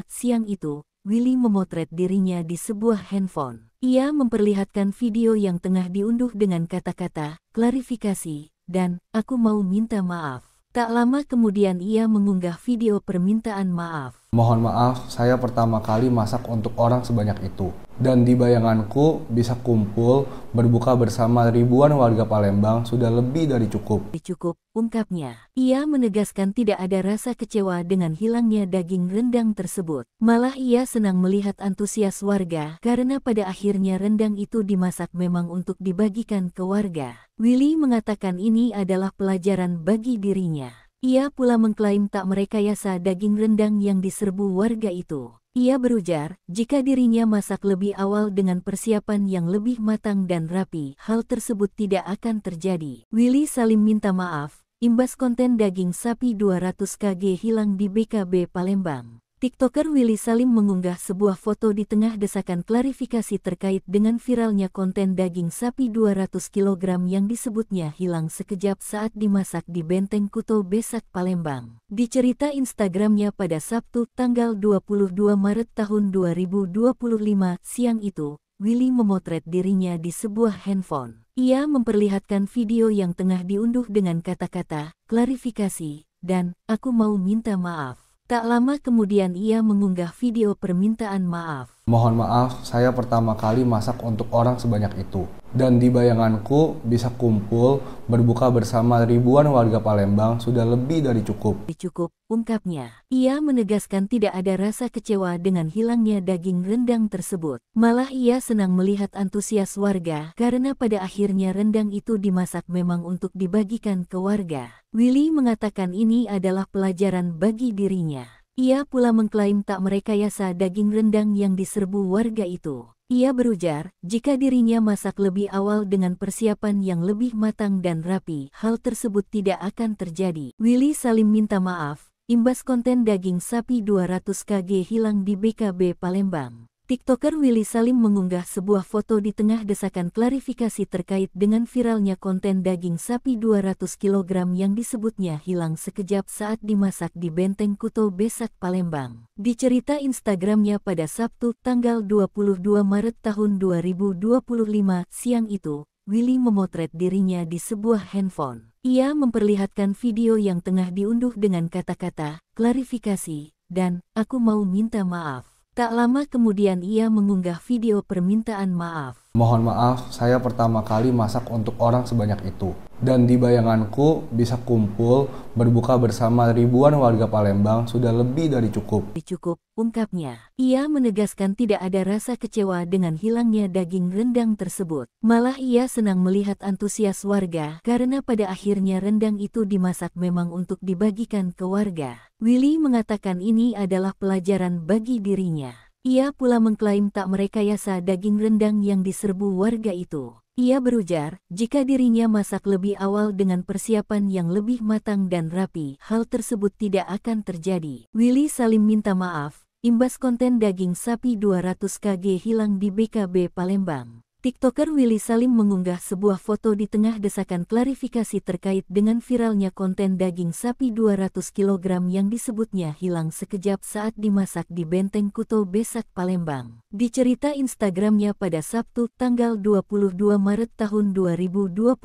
siang itu, Willy memotret dirinya di sebuah handphone. Ia memperlihatkan video yang tengah diunduh dengan kata-kata, klarifikasi, dan, aku mau minta maaf. Tak lama kemudian ia mengunggah video permintaan maaf. Mohon maaf, saya pertama kali masak untuk orang sebanyak itu. Dan di bayanganku bisa kumpul berbuka bersama ribuan warga Palembang sudah lebih dari cukup. Cukup, ungkapnya. Ia menegaskan tidak ada rasa kecewa dengan hilangnya daging rendang tersebut. Malah ia senang melihat antusias warga karena pada akhirnya rendang itu dimasak memang untuk dibagikan ke warga. Willy mengatakan ini adalah pelajaran bagi dirinya. Ia pula mengklaim tak merekayasa daging rendang yang diserbu warga itu. Ia berujar, jika dirinya masak lebih awal dengan persiapan yang lebih matang dan rapi, hal tersebut tidak akan terjadi. Willy Salim minta maaf, imbas konten daging sapi 200 kg hilang di BKB Palembang. TikToker Willy Salim mengunggah sebuah foto di tengah desakan klarifikasi terkait dengan viralnya konten daging sapi 200 kg yang disebutnya hilang sekejap saat dimasak di Benteng Kuto Besak Palembang. Di cerita Instagramnya pada Sabtu tanggal 22 Maret tahun 2025 siang itu, Willy memotret dirinya di sebuah handphone. Ia memperlihatkan video yang tengah diunduh dengan kata-kata, klarifikasi, dan aku mau minta maaf. Tak lama kemudian ia mengunggah video permintaan maaf. Mohon maaf, saya pertama kali masak untuk orang sebanyak itu. Dan di bayanganku bisa kumpul berbuka bersama ribuan warga Palembang sudah lebih dari cukup. Cukup, ungkapnya. Ia menegaskan tidak ada rasa kecewa dengan hilangnya daging rendang tersebut. Malah ia senang melihat antusias warga karena pada akhirnya rendang itu dimasak memang untuk dibagikan ke warga. Willy mengatakan ini adalah pelajaran bagi dirinya. Ia pula mengklaim tak merekayasa daging rendang yang diserbu warga itu. Ia berujar, jika dirinya masak lebih awal dengan persiapan yang lebih matang dan rapi, hal tersebut tidak akan terjadi. Willy Salim minta maaf, imbas konten daging sapi 200 kg hilang di BKB Palembang. TikToker Willy Salim mengunggah sebuah foto di tengah desakan klarifikasi terkait dengan viralnya konten daging sapi 200 kg yang disebutnya hilang sekejap saat dimasak di Benteng Kuto Besak Palembang. Di cerita Instagramnya pada Sabtu tanggal 22 Maret tahun 2025 siang itu, Willy memotret dirinya di sebuah handphone. Ia memperlihatkan video yang tengah diunduh dengan kata-kata, klarifikasi, dan aku mau minta maaf. Tak lama kemudian ia mengunggah video permintaan maaf. Mohon maaf, saya pertama kali masak untuk orang sebanyak itu. Dan di bayanganku bisa kumpul berbuka bersama ribuan warga Palembang sudah lebih dari cukup. Cukup, ungkapnya. Ia menegaskan tidak ada rasa kecewa dengan hilangnya daging rendang tersebut. Malah ia senang melihat antusias warga karena pada akhirnya rendang itu dimasak memang untuk dibagikan ke warga. Willy mengatakan ini adalah pelajaran bagi dirinya. Ia pula mengklaim tak merekayasa daging rendang yang diserbu warga itu. Ia berujar, jika dirinya masak lebih awal dengan persiapan yang lebih matang dan rapi, hal tersebut tidak akan terjadi. Willy Salim minta maaf, imbas konten daging sapi 200 kg hilang di BKB Palembang. TikToker Willy Salim mengunggah sebuah foto di tengah desakan klarifikasi terkait dengan viralnya konten daging sapi 200 kg yang disebutnya hilang sekejap saat dimasak di Benteng Kuto Besak Palembang. Di cerita Instagramnya pada Sabtu tanggal 22 Maret tahun 2025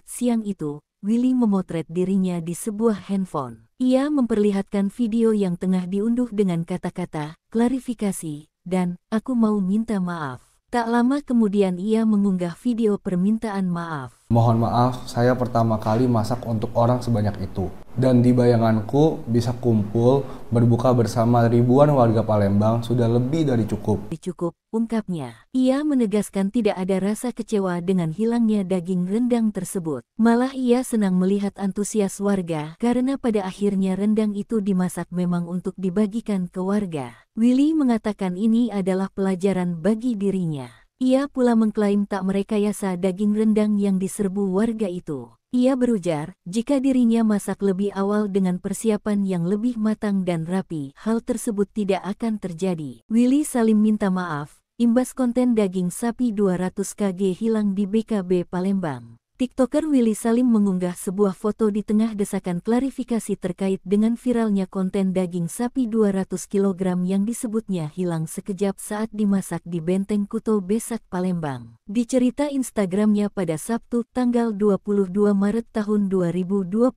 siang itu, Willy memotret dirinya di sebuah handphone. Ia memperlihatkan video yang tengah diunduh dengan kata-kata, klarifikasi, dan aku mau minta maaf. Tak lama kemudian ia mengunggah video permintaan maaf. Mohon maaf, saya pertama kali masak untuk orang sebanyak itu. Dan di bayanganku bisa kumpul berbuka bersama ribuan warga Palembang sudah lebih dari cukup. Cukup, ungkapnya. Ia menegaskan tidak ada rasa kecewa dengan hilangnya daging rendang tersebut. Malah ia senang melihat antusias warga karena pada akhirnya rendang itu dimasak memang untuk dibagikan ke warga. Willy mengatakan ini adalah pelajaran bagi dirinya. Ia pula mengklaim tak merekayasa daging rendang yang diserbu warga itu. Ia berujar, jika dirinya masak lebih awal dengan persiapan yang lebih matang dan rapi, hal tersebut tidak akan terjadi. Willy Salim minta maaf, imbas konten daging sapi 200 kg hilang di BKB Palembang. TikToker Willy Salim mengunggah sebuah foto di tengah desakan klarifikasi terkait dengan viralnya konten daging sapi 200 kg yang disebutnya hilang sekejap saat dimasak di Benteng Kuto Besak Palembang. Di cerita Instagramnya pada Sabtu tanggal 22 Maret tahun 2025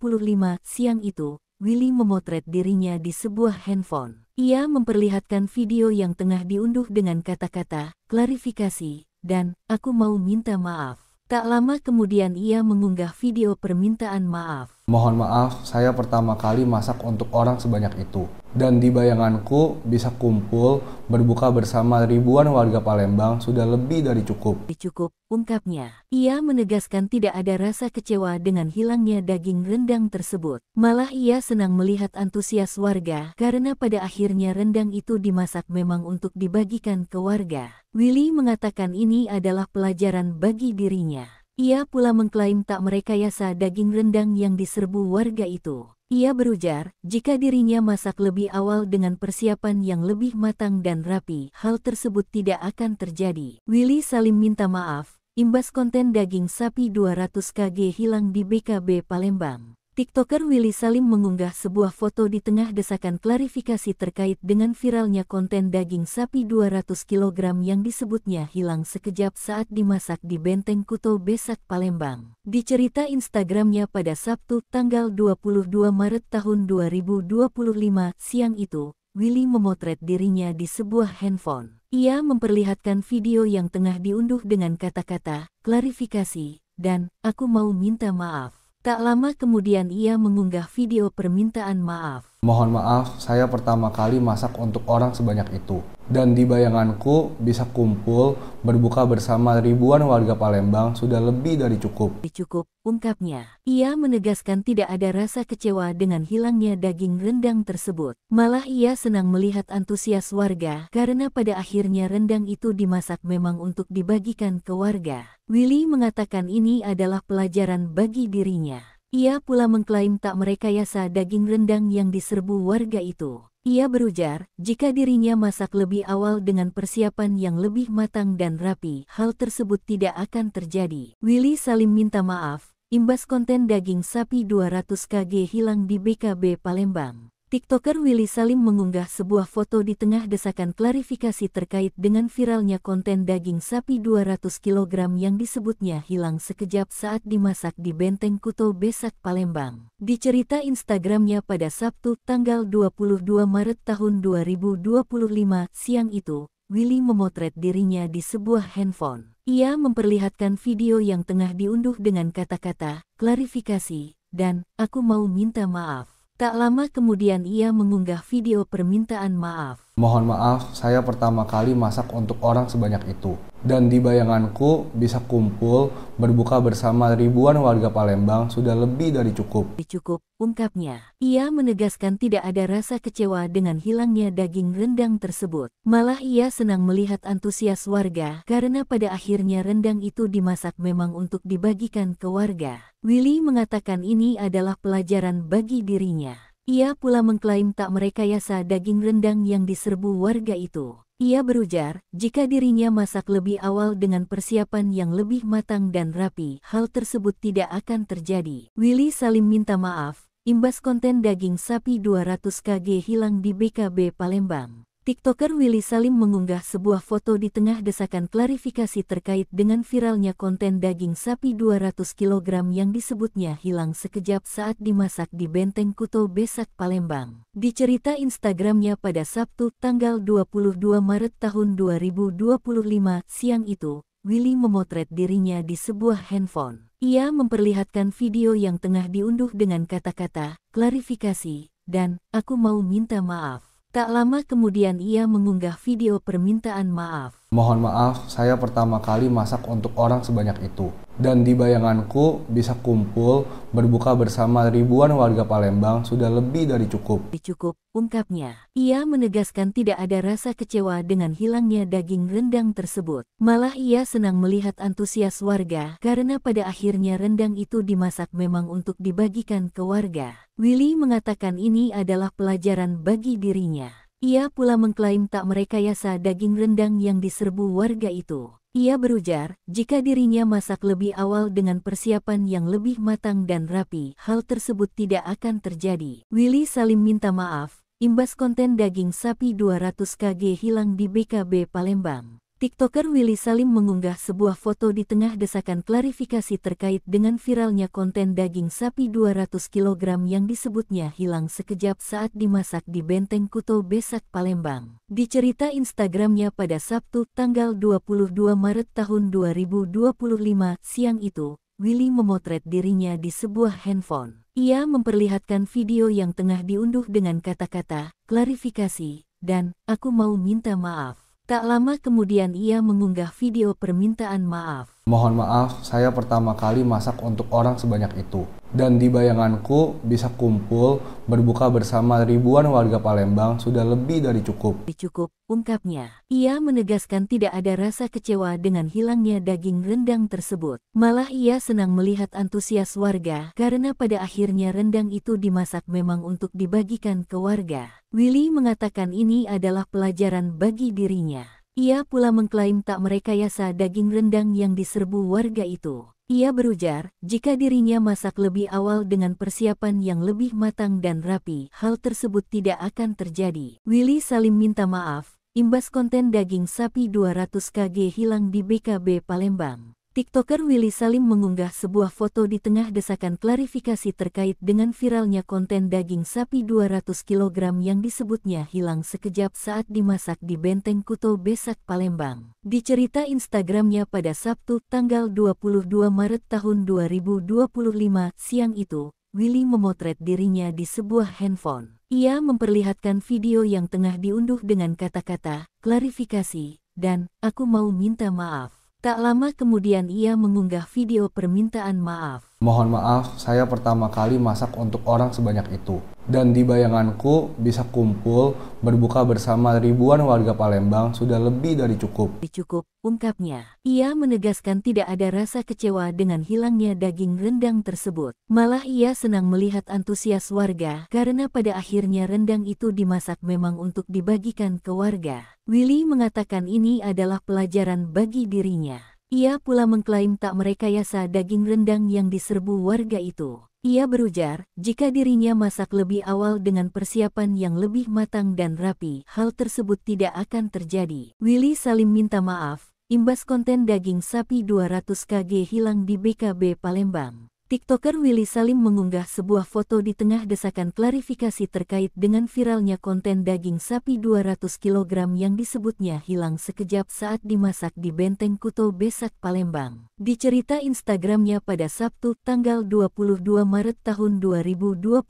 siang itu, Willy memotret dirinya di sebuah handphone. Ia memperlihatkan video yang tengah diunduh dengan kata-kata, klarifikasi, dan, aku mau minta maaf. Tak lama kemudian ia mengunggah video permintaan maaf. Mohon maaf, saya pertama kali masak untuk orang sebanyak itu. Dan di bayanganku bisa kumpul, berbuka bersama ribuan warga Palembang sudah lebih dari cukup. Cukup, ungkapnya. Ia menegaskan tidak ada rasa kecewa dengan hilangnya daging rendang tersebut. Malah ia senang melihat antusias warga karena pada akhirnya rendang itu dimasak memang untuk dibagikan ke warga. Willy mengatakan ini adalah pelajaran bagi dirinya. Ia pula mengklaim tak merekayasa daging rendang yang diserbu warga itu. Ia berujar, jika dirinya masak lebih awal dengan persiapan yang lebih matang dan rapi, hal tersebut tidak akan terjadi. Willy Salim minta maaf, imbas konten daging sapi 200 kg hilang di BKB Palembang. TikToker Willy Salim mengunggah sebuah foto di tengah desakan klarifikasi terkait dengan viralnya konten daging sapi 200 kg yang disebutnya hilang sekejap saat dimasak di Benteng Kuto Besak Palembang. Di cerita Instagramnya pada Sabtu, tanggal 22 Maret tahun 2025 siang itu, Willy memotret dirinya di sebuah handphone. Ia memperlihatkan video yang tengah diunduh dengan kata-kata, klarifikasi, dan, aku mau minta maaf. Tak lama kemudian ia mengunggah video permintaan maaf. Mohon maaf, saya pertama kali masak untuk orang sebanyak itu. Dan di bayanganku bisa kumpul, berbuka bersama ribuan warga Palembang sudah lebih dari cukup. Cukup, ungkapnya. Ia menegaskan tidak ada rasa kecewa dengan hilangnya daging rendang tersebut. Malah ia senang melihat antusias warga karena pada akhirnya rendang itu dimasak memang untuk dibagikan ke warga. Willy mengatakan ini adalah pelajaran bagi dirinya. Ia pula mengklaim tak merekayasa daging rendang yang diserbu warga itu. Ia berujar, jika dirinya masak lebih awal dengan persiapan yang lebih matang dan rapi, hal tersebut tidak akan terjadi. Willy Salim minta maaf, imbas konten daging sapi 200 kg hilang di BKB Palembang. TikToker Willy Salim mengunggah sebuah foto di tengah desakan klarifikasi terkait dengan viralnya konten daging sapi 200 kg yang disebutnya hilang sekejap saat dimasak di Benteng Kuto Besak Palembang. Di cerita Instagramnya pada Sabtu, tanggal 22 Maret tahun 2025 siang itu, Willy memotret dirinya di sebuah handphone. Ia memperlihatkan video yang tengah diunduh dengan kata-kata, klarifikasi, dan, aku mau minta maaf. Tak lama kemudian ia mengunggah video permintaan maaf. Mohon maaf, saya pertama kali masak untuk orang sebanyak itu. Dan di bayanganku bisa kumpul, berbuka bersama ribuan warga Palembang sudah lebih dari cukup. Cukup, ungkapnya. Ia menegaskan tidak ada rasa kecewa dengan hilangnya daging rendang tersebut. Malah ia senang melihat antusias warga karena pada akhirnya rendang itu dimasak memang untuk dibagikan ke warga. Willy mengatakan ini adalah pelajaran bagi dirinya. Ia pula mengklaim tak merekayasa daging rendang yang diserbu warga itu. Ia berujar, jika dirinya masak lebih awal dengan persiapan yang lebih matang dan rapi, hal tersebut tidak akan terjadi. Willy Salim minta maaf, imbas konten daging sapi 200 kg hilang di BKB Palembang. TikToker Willy Salim mengunggah sebuah foto di tengah desakan klarifikasi terkait dengan viralnya konten daging sapi 200 kg yang disebutnya hilang sekejap saat dimasak di Benteng Kuto Besak Palembang. Di cerita Instagramnya pada Sabtu, tanggal 22 Maret tahun 2025 siang itu, Willy memotret dirinya di sebuah handphone. Ia memperlihatkan video yang tengah diunduh dengan kata-kata, klarifikasi, dan, aku mau minta maaf. Tak lama kemudian ia mengunggah video permintaan maaf. Mohon maaf, saya pertama kali masak untuk orang sebanyak itu. Dan di bayanganku bisa kumpul, berbuka bersama ribuan warga Palembang sudah lebih dari cukup. Cukup, ungkapnya. Ia menegaskan tidak ada rasa kecewa dengan hilangnya daging rendang tersebut. Malah ia senang melihat antusias warga karena pada akhirnya rendang itu dimasak memang untuk dibagikan ke warga. Willy mengatakan ini adalah pelajaran bagi dirinya. Ia pula mengklaim tak merekayasa daging rendang yang diserbu warga itu. Ia berujar, jika dirinya masak lebih awal dengan persiapan yang lebih matang dan rapi, hal tersebut tidak akan terjadi. Willy Salim minta maaf, imbas konten daging sapi 200 kg hilang di BKB Palembang. TikToker Willy Salim mengunggah sebuah foto di tengah desakan klarifikasi terkait dengan viralnya konten daging sapi 200 kg yang disebutnya hilang sekejap saat dimasak di Benteng Kuto Besak, Palembang. Di cerita Instagramnya pada Sabtu, tanggal 22 Maret tahun 2025 siang itu, Willy memotret dirinya di sebuah handphone. Ia memperlihatkan video yang tengah diunduh dengan kata-kata, klarifikasi, dan aku mau minta maaf. Tak lama kemudian ia mengunggah video permintaan maaf. Mohon maaf, saya pertama kali masak untuk orang sebanyak itu. Dan di bayanganku bisa kumpul, berbuka bersama ribuan warga Palembang sudah lebih dari cukup. Cukup, ungkapnya. Ia menegaskan tidak ada rasa kecewa dengan hilangnya daging rendang tersebut. Malah ia senang melihat antusias warga karena pada akhirnya rendang itu dimasak memang untuk dibagikan ke warga. Willy mengatakan ini adalah pelajaran bagi dirinya. Ia pula mengklaim tak merekayasa daging rendang yang diserbu warga itu. Ia berujar, jika dirinya masak lebih awal dengan persiapan yang lebih matang dan rapi, hal tersebut tidak akan terjadi. Willy Salim minta maaf, imbas konten daging sapi 200 kg hilang di BKB Palembang. TikToker Willy Salim mengunggah sebuah foto di tengah desakan klarifikasi terkait dengan viralnya konten daging sapi 200 kg yang disebutnya hilang sekejap saat dimasak di Benteng Kuto Besak, Palembang. Di cerita Instagramnya pada Sabtu, tanggal 22 Maret tahun 2025 siang itu, Willy memotret dirinya di sebuah handphone. Ia memperlihatkan video yang tengah diunduh dengan kata-kata, klarifikasi, dan aku mau minta maaf. Tak lama kemudian ia mengunggah video permintaan maaf. Mohon maaf, saya pertama kali masak untuk orang sebanyak itu. Dan di bayanganku bisa kumpul, berbuka bersama ribuan warga Palembang sudah lebih dari cukup. Cukup, ungkapnya. Ia menegaskan tidak ada rasa kecewa dengan hilangnya daging rendang tersebut. Malah ia senang melihat antusias warga karena pada akhirnya rendang itu dimasak memang untuk dibagikan ke warga. Willy mengatakan ini adalah pelajaran bagi dirinya. Ia pula mengklaim tak merekayasa daging rendang yang diserbu warga itu. Ia berujar, jika dirinya masak lebih awal dengan persiapan yang lebih matang dan rapi, hal tersebut tidak akan terjadi. Willy Salim minta maaf, imbas konten daging sapi 200 kg hilang di BKB Palembang. TikToker Willy Salim mengunggah sebuah foto di tengah desakan klarifikasi terkait dengan viralnya konten daging sapi 200 kg yang disebutnya hilang sekejap saat dimasak di Benteng Kuto Besak, Palembang. Di cerita Instagramnya pada Sabtu, tanggal 22 Maret tahun 2025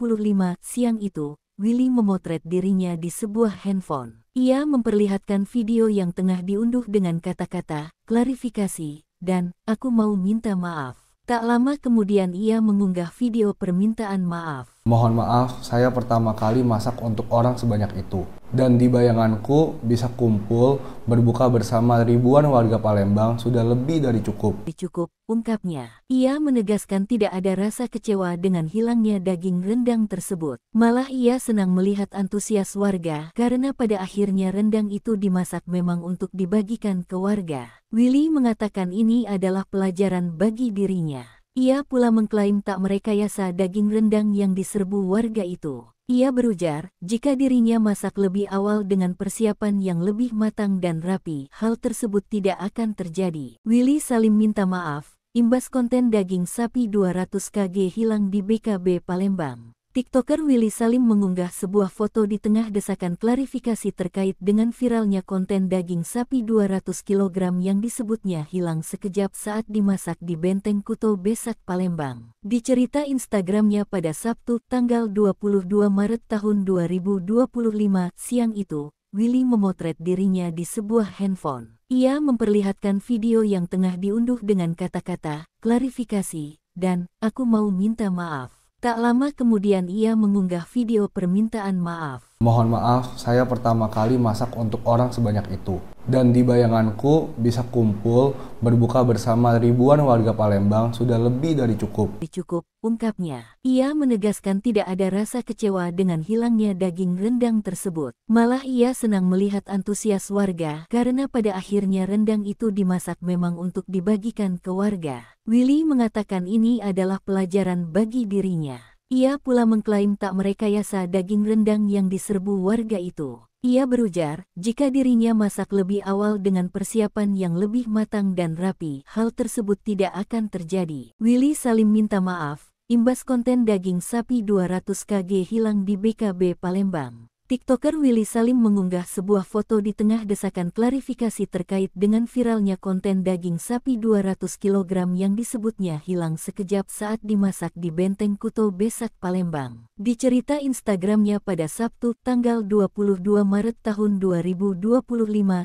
siang itu, Willy memotret dirinya di sebuah handphone. Ia memperlihatkan video yang tengah diunduh dengan kata-kata, klarifikasi, dan aku mau minta maaf. Tak lama kemudian ia mengunggah video permintaan maaf. Mohon maaf, saya pertama kali masak untuk orang sebanyak itu. Dan di bayanganku bisa kumpul, berbuka bersama ribuan warga Palembang sudah lebih dari cukup. Cukup, ungkapnya. Ia menegaskan tidak ada rasa kecewa dengan hilangnya daging rendang tersebut. Malah ia senang melihat antusias warga karena pada akhirnya rendang itu dimasak memang untuk dibagikan ke warga. Willy mengatakan ini adalah pelajaran bagi dirinya. Ia pula mengklaim tak merekayasa daging rendang yang diserbu warga itu. Ia berujar, jika dirinya masak lebih awal dengan persiapan yang lebih matang dan rapi, hal tersebut tidak akan terjadi. Willy Salim minta maaf, imbas konten daging sapi 200 kg hilang di BKB Palembang. TikToker Willy Salim mengunggah sebuah foto di tengah desakan klarifikasi terkait dengan viralnya konten daging sapi 200 kg yang disebutnya hilang sekejap saat dimasak di Benteng Kuto Besak, Palembang. Di cerita Instagramnya pada Sabtu, tanggal 22 Maret tahun 2025 siang itu, Willy memotret dirinya di sebuah handphone. Ia memperlihatkan video yang tengah diunduh dengan kata-kata, klarifikasi, dan aku mau minta maaf. Tak lama kemudian ia mengunggah video permintaan maaf. Mohon maaf, saya pertama kali masak untuk orang sebanyak itu. Dan di bayanganku bisa kumpul, berbuka bersama ribuan warga Palembang sudah lebih dari cukup. Cukup, ungkapnya. Ia menegaskan tidak ada rasa kecewa dengan hilangnya daging rendang tersebut. Malah ia senang melihat antusias warga karena pada akhirnya rendang itu dimasak memang untuk dibagikan ke warga. Willy mengatakan ini adalah pelajaran bagi dirinya. Ia pula mengklaim tak merekayasa daging rendang yang diserbu warga itu. Ia berujar, jika dirinya masak lebih awal dengan persiapan yang lebih matang dan rapi, hal tersebut tidak akan terjadi. Willy Salim minta maaf, imbas konten daging sapi 200 kg hilang di BKB Palembang. TikToker Willy Salim mengunggah sebuah foto di tengah desakan klarifikasi terkait dengan viralnya konten daging sapi 200 kg yang disebutnya hilang sekejap saat dimasak di Benteng Kuto Besak, Palembang. Di cerita Instagramnya pada Sabtu, tanggal 22 Maret tahun 2025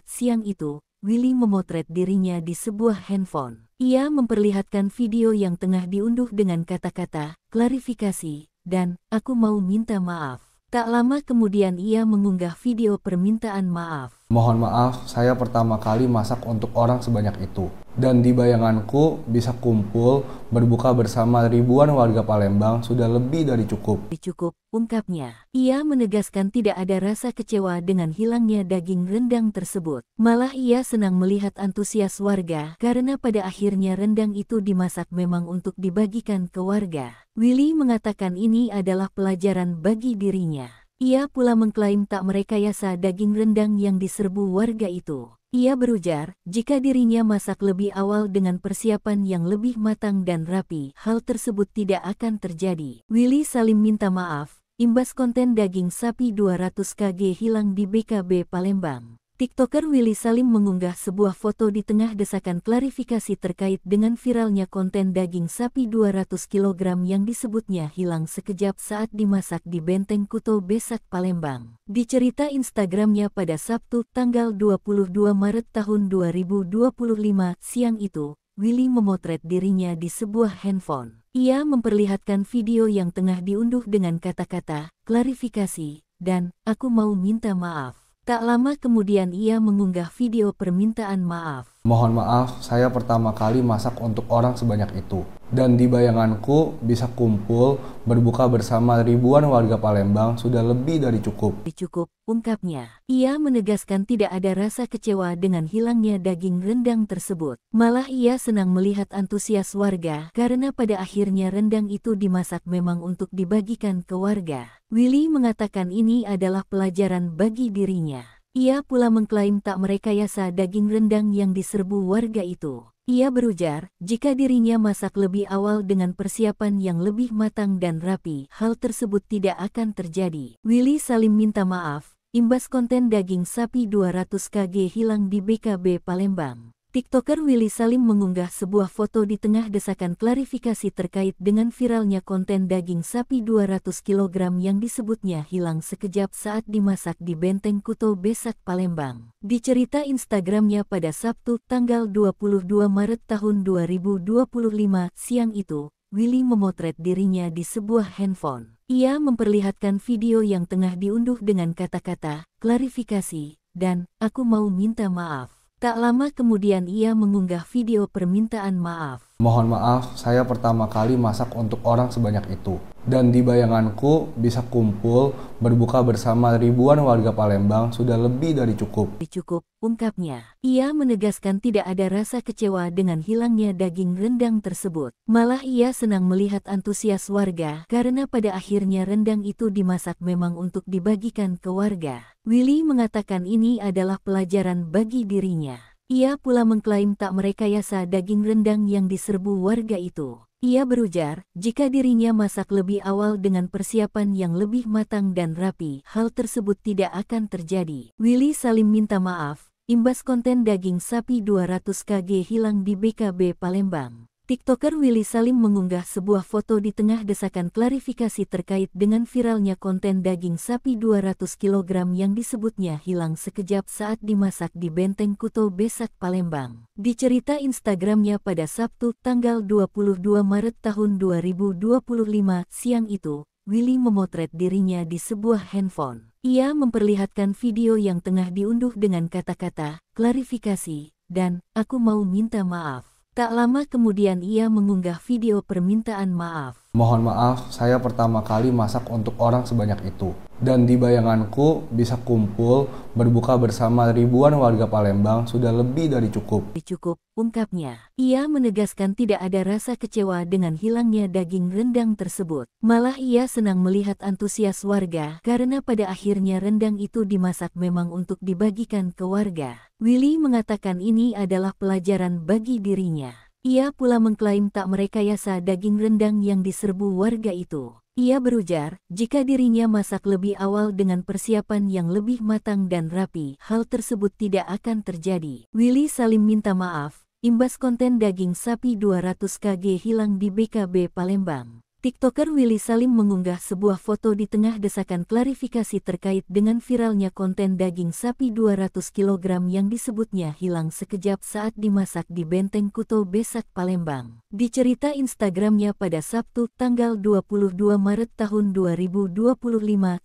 siang itu, Willy memotret dirinya di sebuah handphone. Ia memperlihatkan video yang tengah diunduh dengan kata-kata, klarifikasi, dan, aku mau minta maaf. Tak lama kemudian ia mengunggah video permintaan maaf. Mohon maaf, saya pertama kali masak untuk orang sebanyak itu. Dan di bayanganku bisa kumpul, berbuka bersama ribuan warga Palembang sudah lebih dari cukup. Cukup, ungkapnya. Ia menegaskan tidak ada rasa kecewa dengan hilangnya daging rendang tersebut. Malah ia senang melihat antusias warga karena pada akhirnya rendang itu dimasak memang untuk dibagikan ke warga. Willy mengatakan ini adalah pelajaran bagi dirinya. Ia pula mengklaim tak merekayasa daging rendang yang diserbu warga itu. Ia berujar, jika dirinya masak lebih awal dengan persiapan yang lebih matang dan rapi, hal tersebut tidak akan terjadi. Willy Salim minta maaf, imbas konten daging sapi 200 kg hilang di BKB Palembang. TikToker Willy Salim mengunggah sebuah foto di tengah desakan klarifikasi terkait dengan viralnya konten daging sapi 200 kg yang disebutnya hilang sekejap saat dimasak di Benteng Kuto Besak, Palembang. Di cerita Instagramnya pada Sabtu, tanggal 22 Maret tahun 2025 siang itu, Willy memotret dirinya di sebuah handphone. Ia memperlihatkan video yang tengah diunduh dengan kata-kata, klarifikasi, dan, aku mau minta maaf. Tak lama kemudian ia mengunggah video permintaan maaf. Mohon maaf, saya pertama kali masak untuk orang sebanyak itu. Dan di bayanganku bisa kumpul, berbuka bersama ribuan warga Palembang sudah lebih dari cukup. Cukup, ungkapnya. Ia menegaskan tidak ada rasa kecewa dengan hilangnya daging rendang tersebut. Malah ia senang melihat antusias warga karena pada akhirnya rendang itu dimasak memang untuk dibagikan ke warga. Willy mengatakan ini adalah pelajaran bagi dirinya. Ia pula mengklaim tak merekayasa daging rendang yang diserbu warga itu. Ia berujar, jika dirinya masak lebih awal dengan persiapan yang lebih matang dan rapi, hal tersebut tidak akan terjadi. Willy Salim minta maaf, imbas konten daging sapi 200 kg hilang di BKB Palembang. TikToker Willy Salim mengunggah sebuah foto di tengah desakan klarifikasi terkait dengan viralnya konten daging sapi 200 kg yang disebutnya hilang sekejap saat dimasak di Benteng Kuto Besak, Palembang. Di cerita Instagramnya pada Sabtu, tanggal 22 Maret tahun 2025 siang itu, Willy memotret dirinya di sebuah handphone. Ia memperlihatkan video yang tengah diunduh dengan kata-kata, klarifikasi, dan, aku mau minta maaf. Tak lama kemudian ia mengunggah video permintaan maaf. Mohon maaf, saya pertama kali masak untuk orang sebanyak itu. Dan di bayanganku bisa kumpul, berbuka bersama ribuan warga Palembang sudah lebih dari cukup. Cukup, ungkapnya. Ia menegaskan tidak ada rasa kecewa dengan hilangnya daging rendang tersebut. Malah ia senang melihat antusias warga karena pada akhirnya rendang itu dimasak memang untuk dibagikan ke warga. Willy mengatakan ini adalah pelajaran bagi dirinya. Ia pula mengklaim tak merekayasa daging rendang yang diserbu warga itu. Ia berujar, jika dirinya masak lebih awal dengan persiapan yang lebih matang dan rapi, hal tersebut tidak akan terjadi. Willy Salim minta maaf, imbas konten daging sapi 200 kg hilang di BKB Palembang. TikToker Willy Salim mengunggah sebuah foto di tengah desakan klarifikasi terkait dengan viralnya konten daging sapi 200 kg yang disebutnya hilang sekejap saat dimasak di Benteng Kuto Besak, Palembang. Di cerita Instagramnya pada Sabtu, tanggal 22 Maret tahun 2025 siang itu, Willy memotret dirinya di sebuah handphone. Ia memperlihatkan video yang tengah diunduh dengan kata-kata, klarifikasi, dan, aku mau minta maaf. Tak lama kemudian ia mengunggah video permintaan maaf. Mohon maaf, saya pertama kali masak untuk orang sebanyak itu. Dan di bayanganku bisa kumpul berbuka bersama ribuan warga Palembang sudah lebih dari cukup. Cukup, ungkapnya. Ia menegaskan tidak ada rasa kecewa dengan hilangnya daging rendang tersebut. Malah ia senang melihat antusias warga karena pada akhirnya rendang itu dimasak memang untuk dibagikan ke warga. Willy mengatakan ini adalah pelajaran bagi dirinya. Ia pula mengklaim tak merekayasa daging rendang yang diserbu warga itu. Ia berujar, jika dirinya masak lebih awal dengan persiapan yang lebih matang dan rapi, hal tersebut tidak akan terjadi. Willy Salim minta maaf, imbas konten daging sapi 200 kg hilang di BKB Palembang. TikToker Willy Salim mengunggah sebuah foto di tengah desakan klarifikasi terkait dengan viralnya konten daging sapi 200 kg yang disebutnya hilang sekejap saat dimasak di Benteng Kuto Besak Palembang. Di cerita Instagramnya pada Sabtu tanggal 22 Maret tahun 2025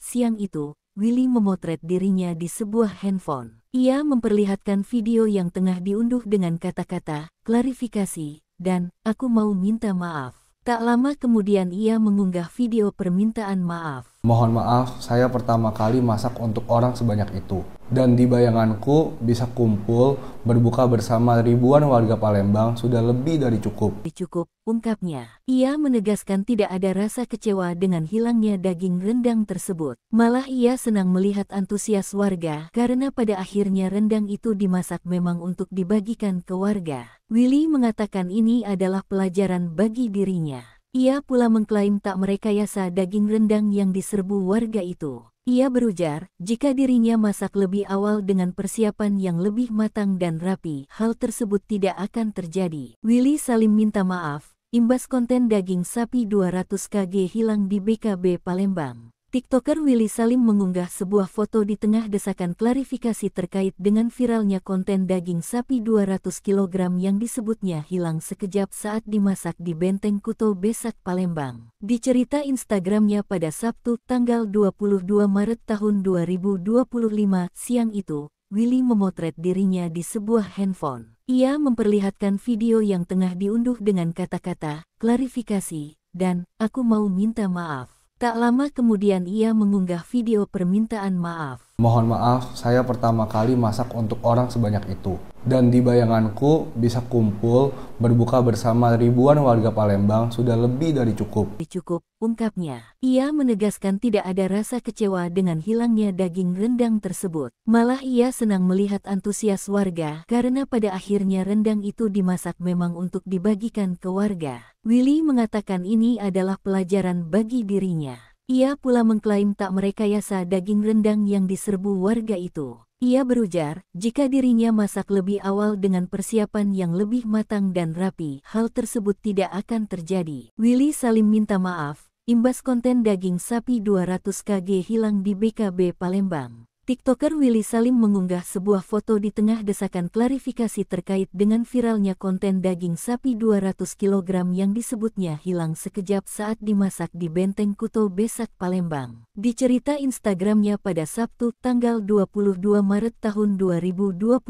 siang itu, Willy memotret dirinya di sebuah handphone. Ia memperlihatkan video yang tengah diunduh dengan kata-kata, klarifikasi, dan aku mau minta maaf. Tak lama kemudian ia mengunggah video permintaan maaf. Mohon maaf, saya pertama kali masak untuk orang sebanyak itu. Dan di bayanganku bisa kumpul berbuka bersama ribuan warga Palembang sudah lebih dari cukup. Cukup, ungkapnya. Ia menegaskan tidak ada rasa kecewa dengan hilangnya daging rendang tersebut. Malah ia senang melihat antusias warga karena pada akhirnya rendang itu dimasak memang untuk dibagikan ke warga. Willy mengatakan ini adalah pelajaran bagi dirinya. Ia pula mengklaim tak merekayasa daging rendang yang diserbu warga itu. Ia berujar, jika dirinya masak lebih awal dengan persiapan yang lebih matang dan rapi, hal tersebut tidak akan terjadi. Willy Salim minta maaf, imbas konten daging sapi 200 kg hilang di BKB Palembang. TikToker Willy Salim mengunggah sebuah foto di tengah desakan klarifikasi terkait dengan viralnya konten daging sapi 200 kg yang disebutnya hilang sekejap saat dimasak di Benteng Kuto Besak Palembang. Di cerita Instagramnya pada Sabtu tanggal 22 Maret tahun 2025 siang itu, Willy memotret dirinya di sebuah handphone. Ia memperlihatkan video yang tengah diunduh dengan kata-kata, klarifikasi, dan aku mau minta maaf. Tak lama kemudian ia mengunggah video permintaan maaf. Mohon maaf, saya pertama kali masak untuk orang sebanyak itu. Dan di bayanganku bisa kumpul berbuka bersama ribuan warga Palembang sudah lebih dari cukup. Cukup, ungkapnya. Ia menegaskan tidak ada rasa kecewa dengan hilangnya daging rendang tersebut. Malah ia senang melihat antusias warga karena pada akhirnya rendang itu dimasak memang untuk dibagikan ke warga. Willy mengatakan ini adalah pelajaran bagi dirinya. Ia pula mengklaim tak merekayasa daging rendang yang diserbu warga itu. Ia berujar, jika dirinya masak lebih awal dengan persiapan yang lebih matang dan rapi, hal tersebut tidak akan terjadi. Willy Salim minta maaf, imbas konten daging sapi 200 kg hilang di BKB Palembang. TikToker Willy Salim mengunggah sebuah foto di tengah desakan klarifikasi terkait dengan viralnya konten daging sapi 200 kg yang disebutnya hilang sekejap saat dimasak di Benteng Kuto Besak Palembang. Di cerita Instagramnya pada Sabtu tanggal 22 Maret tahun 2025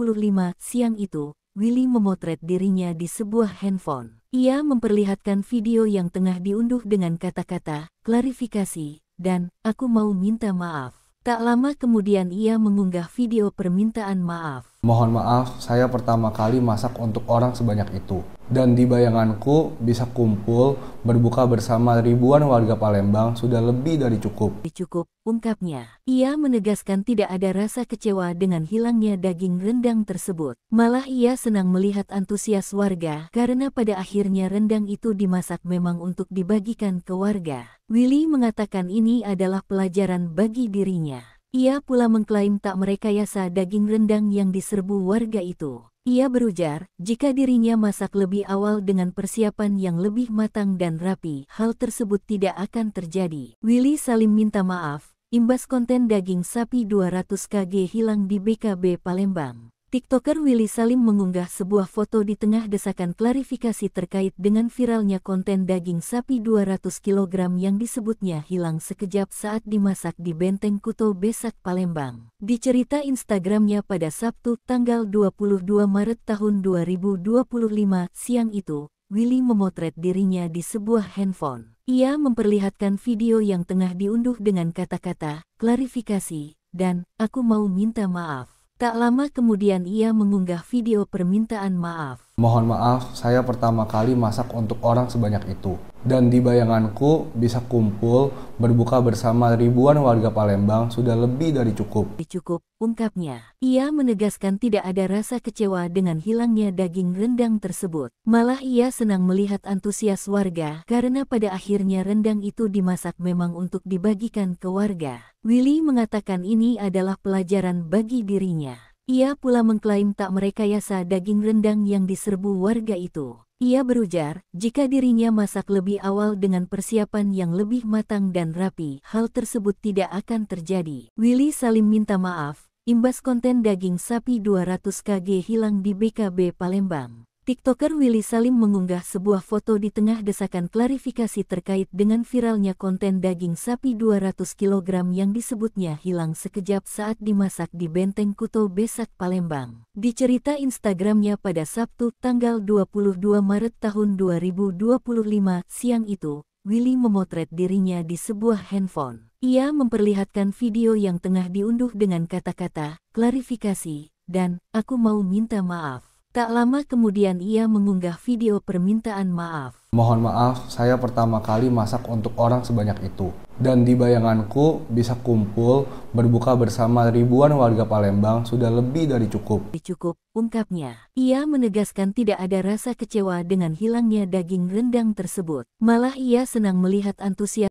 siang itu, Willy memotret dirinya di sebuah handphone. Ia memperlihatkan video yang tengah diunduh dengan kata-kata, klarifikasi, dan aku mau minta maaf. Tak lama kemudian ia mengunggah video permintaan maaf. Mohon maaf, saya pertama kali masak untuk orang sebanyak itu. Dan di bayanganku bisa kumpul berbuka bersama ribuan warga Palembang sudah lebih dari cukup. Cukup, ungkapnya. Ia menegaskan tidak ada rasa kecewa dengan hilangnya daging rendang tersebut. Malah ia senang melihat antusias warga karena pada akhirnya rendang itu dimasak memang untuk dibagikan ke warga. Willy mengatakan ini adalah pelajaran bagi dirinya. Ia pula mengklaim tak merekayasa daging rendang yang diserbu warga itu. Ia berujar, jika dirinya masak lebih awal dengan persiapan yang lebih matang dan rapi, hal tersebut tidak akan terjadi. Willy Salim minta maaf, imbas konten daging sapi 200 kg hilang di BKB Palembang. TikToker Willy Salim mengunggah sebuah foto di tengah desakan klarifikasi terkait dengan viralnya konten daging sapi 200 kg yang disebutnya hilang sekejap saat dimasak di Benteng Kuto Besak Palembang. Di cerita Instagramnya pada Sabtu tanggal 22 Maret tahun 2025 siang itu, Willy memotret dirinya di sebuah handphone. Ia memperlihatkan video yang tengah diunduh dengan kata-kata, klarifikasi, dan, aku mau minta maaf. Tak lama kemudian ia mengunggah video permintaan maaf. Mohon maaf, saya pertama kali masak untuk orang sebanyak itu. Dan di bayanganku bisa kumpul berbuka bersama ribuan warga Palembang sudah lebih dari cukup. Cukup, ungkapnya. Ia menegaskan tidak ada rasa kecewa dengan hilangnya daging rendang tersebut. Malah ia senang melihat antusias warga karena pada akhirnya rendang itu dimasak memang untuk dibagikan ke warga. Willy mengatakan ini adalah pelajaran bagi dirinya. Ia pula mengklaim tak merekayasa daging rendang yang diserbu warga itu. Ia berujar, jika dirinya masak lebih awal dengan persiapan yang lebih matang dan rapi, hal tersebut tidak akan terjadi. Willy Salim minta maaf, imbas konten daging sapi 200 kg hilang di BKB Palembang. TikToker Willy Salim mengunggah sebuah foto di tengah desakan klarifikasi terkait dengan viralnya konten daging sapi 200 kg yang disebutnya hilang sekejap saat dimasak di Benteng Kuto Besak Palembang. Di cerita Instagramnya pada Sabtu tanggal 22 Maret tahun 2025 siang itu, Willy memotret dirinya di sebuah handphone. Ia memperlihatkan video yang tengah diunduh dengan kata-kata, klarifikasi, dan, aku mau minta maaf. Tak lama kemudian ia mengunggah video permintaan maaf. Mohon maaf, saya pertama kali masak untuk orang sebanyak itu. Dan di bayanganku bisa kumpul berbuka bersama ribuan warga Palembang sudah lebih dari cukup. Cukup, ungkapnya. Ia menegaskan tidak ada rasa kecewa dengan hilangnya daging rendang tersebut. Malah ia senang melihat antusias